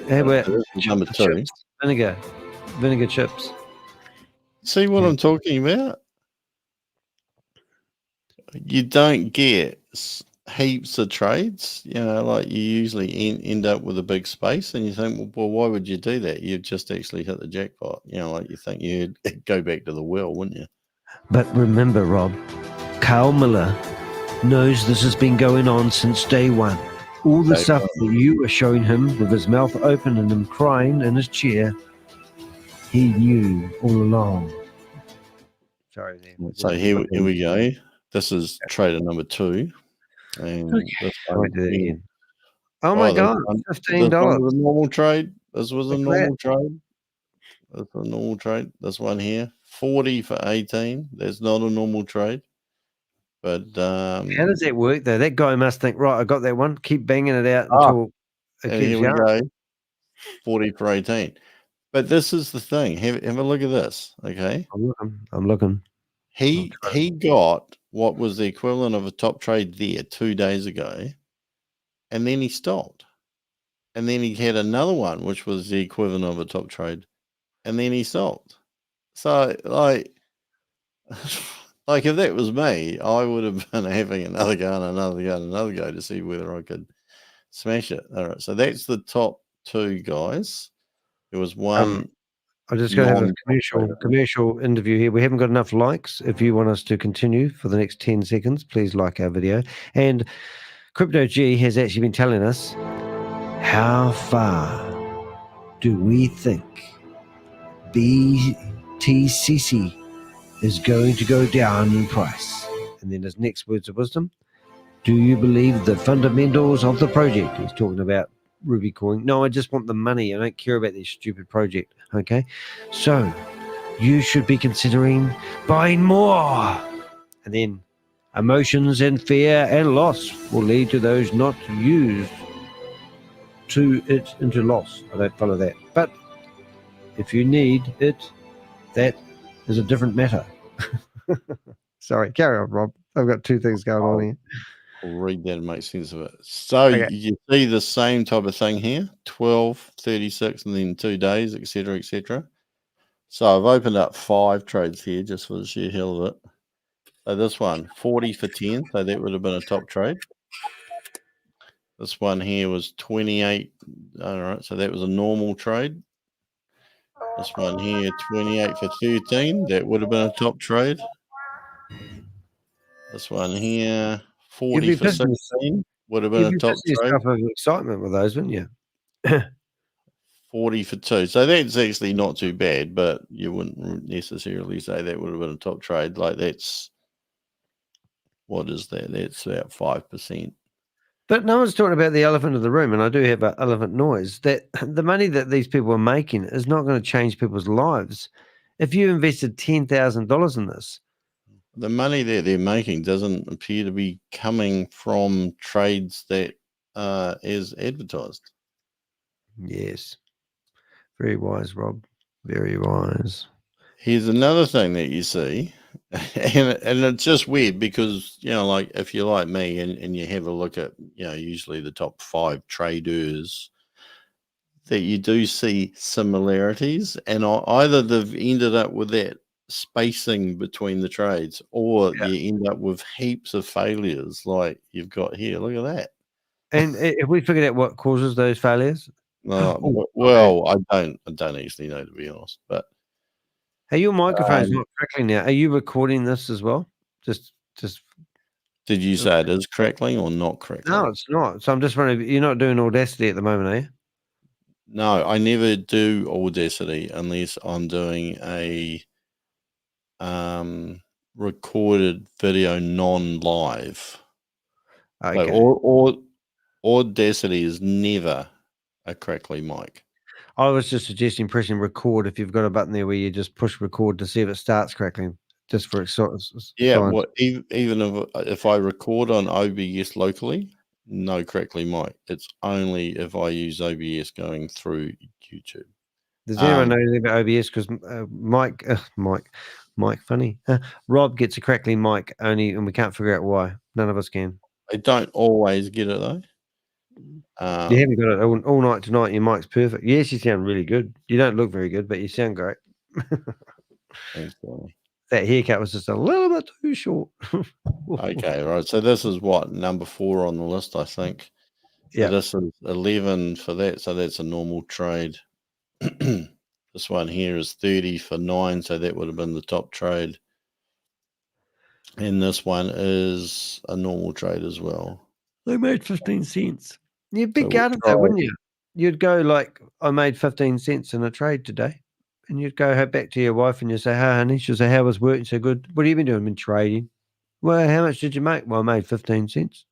how about number 2? Chips? Vinegar chips. See what I'm talking about? You don't get heaps of trades, like you usually end up with a big space and you think, well, why would you do that? You've just actually hit the jackpot. Like you think you'd go back to the well, wouldn't you? But remember, Rob, Carl Miller knows this has been going on since day one. All the stuff that you were showing him with his mouth open and him crying in his chair, he knew all along. Sorry. So here we go. This is trader number 2. And this one, do that again. Oh my God, $15. This was a normal trade. This was a normal trade. That's a normal trade. This one here, 40 for 18. That's not a normal trade. But how does that work though? That guy must think, right, I got that one. Keep banging it out until it keeps here we going. go. 40 for 18. But this is the thing. Have a look at this. Okay. I'm looking. He got what was the equivalent of a top trade there 2 days ago, and then he stopped. And then he had another one, which was the equivalent of a top trade, and then he stopped. So, like if that was me, I would have been having another go and another go and another go to see whether I could smash it. All right, so that's the top 2 guys. There was one. I'm just going to have a commercial interview here. We haven't got enough likes. If you want us to continue for the next 10 seconds, please like our video. And Crypto G has actually been telling us, how far do we think BTCC is going to go down in price? And then his next words of wisdom, Do you believe the fundamentals of the project? He's talking about Ruby Coin. No, I just want the money. I don't care about this stupid project. Okay, so you should be considering buying more. And then emotions and fear and loss will lead to those not used to it into loss. I don't follow that. But if you need it, that is a different matter. Sorry, carry on, Rob. I've got two things going on here. I'll read that and make sense of it. So Okay. you see the same type of thing here, 12, 36, and then 2 days, etc., etc. So I've opened up 5 trades here just for the sheer hell of it. So this one, 40 for 10, so that would have been a top trade. This one here was 28. All right, so that was a normal trade. This one here, 28 for 13, that would have been a top trade. This one here, 40 for 16, would have been a top trade. Yourself of excitement with those, wouldn't you? 40 for 2. So that's actually not too bad, but you wouldn't necessarily say that would have been a top trade. Like that's, what is that? That's about 5%. But no one's talking about the elephant in the room, and I do have an elephant noise, that the money that these people are making is not going to change people's lives. If you invested $10,000 in this, The money that they're making doesn't appear to be coming from trades that is advertised. yes, very wise, Rob, very wise. Here's another thing that you see, and it's just weird because, you know, like if you're like me and you have a look at, you know, usually the top 5 traders, that you do see similarities, and either they've ended up with that spacing between the trades, or you end up with heaps of failures like you've got here. Look at that. And have we figured out what causes those failures? Well, I don't actually know, to be honest, but hey, your microphone's not crackling now. Are you recording this as well? Just did you say it is crackling or not crackling? no, it's not. So I'm just wondering, you're not doing Audacity at the moment, are you? No, I never do Audacity unless I'm doing a recorded video non-live. Okay. Or Audacity is never a crackly mic. I was just suggesting pressing record if you've got a button there where you just push record to see if it starts crackling, just for Yeah, science. well, even if I record on OBS locally, no crackly mic. It's only if I use OBS going through YouTube. Does anyone know anything about OBS? Because Mike, funny. Rob gets a crackly mic only, and we can't figure out why. None of us can. I don't always get it though. You haven't got it all night tonight. Your mic's perfect. Yes, you sound really good. You don't look very good, but you sound great. Thanks, Danny. That haircut was just a little bit too short. Okay, right. So this is what, number 4 on the list, I think. So this is 11 for that. So that's a normal trade. This one here is 30 for 9. So that would have been the top trade. And this one is a normal trade as well. They made 15 cents. You'd be gutted though, wouldn't you? You'd go like, I made 15 cents in a trade today. And you'd go back to your wife and you say, hey, honey, she'll say, how was working so good? What have you been doing? Been trading. Well, how much did you make? Well, I made 15 cents.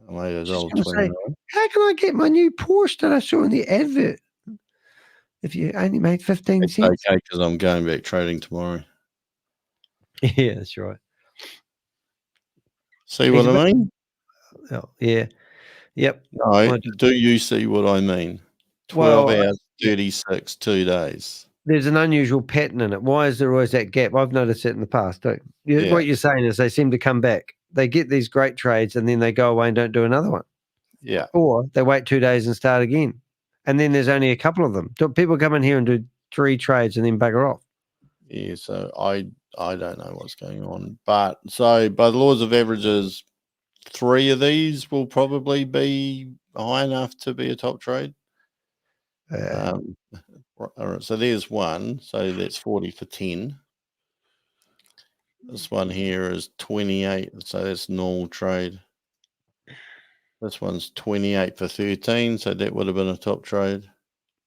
I made $1.29. How can I get my new Porsche that I saw in the advert if you only made 15 cents? Okay, because I'm going back trading tomorrow. Yeah, that's right. See what I mean? Oh, yeah. Yep. No, do you see what I mean? 12 hours, 36, 2 days. There's an unusual pattern in it. Why is there always that gap? I've noticed it in the past too. What you're saying is they seem to come back. They get these great trades and then they go away and don't do another one. Yeah. Or they wait 2 days and start again. And then there's only a couple of them. People come in here and do 3 trades and then bugger off. Yeah, so I don't know what's going on. But so by the laws of averages, 3 of these will probably be high enough to be a top trade. All right, so there's one. So that's 40 for 10. This one here is 28. So that's normal trade. This one's 28 for 13. So that would have been a top trade.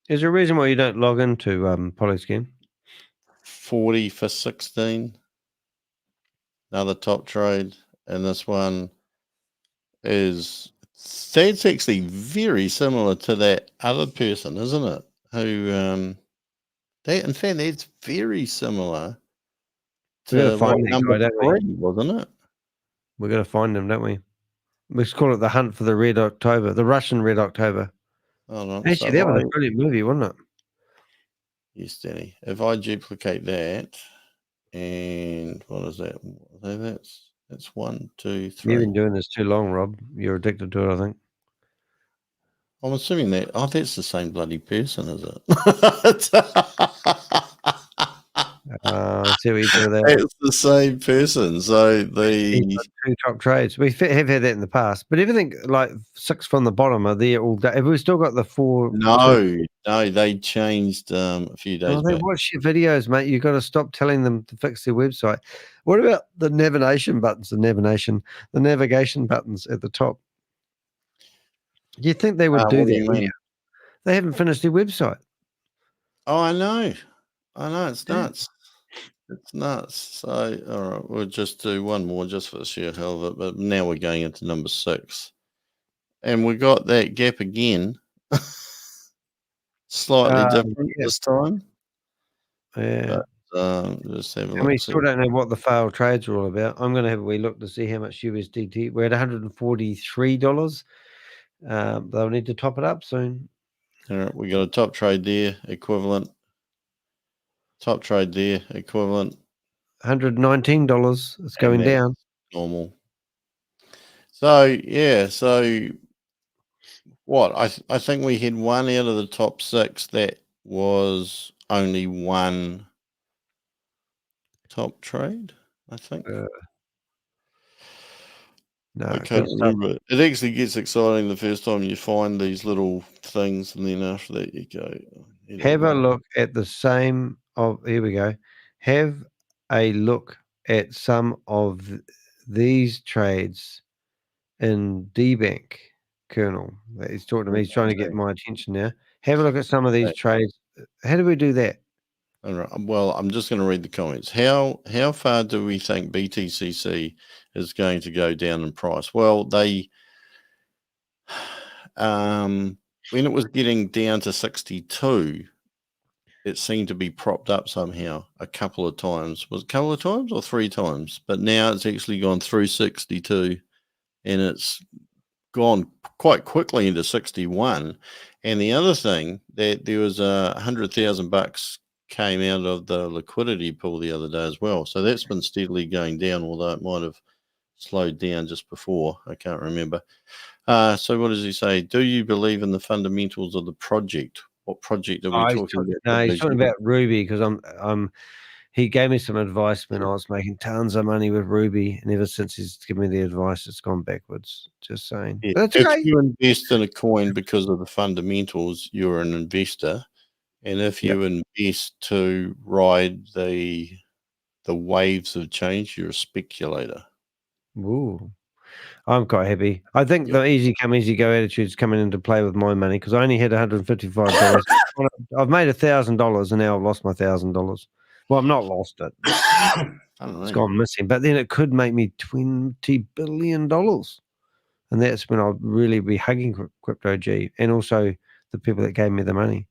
Is there a reason why you don't log into Polyscan? 40 for 16. Another top trade. And this one is that's actually very similar to that other person, isn't it? Who that in fact that's very similar We got to to find that number guy, don't we? 3, wasn't it? We got to find him, don't we? Let's call it the hunt for the Red October, the Russian Red October. Hold on. Actually, that was a brilliant movie, wasn't it? Yes, Danny. If I duplicate that, and what is that? That's 1, 2, 3. You've been doing this too long, Rob. You're addicted to it, I think. I'm assuming that. Oh, that's the same bloody person, is it? I see what you do with that. It's the same person. So He's got 2 top trades. We have had that in the past, but everything like 6 from the bottom are there all day. Have we still got the 4? no, they changed a few days Oh, they back. watch your videos, mate. You've got to stop telling them to fix their website. What about the navigation buttons? The navigation buttons at the top. Do you think they would do What do that? you mean? They haven't finished their website. Oh, I know. It's nuts. It's nuts. So, all right, we'll just do one more just for the sheer hell of it. But now we're going into number 6. And we got that gap again. Slightly different this time. Yeah. But, just have a look. And we still don't know what the failed trades are all about. I'm going to have a wee look to see how much USDT. We're at $143. They'll need to top it up soon. All right, we got a top trade there, equivalent. Top trade there, equivalent. $119. It's going down. Normal. So yeah, what I think we had one out of the top 6 that was only one top trade, I think. No, I can't remember. It actually gets exciting the first time you find these little things, and then after that you go. Have a look at the same of. Here we go. Have a look at some of these trades in DBank, Colonel. He's talking to me. He's trying to get my attention now. Have a look at some of these trades. How do we do that? All right. Well, I'm just going to read the comments. How far do we think BTCC is going to go down in price? Well, they when it was getting down to 62, it seemed to be propped up somehow a couple of times. Was it a couple of times or 3 times? But now it's actually gone through 62, and it's gone quite quickly into 61. And the other thing, that there was $100,000 came out of the liquidity pool the other day as well. So that's been steadily going down, although it might have slowed down just before. I can't remember. So what does he say? Do you believe in the fundamentals of the project? What project are we talking about? No, he's talking about Ruby because he gave me some advice when I was making tons of money with Ruby, and ever since he's given me the advice, it's gone backwards. Just saying. Yeah. That's If okay. you invest in a coin because of the fundamentals, you're an investor. And if you invest to ride the waves of change, you're a speculator. Ooh. I'm quite happy. I think the easy come, easy go attitude is coming into play with my money because I only had $155. I've made $1,000 and now I've lost my $1,000. Well, I've not lost it. It's gone missing. But then it could make me $20 billion. And that's when I'll really be hugging Crypto G and also the people that gave me the money.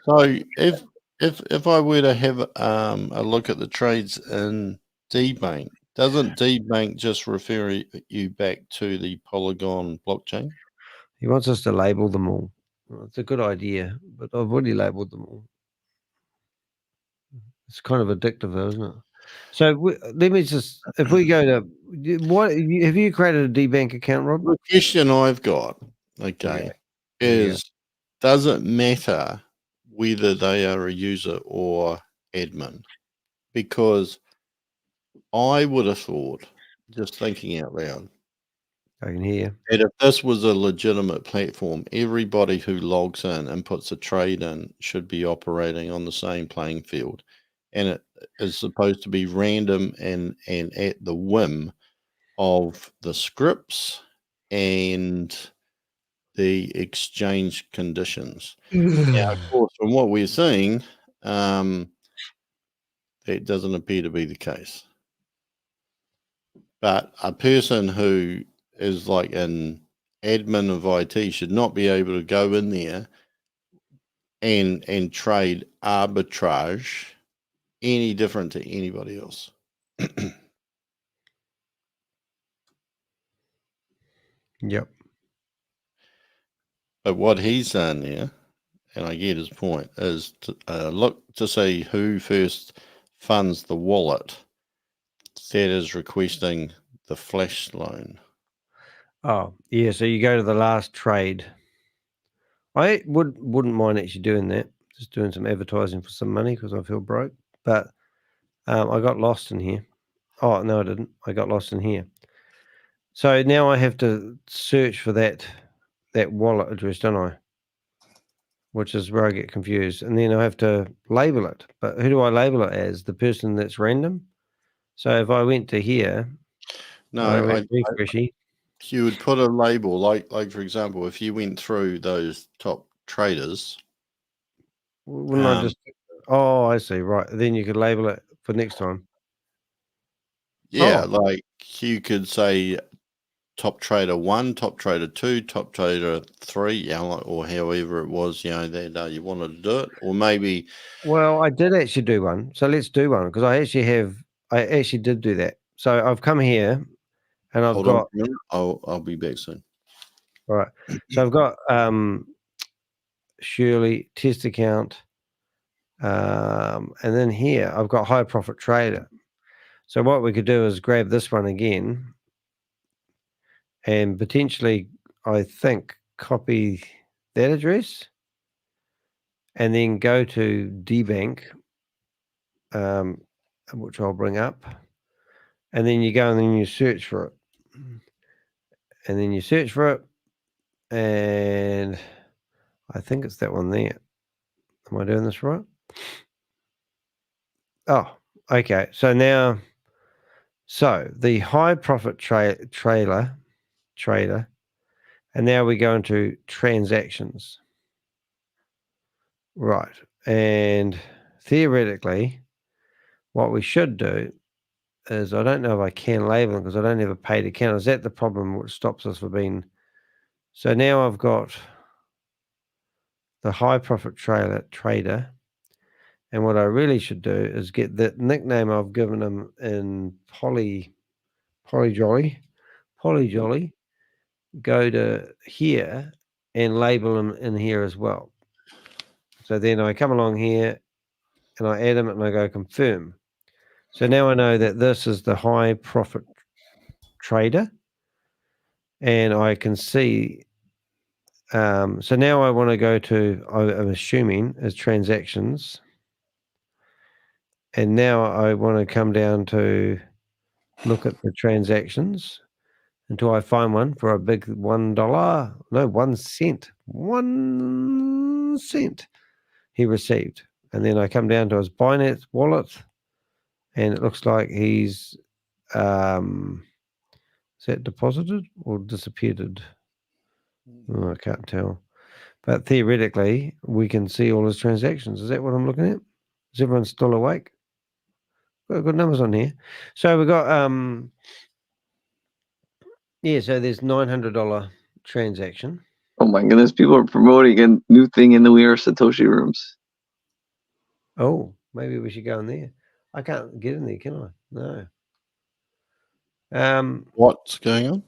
So if I were to have a look at the trades in DBank, doesn't DBank just refer you back to the Polygon blockchain? He wants us to label them all. Well, it's a good idea, but I've already labeled them all. It's kind of addictive, though, isn't it? So let me just, if we go to, what have you created a DBank account, Rob? The question I've got, is does it matter whether they are a user or admin? Because I would have thought, just thinking out loud, I can hear. that if this was a legitimate platform, everybody who logs in and puts a trade in should be operating on the same playing field. And it is supposed to be random and at the whim of the scripts and the exchange conditions. Now, of course, from what we're seeing, that doesn't appear to be the case. But a person who is like an admin of IT should not be able to go in there and trade arbitrage any different to anybody else. Yep. But what he's saying there, and I get his point, is to look to see who first funds the wallet that is requesting the flash loan. Oh, yeah. So you go to the last trade. I wouldn't mind actually doing that. Just doing some advertising for some money because I feel broke. But I got lost in here. Oh, no, I didn't. I got lost in here. So now I have to search for that wallet address, don't I? Which is where I get confused. And then I have to label it. But who do I label it as? The person that's random? So if I went to here, No, refreshy. You would put a label, like for example, if you went through those top traders. Wouldn't I just... Oh, I see. Right. Then you could label it for next time. Yeah, like you could say top trader 1, top trader 2, top trader 3, or however it was, that you wanted to do it, or maybe. Well, I did actually do one, so let's do one because I actually did do that. So I've come here, and I've got. I'll be back soon. All right. So I've got Shirley test account, and then here I've got high profit trader. So what we could do is grab this one again, and potentially, I think, copy that address, and then go to DBank, which I'll bring up, and then you go and then you search for it, and then you search for it, and I think it's that one there. Am I doing this right? Oh, okay. So now, the high profit trader, and now we go into transactions. Right. And theoretically, what we should do is, I don't know if I can label them because I don't have a paid account. Is that the problem which stops us from being... So now I've got the high profit trader. And what I really should do is get the nickname I've given him in Jolly, go to here and label him in here as well. So then I come along here and I add him and I go confirm. So now I know that this is the high profit trader, and I can see. So now I want to go to, I'm assuming, is transactions. And now I want to come down to look at the transactions until I find one for a big $1. No, 1 cent. 1 cent he received. And then I come down to his Binance wallet, and it looks like he's is that deposited or disappeared? Oh, I can't tell. But theoretically, we can see all his transactions. Is that what I'm looking at? Is everyone still awake? Got good numbers on here. So we got so there's $900 transaction. Oh my goodness, people are promoting a new thing in the We Are Satoshi rooms. Oh, maybe we should go in there. I can't get in there, can I? No. What's going on?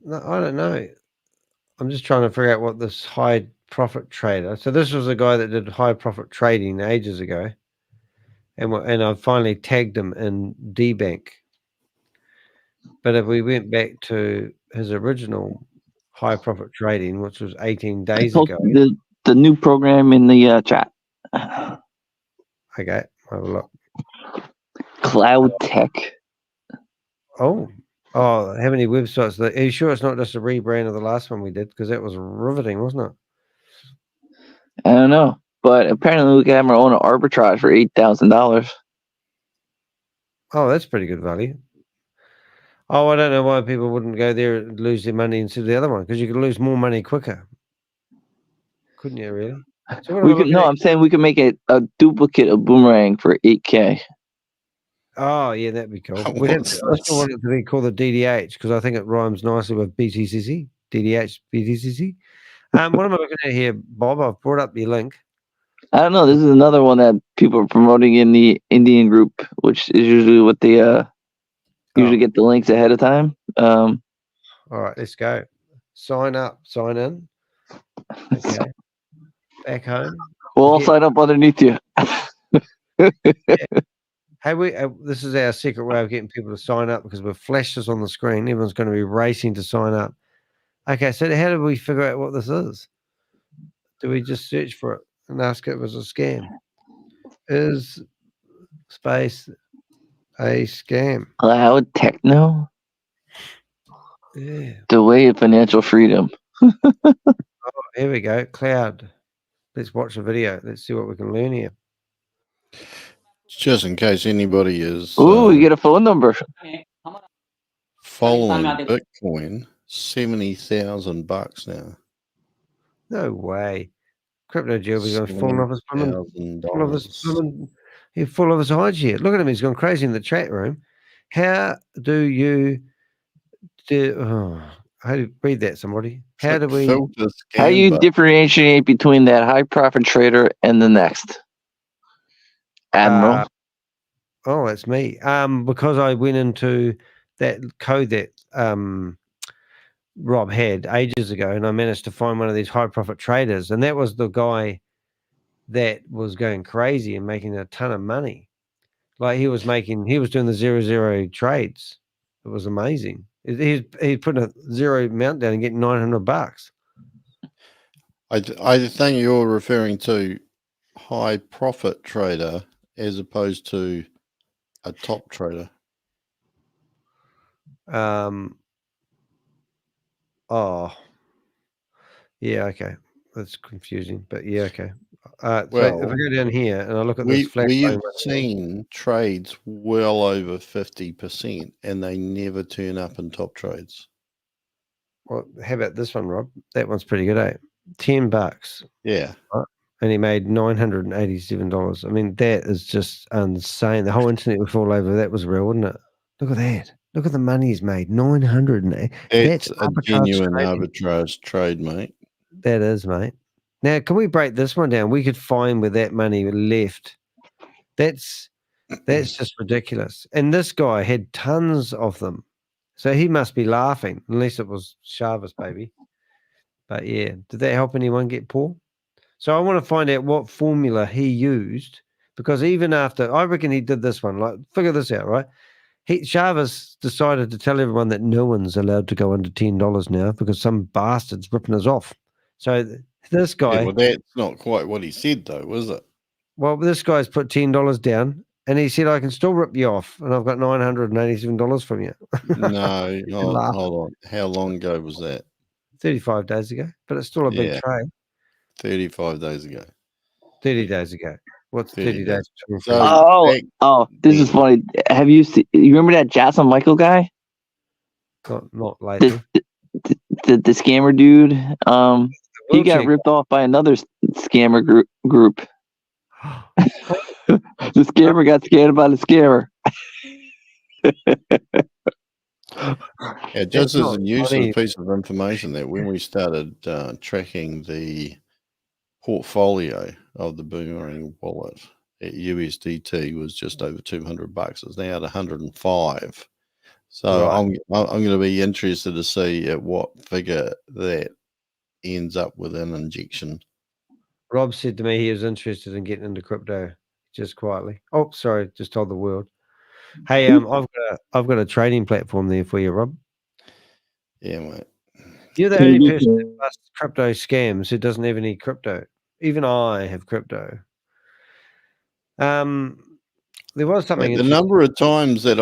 No, I don't know. I'm just trying to figure out what this high profit trader. So this was a guy that did high profit trading ages ago, and I finally tagged him in DBank. But if we went back to his original high profit trading, which was 18 days ago, the new program in the chat. Okay, have a look. Cloud Tech. Oh, how many websites? Are you sure it's not just a rebrand of the last one we did? Because that was riveting, wasn't it? I don't know, but apparently we can have our own arbitrage for $8,000. Oh, that's pretty good value. Oh, I don't know why people wouldn't go there and lose their money instead of the other one, because you could lose more money quicker. Couldn't you, really? So I'm saying we could make a duplicate of Boomerang for $8K. Oh, yeah, that'd be cool. What's I still this? want it to be called the DDH because I think it rhymes nicely with BTCC. DDH, BTCC. What am I looking at here, Bob? I've brought up your link. I don't know. This is another one that people are promoting in the Indian group, which is usually what they usually get the links ahead of time. All right, let's go. Sign up, sign in. Okay. Back home. We'll all sign up underneath you. Hey, this is our secret way of getting people to sign up because we've flashed this on the screen. Everyone's going to be racing to sign up. Okay, so how do we figure out what this is? Do we just search for it and ask if it's a scam? Is space a scam? Cloud techno, Yeah. the way of financial freedom. Oh, here we go. Cloud. Let's watch a video. Let's see what we can learn here. Just in case anybody is Ooh, you get a phone number. following Bitcoin, $70,000 now. No way. Crypto Jilby's going full of his $70,000. He's full of his hides here. Look at him. He's gone crazy in the chat room. How do you how do you read that, somebody? How do we How you differentiate between that high profit trader and the next? Admiral. Oh, it's me. Because I went into that code that Rob had ages ago, and I managed to find one of these high profit traders, and that was the guy that was going crazy and making a ton of money. Like he was doing the 0-0 trades. It was amazing. He put a zero amount down and getting $900. I think you're referring to high profit trader as opposed to a top trader. Oh, yeah, okay. That's confusing, but yeah, okay. So Well, if I go down here and I look at this flag, we've seen trades well over 50%, and they never turn up in top trades. Well, how about this one, Rob? That one's pretty good, eh? $10. Yeah. Right? And he made $987. I mean, that is just insane. The whole internet would fall over. That was real, wouldn't it? Look at that. Look at the money he's made. $980. That's a genuine arbitrage trade, mate. That is, mate. Now, can we break this one down? We could find where that money left. That's just ridiculous. And this guy had tons of them. So he must be laughing, unless it was Shavis, baby. But yeah, did that help anyone get poor? So I want to find out what formula he used, because even after, I reckon he did this one, like, figure this out, right? Shavis decided to tell everyone that no one's allowed to go under $10 now because some bastard's ripping us off. So this guy... Yeah, well, that's not quite what he said, though, was it? Well, this guy's put $10 down, and he said, I can still rip you off, and I've got $987 from you. No, hold on. How long ago was that? 35 days ago, but it's still a big trade. 35 days ago. 30 days ago. What's 30 days? This is funny. Have you seen? You remember that Jason Michael guy? Not lately. The scammer dude. He got ripped off by another scammer group. The scammer got scammed by the scammer. Yeah, just as a useful piece of information, that when we started tracking the portfolio of the Boomerang wallet at USDT was just over $200. It's now at 105. So I'm going to be interested to see at what figure that ends up with an injection. Rob said to me he was interested in getting into crypto, just quietly. Oh, sorry, just told the world. Hey, I've got a trading platform there for you, Rob. Yeah, mate. You're the only person that busts crypto scams who doesn't have any crypto. Even I have crypto. There was something. The number of times that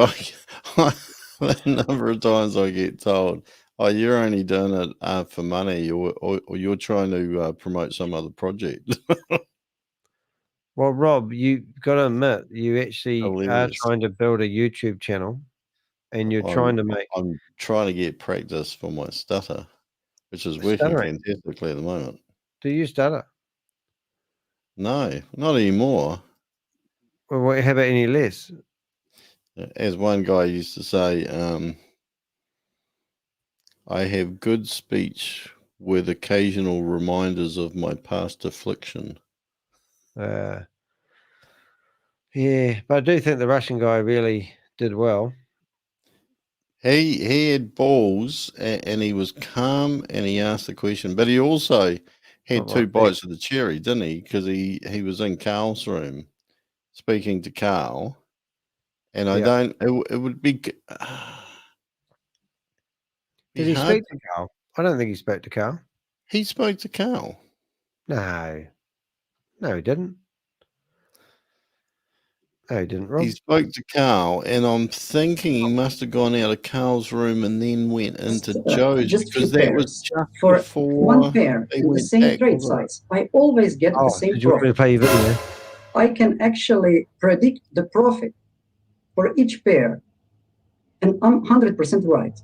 I get told, "Oh, you're only doing it for money, or you're trying to promote some other project." Well, Rob, you got to admit you actually are trying to build a YouTube channel, and you're trying to make. I'm trying to get practice for my stutter, which is working fantastically at the moment. Do you stutter? No, not anymore. Well, how about any less? As one guy used to say, I have good speech with occasional reminders of my past affliction. Yeah, but I do think the Russian guy really did well. He had balls and he was calm and he asked the question, but he also had Not two like bites of the cherry, didn't he? Because he was in Carl's room speaking to Carl, and I Yeah. don't. It would be. Did he speak to Carl? I don't think he spoke to Carl. He spoke to Carl. No, he didn't. No, he didn't, Rob. He spoke to Carl, and I'm thinking he must have gone out of Carl's room and then went into Joe's just few because that was pairs. just For before one pair they in the went same back, trade wasn't it? size, I always get the Oh, same did you want me to profit. play your video? I can actually predict the profit for each pair, and I'm 100% right.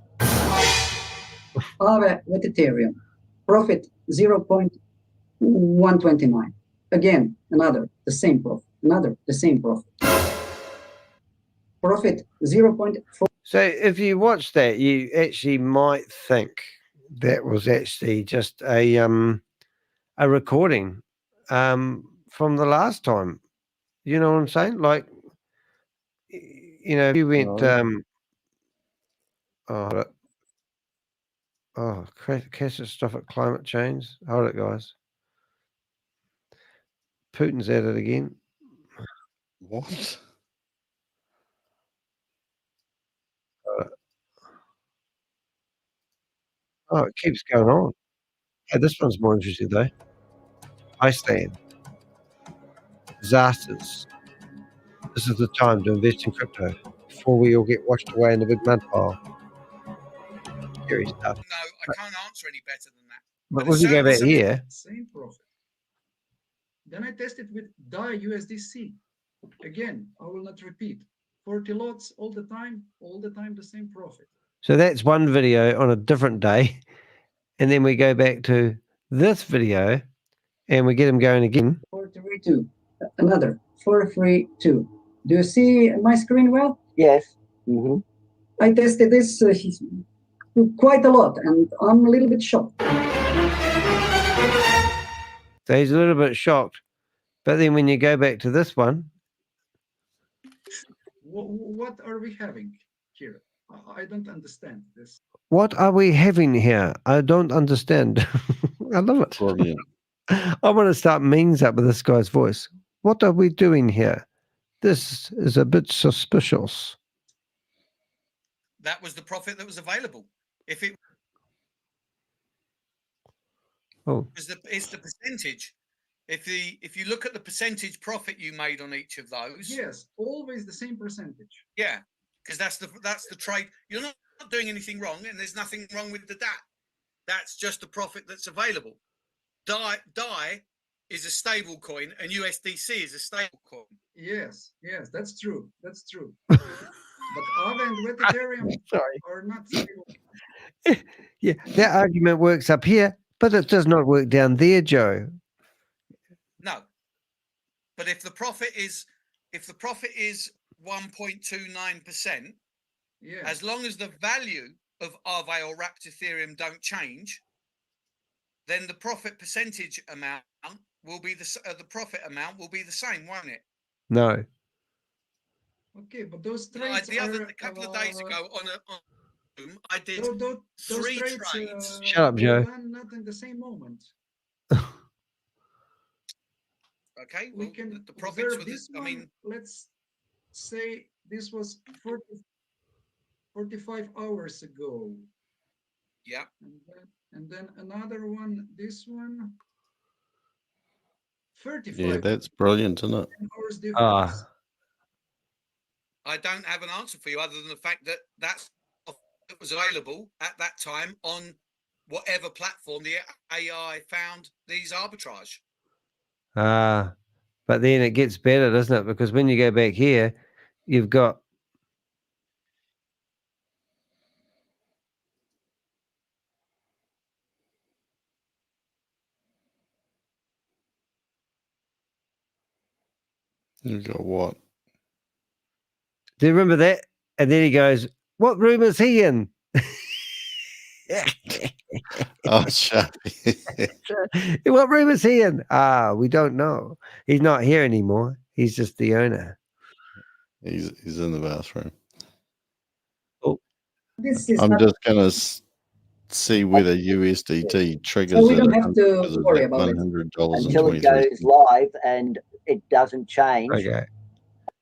Aave with Ethereum, profit 0.129. Again, the same profit. The same profit. Profit 0.4. So if you watch that, you actually might think that was actually just a recording from the last time. You know what I'm saying? Like, you know, if you went catastrophic climate change. Hold it, guys. Putin's at it again. What? Oh, it keeps going on. Hey, this one's more interesting though. Iceland. Disasters. This is the time to invest in crypto before we all get washed away in the big mud pile. Scary stuff. No, I can't answer any better than that. But But if you go back here, Same profit. Then I tested with DAI USDC. Again, I will not repeat. 40 lots all the time the same profit. so that's one video on a different day. And then we go back to this video and we get him going again. 432. Another 432. Do you see my screen well? Yes. Mm-hmm. I tested this quite a lot, and I'm a little bit shocked. So he's a little bit shocked. But then when you go back to this one, What are we having here? I don't understand this. what are we having here? I don't understand. I love it. Brilliant. I want to start memes up with this guy's voice. What are we doing here? This is a bit suspicious. That was the profit that was available. If it was it's the percentage. If you look at the percentage profit you made on each of those, yes, always the same percentage. Yeah, because that's the trade. You're not doing anything wrong, and there's nothing wrong with the DAT. That's just the profit that's available. DAI is a stable coin, and USDC is a stable coin. Yes, that's true. That's true. But Aave and with Ethereum are not stable. Yeah, that argument works up here, but it does not work down there, Joe. No, but if the profit is 1.29%, as long as the value of Aave or wrapped Ethereum don't change, then the profit percentage amount will be the same, won't it? No. Okay, but those trades a couple of days ago on Zoom, I did three trades. Shut up, Joe. Done not in the same moment. Okay, we well, can the profits observe this one. Let's say this was 45 hours ago. Yeah. And then another one, this one, 35. Yeah, that's brilliant, isn't it? Hours difference. I don't have an answer for you other than the fact that that's what was available at that time on whatever platform the AI found these arbitrage. But then it gets better, doesn't it? Because when you go back here, you've got You got what? Do you remember that? And then he goes, "What room is he in?" Oh, Sharpie. What room is he in? We don't know. He's not here anymore. He's just the owner. He's in the bathroom. This is I'm not, just gonna see whether USDT triggers so we it don't have to because of worry that about it. $100 Until it goes live and it doesn't change. Okay.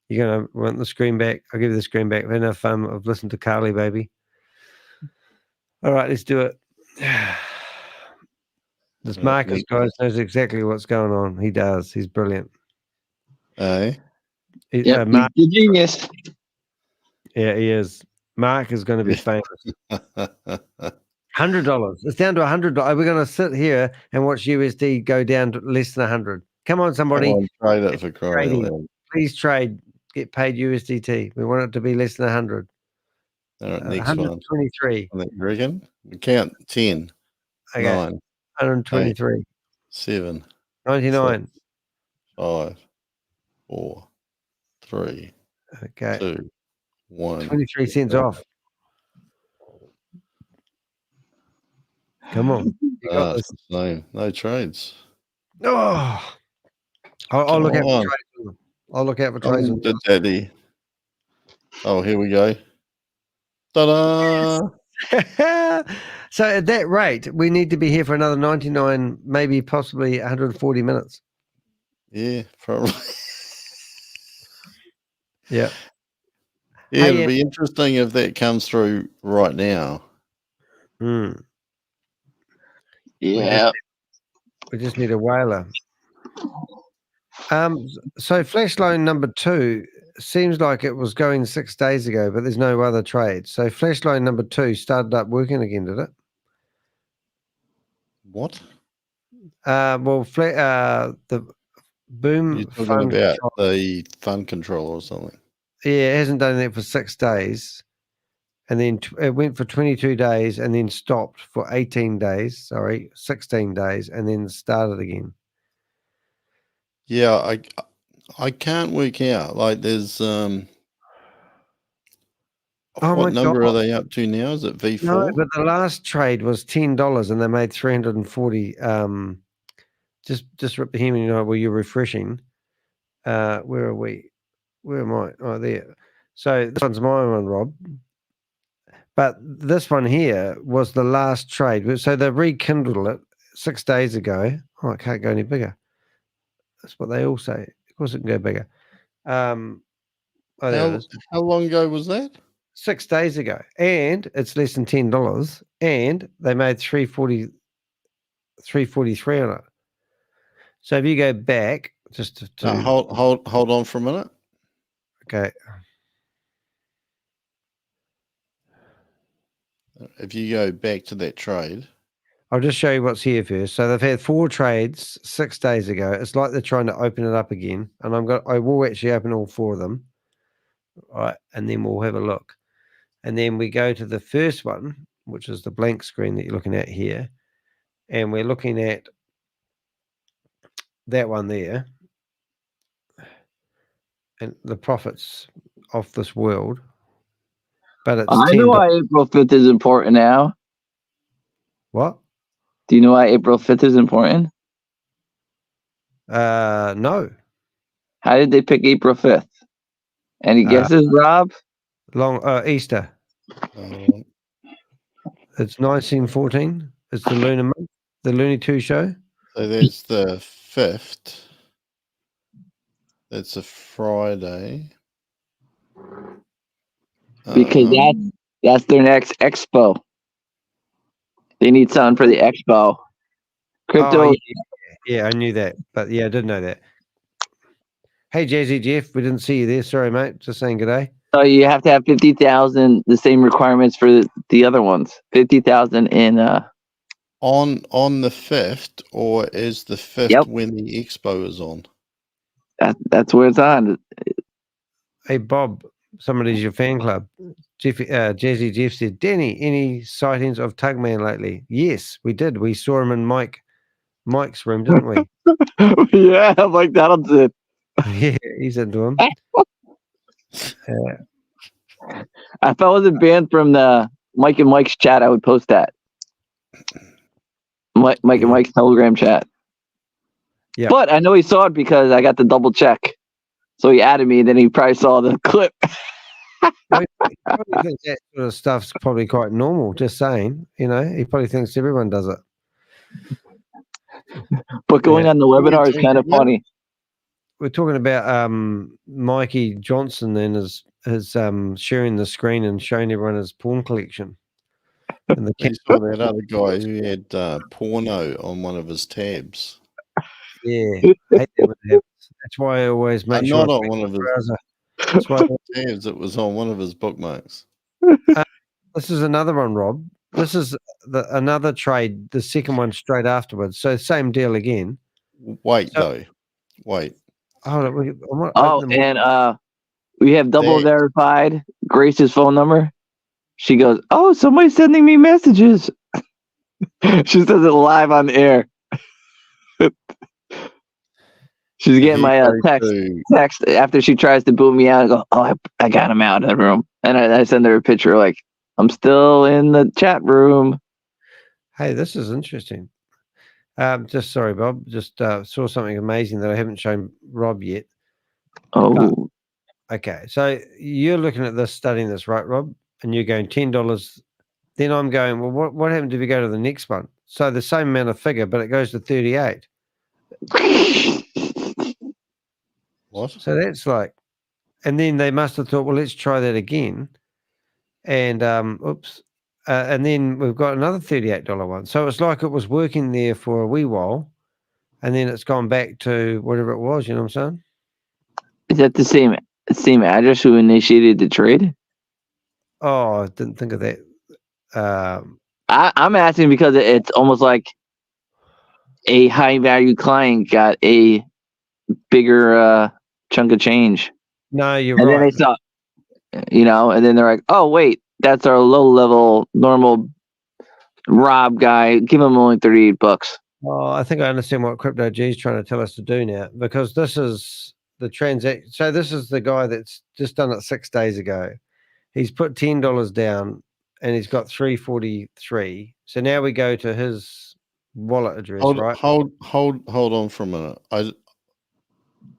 You're going to want the screen back? I'll give you the screen back. Enough I've listened to Carly, baby. All right, let's do it. This Marcus guy knows exactly what's going on. He does. He's brilliant. Hey. Yep, he's the genius. Yeah, he is. Mark is going to be famous. $100. It's down to $100. We're going to sit here and watch USD go down to less than 100. Come on, somebody. Come on, trade it for crying out loud. Please trade. Get paid USDT. We want it to be less than 100. All right, next 123. one. You reckon? Count 10, Okay. 9, 123. 8, 7, 99. 6, 5, 4, 3, Okay. 2, 1. 23 cents off. Come on. You got this. It's the same. No trades. Oh. I'll look out for trades. I'll look out for trades. Daddy. Oh, here we go. Ta-da! So at that rate, we need to be here for another 99, maybe possibly 140 minutes. Yeah, probably. Yeah. Yeah, Hey, it'll be interesting if that comes through right now. Yeah. We just need a whaler. So flash loan number 2 seems like it was going 6 days ago, but there's no other trade. So flash loan number 2 started up working again, did it? What? Well, the boom. You're talking about the fund control or something. Yeah, it hasn't done that for 6 days. And then it went for 22 days and then stopped for 18 days, 16 days, and then started again. Yeah, I can't work out. Like there's what number are they up to now? Is it V4? No, but the last trade was $10 and they made 340. Just rip the hem, where you're refreshing. Where are we? Where am I? Oh, there. So this one's my one, Rob. But this one here was the last trade. So they rekindled it 6 days ago. Oh, it can't go any bigger. That's what they all say. Of course, it can go bigger. There it is. How long ago was that? 6 days ago, and it's less than $10, and they made 343 on it. So if you go back, just to hold on for a minute. Okay. If you go back to that trade, I'll just show you what's here first. So they've had 4 trades 6 days ago. It's like they're trying to open it up again, and I will actually open all 4 of them. All right, and then we'll have a look. And then we go to the first one, which is the blank screen that you're looking at here. And we're looking at that one there. And the profits off this world. But it's I know why April 5th is important now. What? Do you know why April 5th is important? No. How did they pick April 5th? Any guesses, Rob? Easter. It's 1914. It's the lunar month, the Looney Tunes show. So that's the 5th. That's a Friday. Because that's their next expo. They need something for the expo. Crypto. Oh, yeah, I knew that. But yeah, I did know that. Hey, Jazzy Jeff, we didn't see you there. Sorry, mate. Just saying good day. So you have to have 50,000, the same requirements for the other ones. 50,000 in on the 5th, or is the 5th when the expo is on? That's where it's on. Hey, Bob, somebody's your fan club. Jazzy Jeff said, Danny, any sightings of Tugman lately? Yes, we did. We saw him in Mike's room, didn't we? Yeah, Mike Donaldson. Yeah, he's into him. If I wasn't banned from the Mike and Mike's chat, I would post that. Mike and Mike's Telegram chat. Yeah. But I know he saw it because I got the double check. So he added me, then he probably saw the clip. Well, he probably thinks that sort of stuff's probably quite normal. Just saying, he probably thinks everyone does it. But going on the webinar is kind of funny. We're talking about Mikey Johnson then is sharing the screen and showing everyone his porn collection. And You saw that other guy who had porno on one of his tabs. Yeah, hate that when it happens. That's why I always make sure. Not on one of his browser. That's why tabs. It was on one of his bookmarks. This is another one, Rob. This is another trade. The second one straight afterwards. So same deal again. Wait. Oh, and we have double verified Grace's phone number. She goes, "Oh, somebody's sending me messages." She says it live on the air. She's getting my text after she tries to boot me out. I go, "Oh, I got him out of the room," and I send her a picture like, "I'm still in the chat room." Hey, this is interesting. Just sorry, Bob. Just saw something amazing that I haven't shown Rob yet. Oh, okay. So you're looking at this, studying this, right, Rob? And you're going $10. Then I'm going, well, what happened if we go to the next one? So the same amount of figure, but it goes to 38. What? So that's like, and then they must have thought, well, let's try that again. And and then we've got another $38 one. So it's like it was working there for a wee while, and then it's gone back to whatever it was. You know what I'm saying? Is that the same address who initiated the trade? Oh, I didn't think of that. I'm asking because it's almost like a high value client got a bigger chunk of change. No, you're and right. And then they saw, and then they're like, "Oh, wait, that's our low level normal Rob guy. Give him only $38." Oh, I think I understand what Crypto G is trying to tell us to do now, because this is the transaction. So this is the guy that's just done it 6 days ago. He's put $10 down and he's got 343. So now we go to his wallet address, right? Hold on for a minute.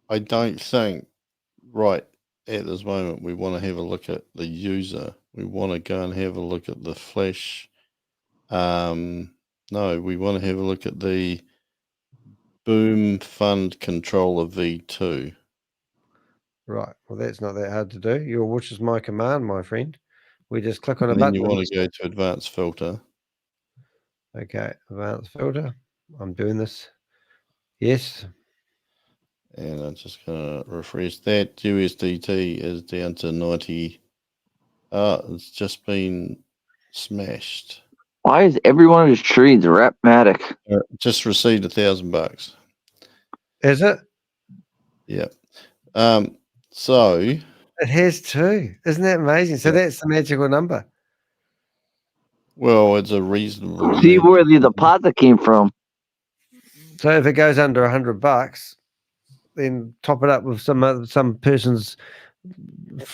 I don't think right at this moment we want to have a look at the user. We want to go and have a look at the flash. No, we want to have a look at the Boom Fund Controller V2. Right. Well, that's not that hard to do. Which is my command, my friend. We just click on a And button. then you want to go to Advanced Filter. Okay, Advanced Filter. I'm doing this. Yes. And I'm just going to refresh that. USDT is down to 90. It's just been smashed. Why is every one of his trades Rapmatic? Just received $1,000. Is it? Yeah. So it has two. Isn't that amazing? So that's the magical number. Well, it's a reasonable. See where the deposit came from. So if it goes under $100, then top it up with some person's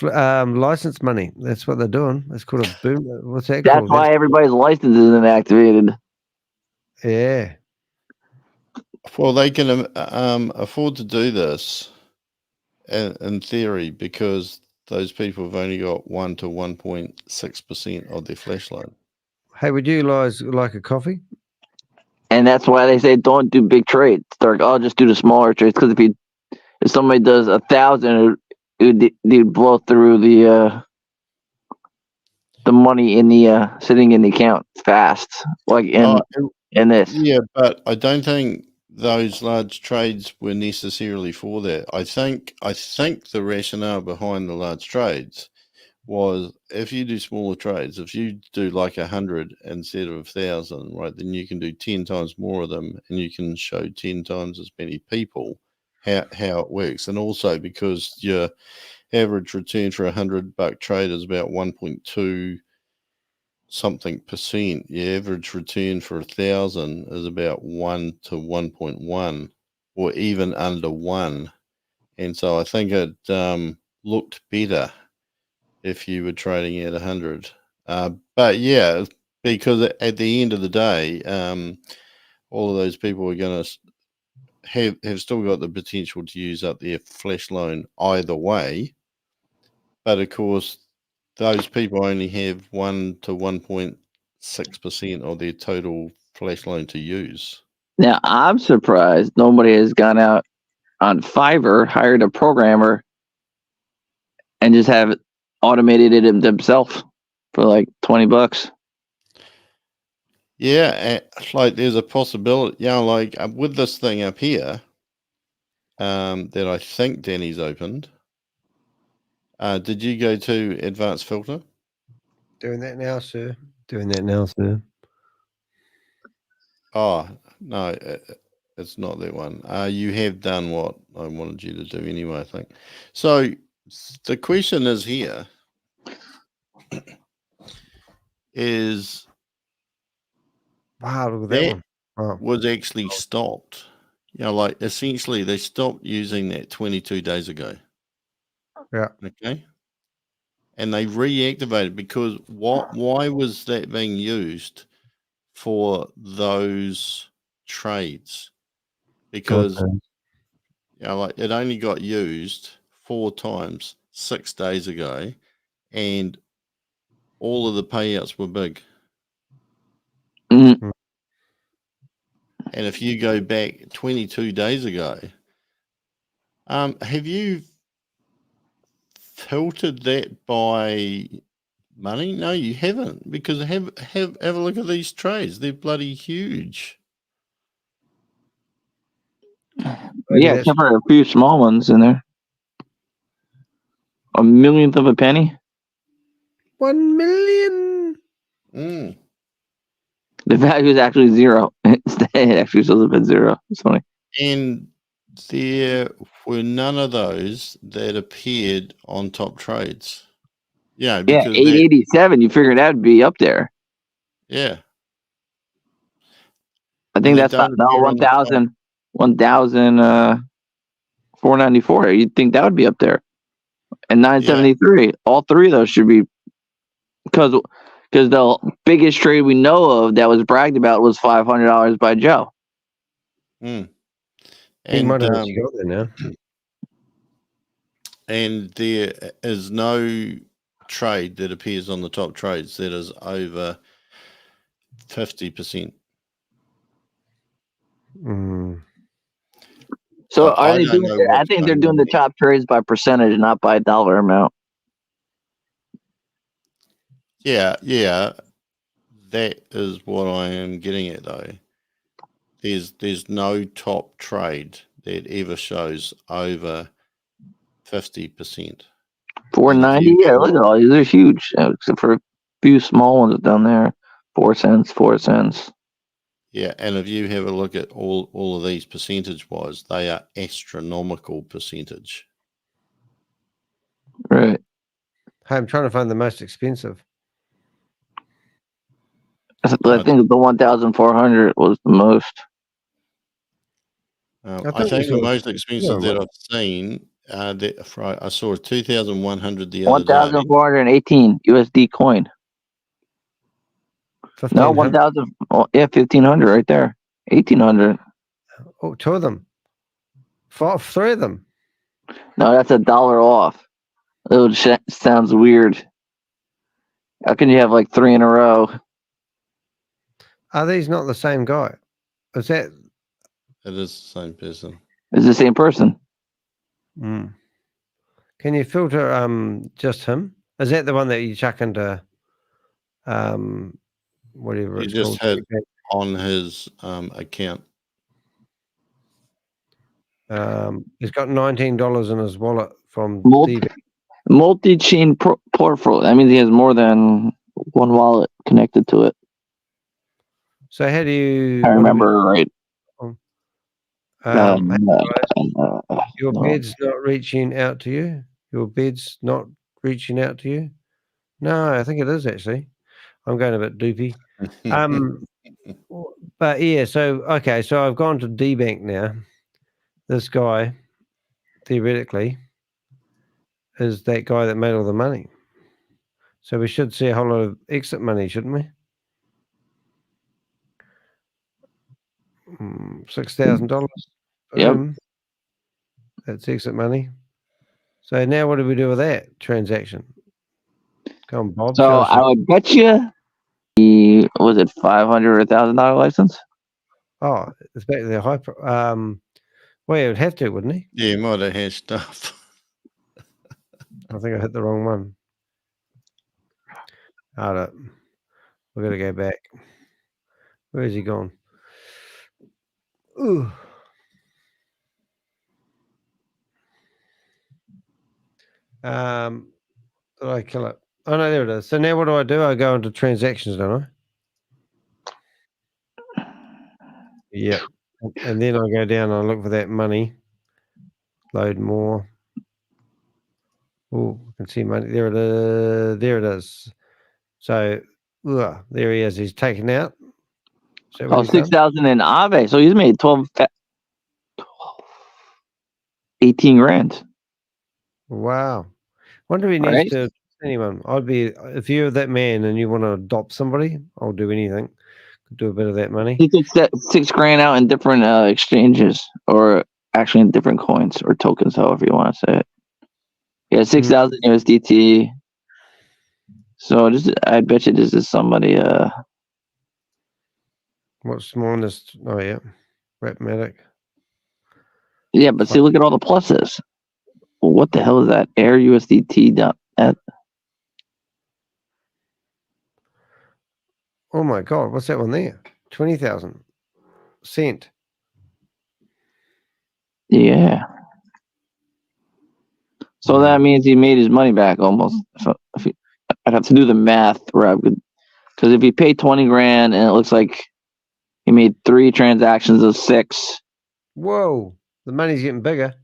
license money. That's what they're doing. It's called a boom. What's that called? That's why everybody's license isn't activated. Yeah. Well, they can afford to do this, in theory, because those people have only got 1 to 1.6% of their flash loan. Hey, would you guys like a coffee? And that's why they say don't do big trades. They're like, oh, just do the smaller trades. Because if somebody does 1,000, they'd blow through the money in the sitting in the account fast, like in this. Yeah, but I don't think those large trades were necessarily for that. I think the rationale behind the large trades was if you do smaller trades, if you do like 100 instead of 1,000, right, then you can do 10 times more of them, and you can show 10 times as many people how it works. And also because your average return for $100 trade is about 1.2 something percent. Your average return for 1,000 is about 1 to 1.1, or even under 1. And so I think it looked better if you were trading at 100. But yeah, because at the end of the day, all of those people are going to have still got the potential to use up their flash loan either way. But of course, those people only have 1 to 1.6% of their total flash loan to use. Now, I'm surprised nobody has gone out on Fiverr, hired a programmer, and just have it automated it themselves for like $20. Yeah, like there's a possibility. Yeah, like with this thing up here, that I think Danny's opened. Did you go to advanced filter? Doing that now, sir. Doing that now, sir. Oh no, it's not that one. You have done what I wanted you to do anyway, I think. So the question is here is Wow, look at that one. Wow. was actually stopped. You know, like essentially they stopped using that 22 days ago. Yeah. Okay. And they reactivated because why was that being used for those trades? Because you know, like it only got used 4 times 6 days ago, and all of the payouts were big. Mm. And if you go back 22 days ago, have you filtered that by money? No, you haven't, because have a look at these trades. They're bloody huge. Yeah, except for a few small ones in there. A millionth of a penny. 1 million. Mm. The value is actually zero. It actually shows up at zero. It's funny. And there were none of those that appeared on top trades. Yeah, because 887. You figured that'd be up there. yeah. I think that's about 494. You'd think that would be up there. And 973. All three of those should be, because the biggest trade we know of that was bragged about was $500 by Joe. Mm. He might have actually got there now. And there is no trade that appears on the top trades that is over 50%. Mm. So are they doing? I think they're doing the top trades by percentage, not by dollar amount. Yeah, that is what I am getting at, though. There's no top trade that ever shows over 50%. 490. Yeah, look at all these. They're huge, except for a few small ones down there. 4 cents, 4 cents. Yeah, and if you have a look at all of these percentage-wise, they are astronomical percentage. Right. Hey, I'm trying to find the most expensive. I think the 1,400 was the most. I think the most expensive that I've seen, I saw a 2,100 the other day. 1,418 USD coin. 1500. No, 1,000. Oh, yeah, 1,500 right there. 1,800. Oh, 2 of them. 3 of them. No, that's $1 off. It sounds weird. How can you have like 3 in a row? Are these not the same guy? Is that? It is the same person. It's the same person. Mm. Can you filter just him? Is that the one that you chuck into whatever You it's just called? hit on his account. He's got $19 in his wallet from multi-chain portfolio. That means he has more than one wallet connected to it. So how do you? I remember right. Your bed's not reaching out to you. Your bed's not reaching out to you. No, I think it is actually. I'm going a bit doopy. But yeah, so I've gone to DBank now. This guy, theoretically, is that guy that made all the money. So we should see a whole lot of exit money, shouldn't we? $6,000. Yep. That's exit money. So now what do we do with that transaction? Come on, Bob. So show us I would bet you the, was it $500 or $1,000 license? Oh, it's back to the high. Well, he would have to, wouldn't he? Yeah, might have had stuff. I think I hit the wrong one. Hold up. We've got to go back. Where is he gone? Ooh. Did I kill it? Oh, no, there it is. So now what do? I go into transactions, don't I? Yep. And then I go down and I look for that money. Load more. Oh, I can see money. There it is. There it is. So, there he is. He's taken out. So Oh, 6,000 in Aave. So he's made 18 grand. Wow. Wonder if he needs to anyone. I'd be, if you're that man and you want to adopt somebody, I'll do anything. Could do a bit of that money. He took $6 grand out in different exchanges, or actually in different coins or tokens, however you want to say it. Yeah, 6,000 USDT. So I bet you this is somebody. What's smallest? Oh yeah, Rapmatic. Yeah, but see, look at all the pluses. Well, what the hell is that? Air USDT. Oh my God, what's that one there? 20,000 cent. Yeah. So that means he made his money back almost. I'd have to do the math, Rob, because if he paid 20 grand and it looks like he made 3 transactions of 6. Whoa, the money's getting bigger.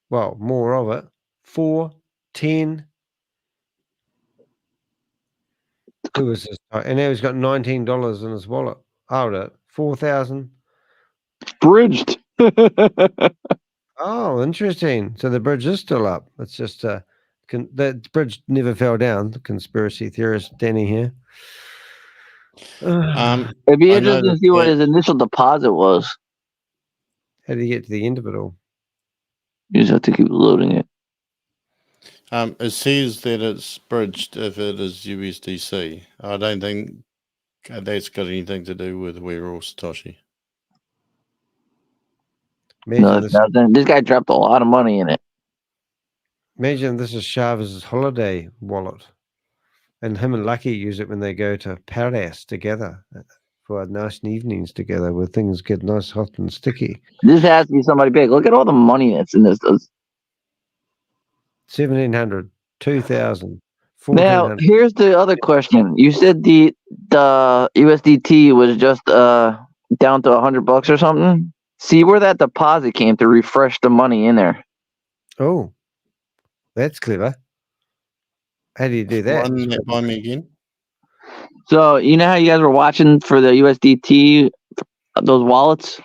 Well, more of it. 4, 10. Who was this? And now he's got $19 in his wallet. Hold it. 4,000. Bridged. Oh, interesting. So the bridge is still up. It's just that bridge never fell down. The conspiracy theorist Danny here. It'd be interesting to see what his initial deposit was. How did he get to the end of it all? You just have to keep loading it. It says that it's bridged if it is USDC. I don't think that's got anything to do with we're all Satoshi. No, this guy dropped a lot of money in it. Imagine this is Shav's holiday wallet. And him and Lucky use it when they go to Paradise together for nice evenings together where things get nice, hot, and sticky. This has to be somebody big. Look at all the money that's in this. 1,700, 2,000, 1,400. Now, here's the other question. You said the USDT was just down to $100 or something. See where that deposit came to refresh the money in there. Oh, that's clever. How do you do that? Run that by me again. So you know how you guys were watching for the USDT, those wallets,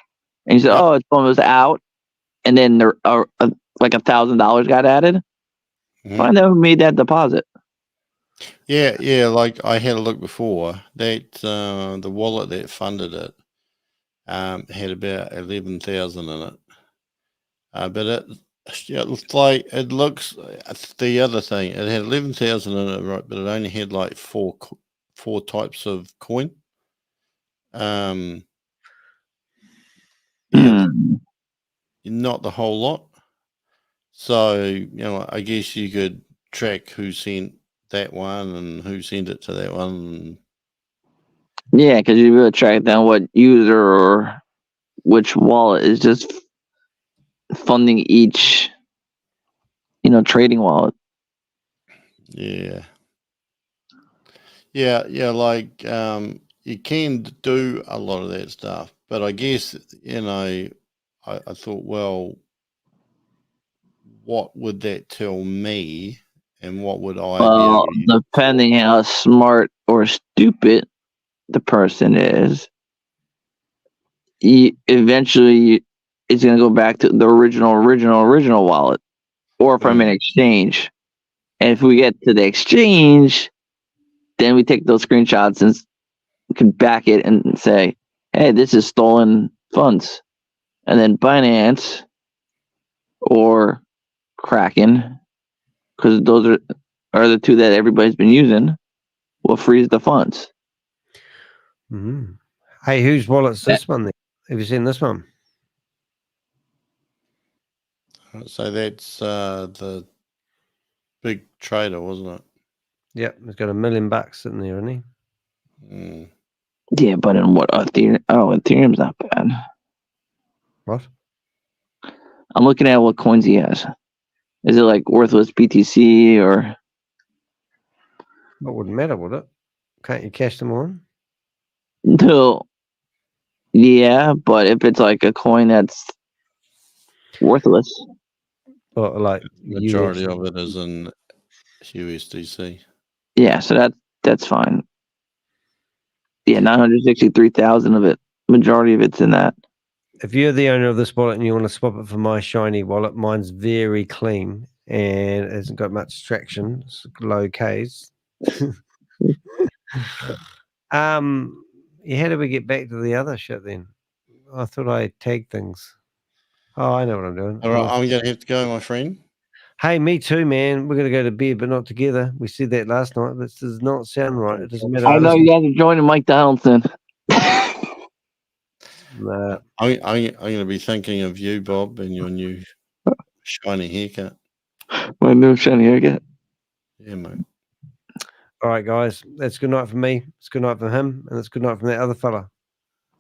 and you said, "Oh, it's almost out," and then there like $1,000 got added. Find out who made that deposit. Yeah. Like I had a look before. That the wallet that funded it had about 11,000 in it. But it looks the other thing. It had 11,000 in it, right? But it only had like four types of coin. Not the whole lot. So I guess you could track who sent that one and who sent it to that one. Yeah, because you really track down what user or which wallet is just funding each, trading wallet. Yeah. Like you can do a lot of that stuff, but I guess I thought, well, what would that tell me, and what would I be able to use? Depending how smart or stupid the person is, eventually it's going to go back to the original wallet, or from an exchange. And if we get to the exchange, then we take those screenshots and we can back it and say, hey, this is stolen funds. And then Binance or Kraken, because those are the two that everybody's been using, will freeze the funds. Mm-hmm. Hey, whose wallet's this one then? Have you seen this one? So that's the big trader, wasn't it? Yep, he's got $1 million sitting there, isn't he? Mm. Yeah, but in what Ethereum? Oh, Ethereum's not bad. What? I'm looking at what coins he has. Is it like worthless BTC or? It wouldn't matter, would it? Can't you cash them on? No. Yeah, but if it's like a coin that's worthless. Or like Majority US. of it is in USDC. Yeah, so that's fine. Yeah, 963,000 of it. Majority of it's in that. If you're the owner of this wallet and you want to swap it for my shiny wallet, mine's very clean and it hasn't got much traction. It's low Ks. Yeah, how do we get back to the other shit then? I thought I tagged things. Oh, I know what I'm doing. All right, I'm going to have to go, my friend. Hey, me too, man. We're going to go to bed, but not together. We said that last night. This does not sound right. It doesn't matter. I know you guys are joining Mike Donaldson. Nah. I'm going to be thinking of you, Bob, and your new shiny haircut. My new shiny haircut. Yeah, mate. All right, guys. That's good night for me. It's good night for him, and it's good night from that other fella.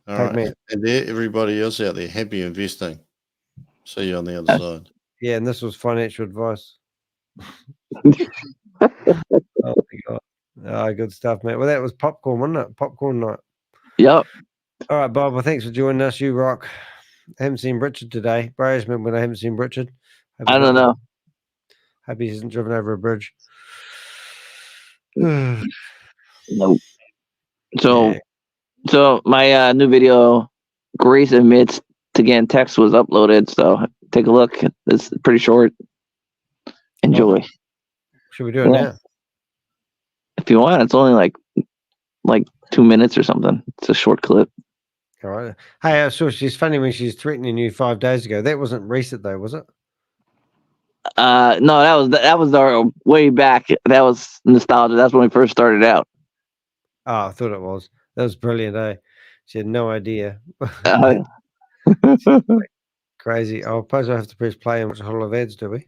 All Take right. me. And there, everybody else out there, happy investing. See you on the other side. Yeah, and this was financial advice. Oh my god. Good stuff, mate. Well, that was popcorn, wasn't it? Popcorn night. Yep. All right, Bob. Well, thanks for joining us. You rock. I haven't seen Richard today. Bros, when I haven't seen Richard. I don't know. Hope he hasn't driven over a bridge. Nope. So my new video, Grace Admits to Getting Text, was uploaded. So take a look. It's pretty short. Enjoy. Should we do it now? If you want, it's only like 2 minutes or something. It's a short clip. All right. Hey, I saw she's funny when she's threatening you 5 days ago. That wasn't recent though, was it? No, that was our way back. That was nostalgia. That's when we first started out. Oh, I thought it was. That was brilliant, eh? She had no idea. Crazy. I suppose I have to press play and watch a whole lot of ads, do we?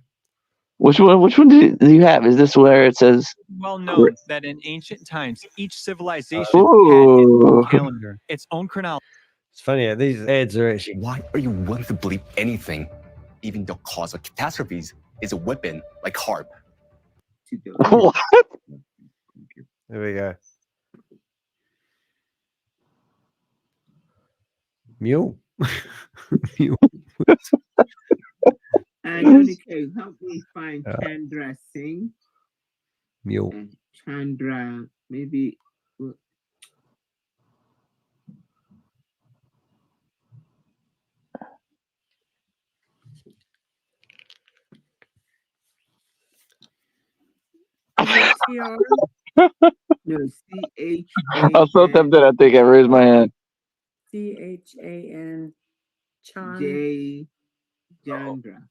Which one do you have? Is this where it says? Well known that in ancient times, each civilization had its Ooh. own calendar, its own chronology. It's funny. These ads are actually. Why are you willing to believe anything, even the cause of catastrophes is a weapon like harp? What? There we go. Mule. Mule. Unique, help me find Chandra Singh. Mule. Chandra, maybe. No, C-H. I was so tempted. I think I raised my hand. C-H-A-N. J. Chandra.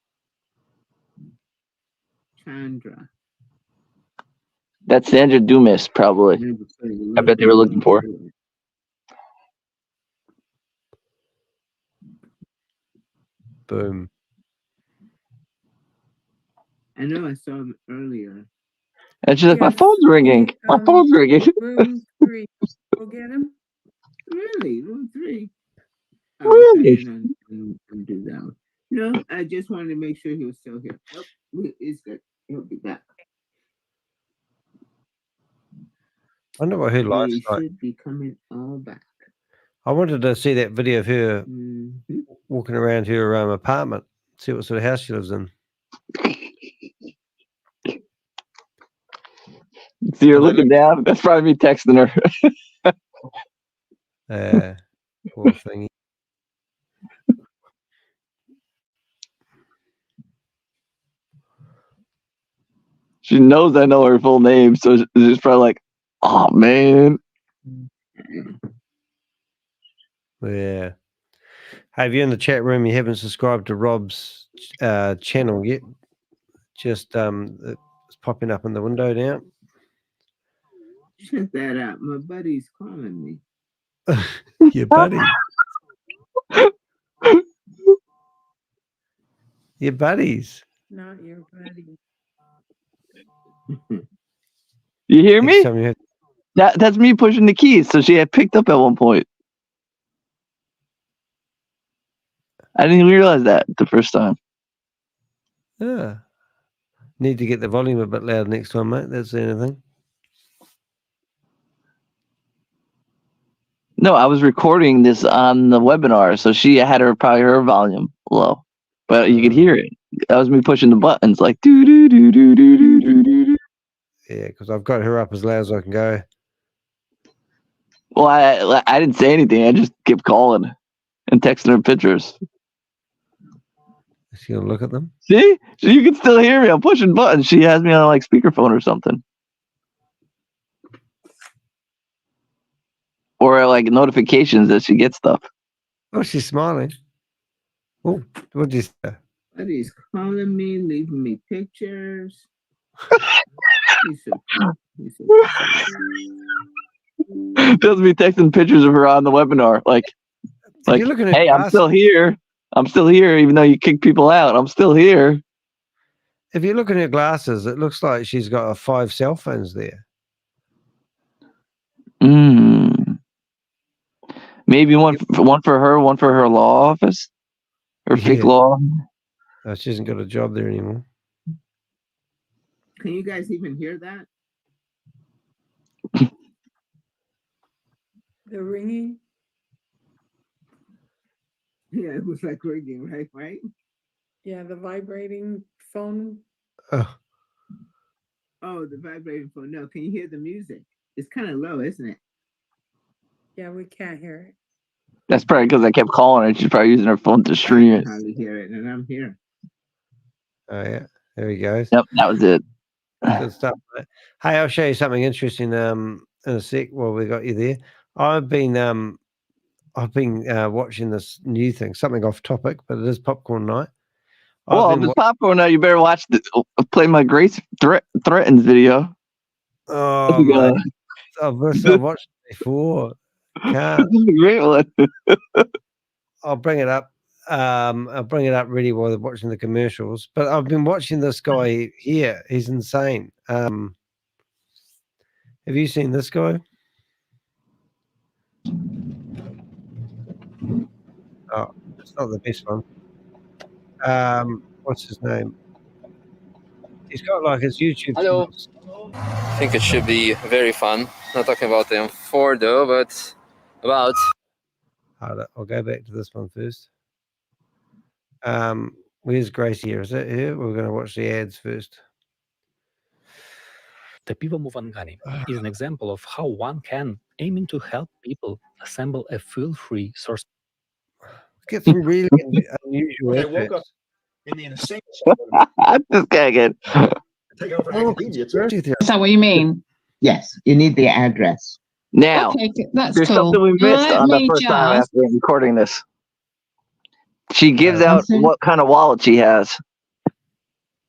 Chandra. That's Sandra Dumas, probably. I bet they were looking for. Boom. I know I saw him earlier. And she's like, my phone's ringing. My phone's ringing. Room 3. Go get him? Really? Room 3? Really? And do that one. No, I just wanted to make sure he was still here. Oh, he's good. He'll be back. I wonder what her life's He like. should be coming all back. I wanted to see that video of her walking around her apartment, see what sort of house she lives in. So you're looking down? That's probably me texting her. Poor thingy. She knows I know her full name, so she's probably like, Oh man. Yeah. Hey, if you're in the chat room, you haven't subscribed to Rob's channel yet. Just it's popping up in the window now. Check that out. My buddy's calling me. Your buddy. Your buddies. Not your buddy. You hear Next me? time you have- That's me pushing the keys, so she had picked up at one point. I didn't even realize that the first time. Yeah. Need to get the volume a bit louder next time, mate. That's the only thing. No, I was recording this on the webinar, so she had probably her volume low, but you could hear it. That was me pushing the buttons, like do do do do do do do do. Yeah, because I've got her up as loud as I can go. Well, I didn't say anything. I just kept calling and texting her pictures. Is she gonna look at them? See, you can still hear me. I'm pushing buttons. She has me on like speakerphone or something, or like notifications that she gets stuff. Oh, she's smiling. Oh, what did you say? Buddy's calling me, leaving me pictures. He's so Does me texting pictures of her on the webinar, like you're looking at hey, I'm glasses. still here. I'm still here, even though you kick people out. I'm still here. If you look at her glasses, it looks like she's got 5 cell phones there. Maybe one for her, one for her law office, or fake law. Oh, she hasn't got a job there anymore. Can you guys even hear that? The ringing? Yeah, it was like ringing, right? Yeah, the vibrating phone. Oh, the vibrating phone. No, can you hear the music? It's kind of low, isn't it? Yeah, we can't hear it. That's probably because I kept calling her. She's probably using her phone to stream I it. can hardly hear it, and I'm here. oh yeah. There he goes. Yep, that was it. Good stuff. Mate. Hey, I'll show you something interesting in a sec while we got you there. I've been watching this new thing, something off topic, but it is popcorn night. Well, if it's popcorn now, you better watch play my Grace Threatens video. Oh, mate. I've watched it before. Can't. This is a great one. I'll bring it up. I'll bring it up ready while they're watching the commercials. But I've been watching this guy here. He's insane. Have you seen this guy? Oh, it's not the best one. What's his name? He's got like his YouTube. Hello. I think it should be very fun. Not talking about the M4 though, but about. I'll go back to this one first. Where's Grace here? Is it here? We're going to watch the ads first. The Pivo Move Angani is an example of how one can, aiming to help people assemble a feel-free source. Get some really unusual When I woke up efforts. in the insane This guy again. take over academia. Is that what you mean? Yes, you need the address. Now, Okay, that's there's cool. something we missed Let on the me first time just- after recording this. She gives out what kind of wallet she has.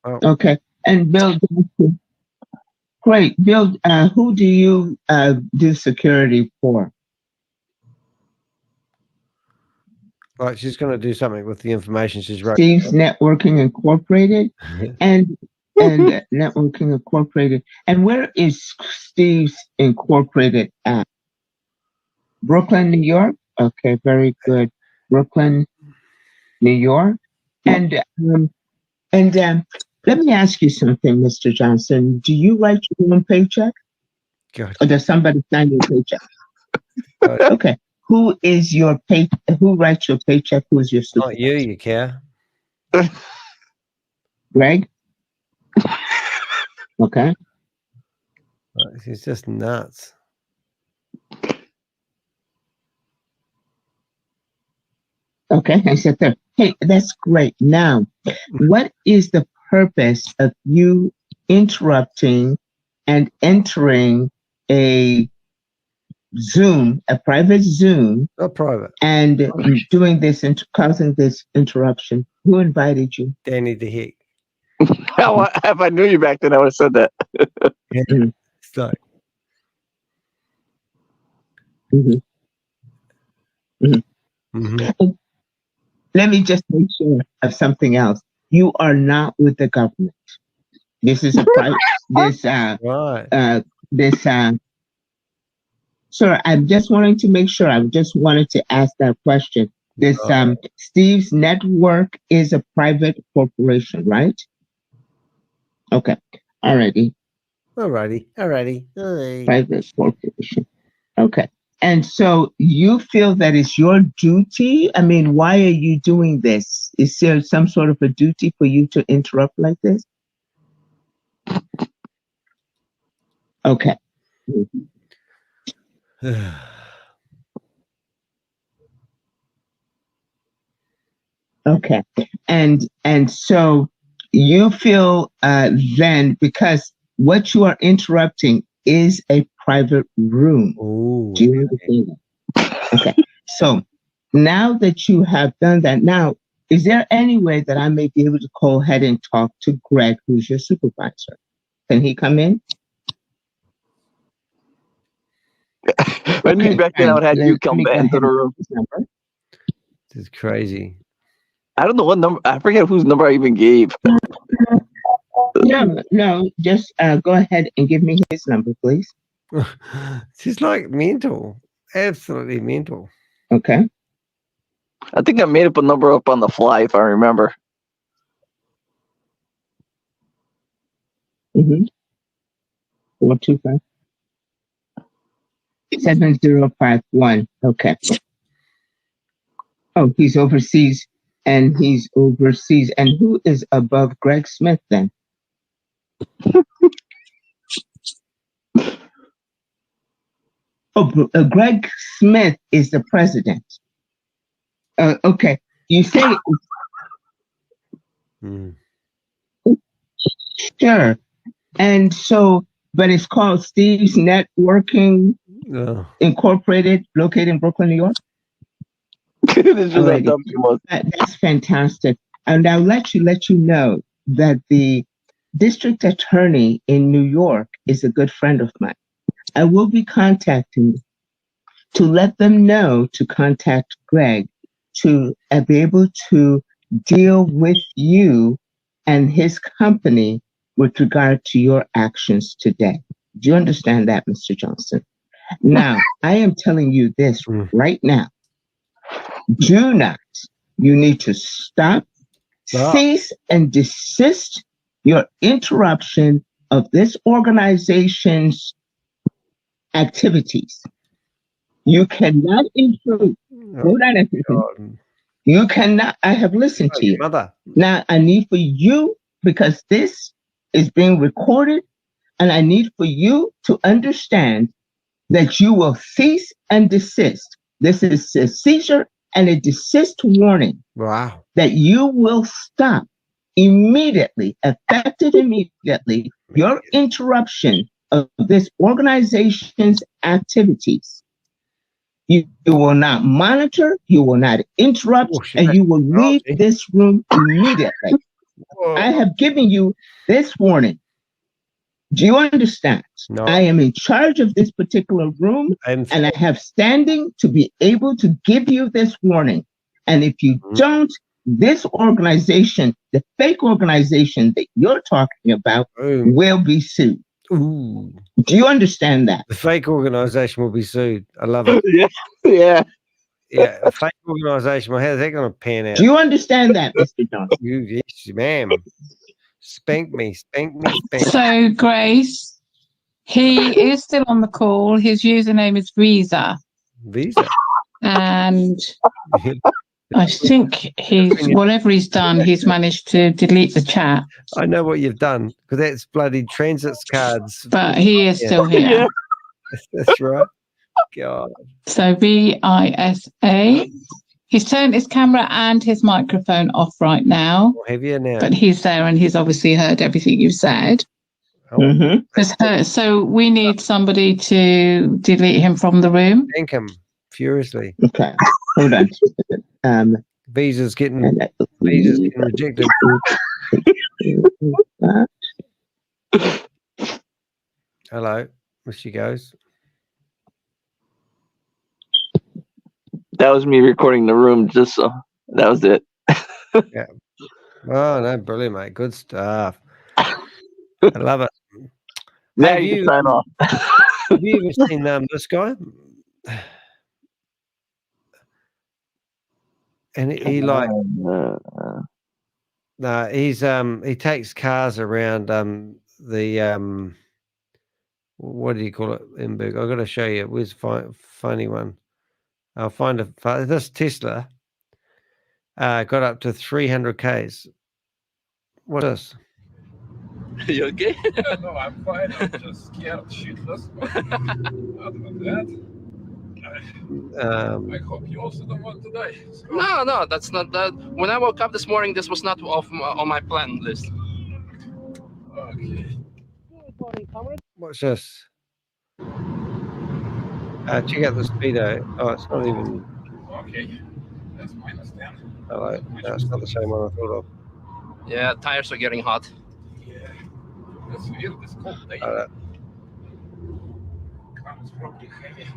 Okay, and Bill, great. Bill, who do you do security for? Like she's going to do something with the information she's wrote. Steve's Networking Incorporated and Networking Incorporated. And where is Steve's Incorporated at? Brooklyn, New York? Okay, very good. Brooklyn, New York. And let me ask you something, Mr. Johnson. Do you write your own paycheck? God. Or does somebody sign your paycheck? Okay. Who is your who writes your paycheck? Who is your supervisor? Not you, you care. Greg? Okay. He's just nuts. Okay, I said that. Hey, that's great. Now, what is the purpose of you interrupting and entering a Zoom, a private Zoom, Not private. and doing this and causing this interruption? Who invited you? Danny the Hick. If I knew you back then, I would have said that. So, Let me just make sure of something else. You are not with the government. This is a private. Sir, I'm just wanting to make sure. I just wanted to ask that question. This Steve's Network is a private corporation, right? Okay. Alrighty. Private corporation. Okay. And so you feel that it's your duty? I mean, why are you doing this? Is there some sort of a duty for you to interrupt like this? Okay. Okay. And so you feel then, because what you are interrupting is a private room. Do you understand that? Okay. So now that you have done that, now, is there any way that I may be able to go ahead and talk to Greg, who's your supervisor? Can he come in? I knew back then I would have you come back into the room. This is crazy. I don't know what number. I forget whose number I even gave. No. Just go ahead and give me his number, please. She's like mental. Absolutely mental. Okay. I think I made up a number up on the fly, if I remember. 425 7051. Okay. Oh, he's overseas. And who is above Greg Smith then? Greg Smith is the president. Okay. You say sure. And so, but it's called Steve's Networking Incorporated, located in Brooklyn, New York. That's fantastic. And I'll let you know that the district attorney in New York is a good friend of mine. I will be contacting you to let them know to contact Greg to be able to deal with you and his company with regard to your actions today. Do you understand that, Mr. Johnson? Now, I am telling you this right now. Do not. You need to stop, cease, and desist your interruption of this organization's activities. You cannot intrude. Hold on a second. You cannot. I have listened to you. Now, I need for you, because this is being recorded, and I need for you to understand that you will cease and desist. This is a seizure and a desist warning. Wow. That you will stop immediately, effective immediately, your interruption of this organization's activities. You will not monitor, you will not interrupt, and you will leave this room immediately. I have given you this warning. Do you understand? No. I am in charge of this particular room, and I have standing to be able to give you this warning. And if you don't, this organization, the fake organization that you're talking about, will be sued. Ooh. Do you understand that? The fake organization will be sued. I love it. Yeah. Yeah, a fake organization. Well, how's that going to pan out? Do you understand that, Mr. Johnson? Yes, ma'am. Spank me. So, Grace, he is still on the call. His username is Visa. And I think whatever he's done, he's managed to delete the chat. I know what you've done, because that's bloody transits cards. But he is still here. Yeah. That's right. God. So VISA. He's turned his camera and his microphone off right now. Have you now? But he's there and he's obviously heard everything you've said. So we need somebody to delete him from the room. Thank him furiously. Okay, hold on. Visa's getting rejected. Hello, where she goes. That was me recording the room. Just so that was it. Yeah. Oh no, brilliant, mate. Good stuff. I love it. Now Have you can sign off. Have you ever seen this guy? And he like no, he's he takes cars around the what do you call it, Emberg? I've got to show you. Where's funny one? I'll find this Tesla got up to 300 Ks. What is? You okay? Yeah, no, I'm fine. I'm just scared shitless. Other than that, I hope you also don't want to die. So. No, that's not that. When I woke up this morning, this was not on my plan list. Okay. What's this? Check out the speedo. Oh, it's not even. Okay. That's -10. Hello. No, it's not the same one I thought of. Yeah, tires are getting hot. Yeah. That's weird. This cold day. It's probably heavy.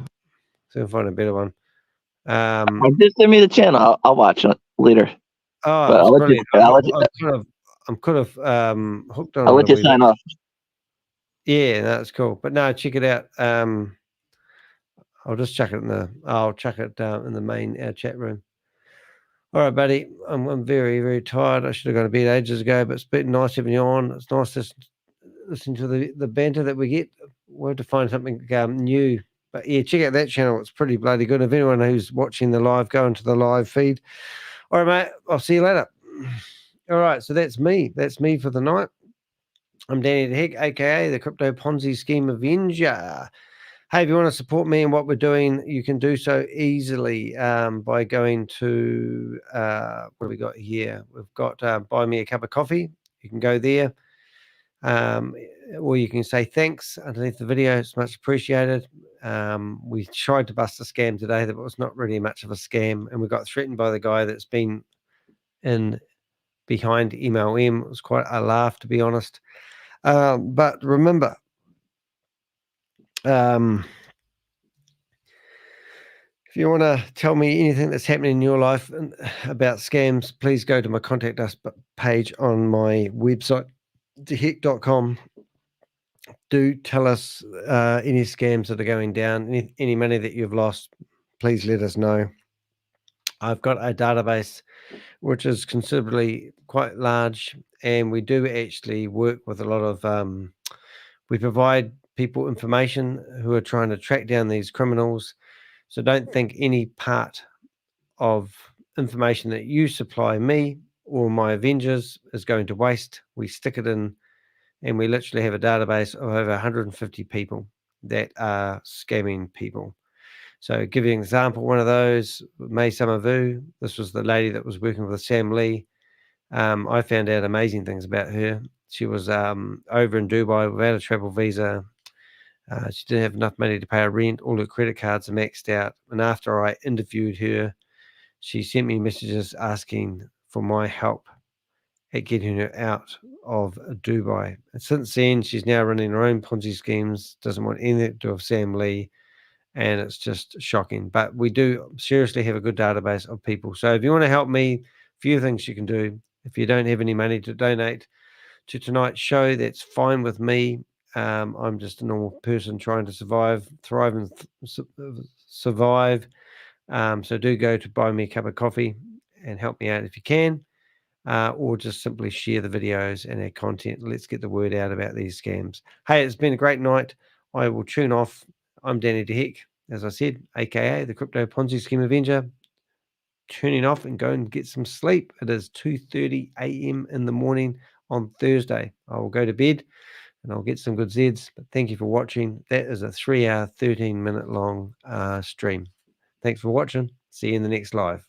So I'll find a better one. Just send me the channel. I'll watch it later. Oh, but it's brilliant. I could have hooked on. I'll let you sign off. Yeah, that's cool. But no, check it out. I'll just chuck it I'll chuck it in the main chat room. All right, buddy. I'm very, very tired. I should have gone to bed ages ago, but it's been nice having you on. It's nice to listen to the banter that we get. We'll have to find something new. But yeah, check out that channel. It's pretty bloody good. If anyone who's watching the live, go into the live feed. All right, mate. I'll see you later. All right, so that's me. That's me for the night. I'm Danny the Heck, aka the Crypto Ponzi Scheme Avenger. Hey, if you want to support me and what we're doing, you can do so easily by going to what have we got here? We've got buy me a cup of coffee. You can go there. Or you can say thanks underneath the video. It's much appreciated. We tried to bust a scam today that was not really much of a scam, and we got threatened by the guy that's been in behind MLM. It was quite a laugh, to be honest. But remember, if you want to tell me anything that's happening in your life about scams, please go to my contact us page on my website, theheck.com. Do tell us any scams that are going down, any money that you've lost, please let us know. I've got a database which is considerably quite large, and we do actually work with a lot of, we provide people information who are trying to track down these criminals. So don't think any part of information that you supply me or my Avengers is going to waste. We stick it in, and we literally have a database of over 150 people that are scamming people. So give you an example, one of those, May Summervu, this was the lady that was working with Sam Lee. I found out amazing things about her. She was over in Dubai without a travel visa. She didn't have enough money to pay her rent. All her credit cards are maxed out. And after I interviewed her, she sent me messages asking for my help at getting her out of Dubai. And since then, she's now running her own Ponzi schemes, doesn't want anything to do with Sam Lee, and it's just shocking. But we do seriously have a good database of people. So if you want to help me, a few things you can do. If you don't have any money to donate to tonight's show, that's fine with me. I'm just a normal person trying to survive, thrive, and survive. So do go to buy me a cup of coffee and help me out if you can. Or just simply share the videos and our content. Let's get the word out about these scams. Hey, it's been a great night. I will tune off. I'm Danny the Heck, as I said, aka the Crypto Ponzi Scheme Avenger. Tuning off and go and get some sleep. It is 2:30 a.m. in the morning on Thursday. I will go to bed and I'll get some good Zeds. But thank you for watching. That is a 3-hour, 13-minute long stream. Thanks for watching. See you in the next live.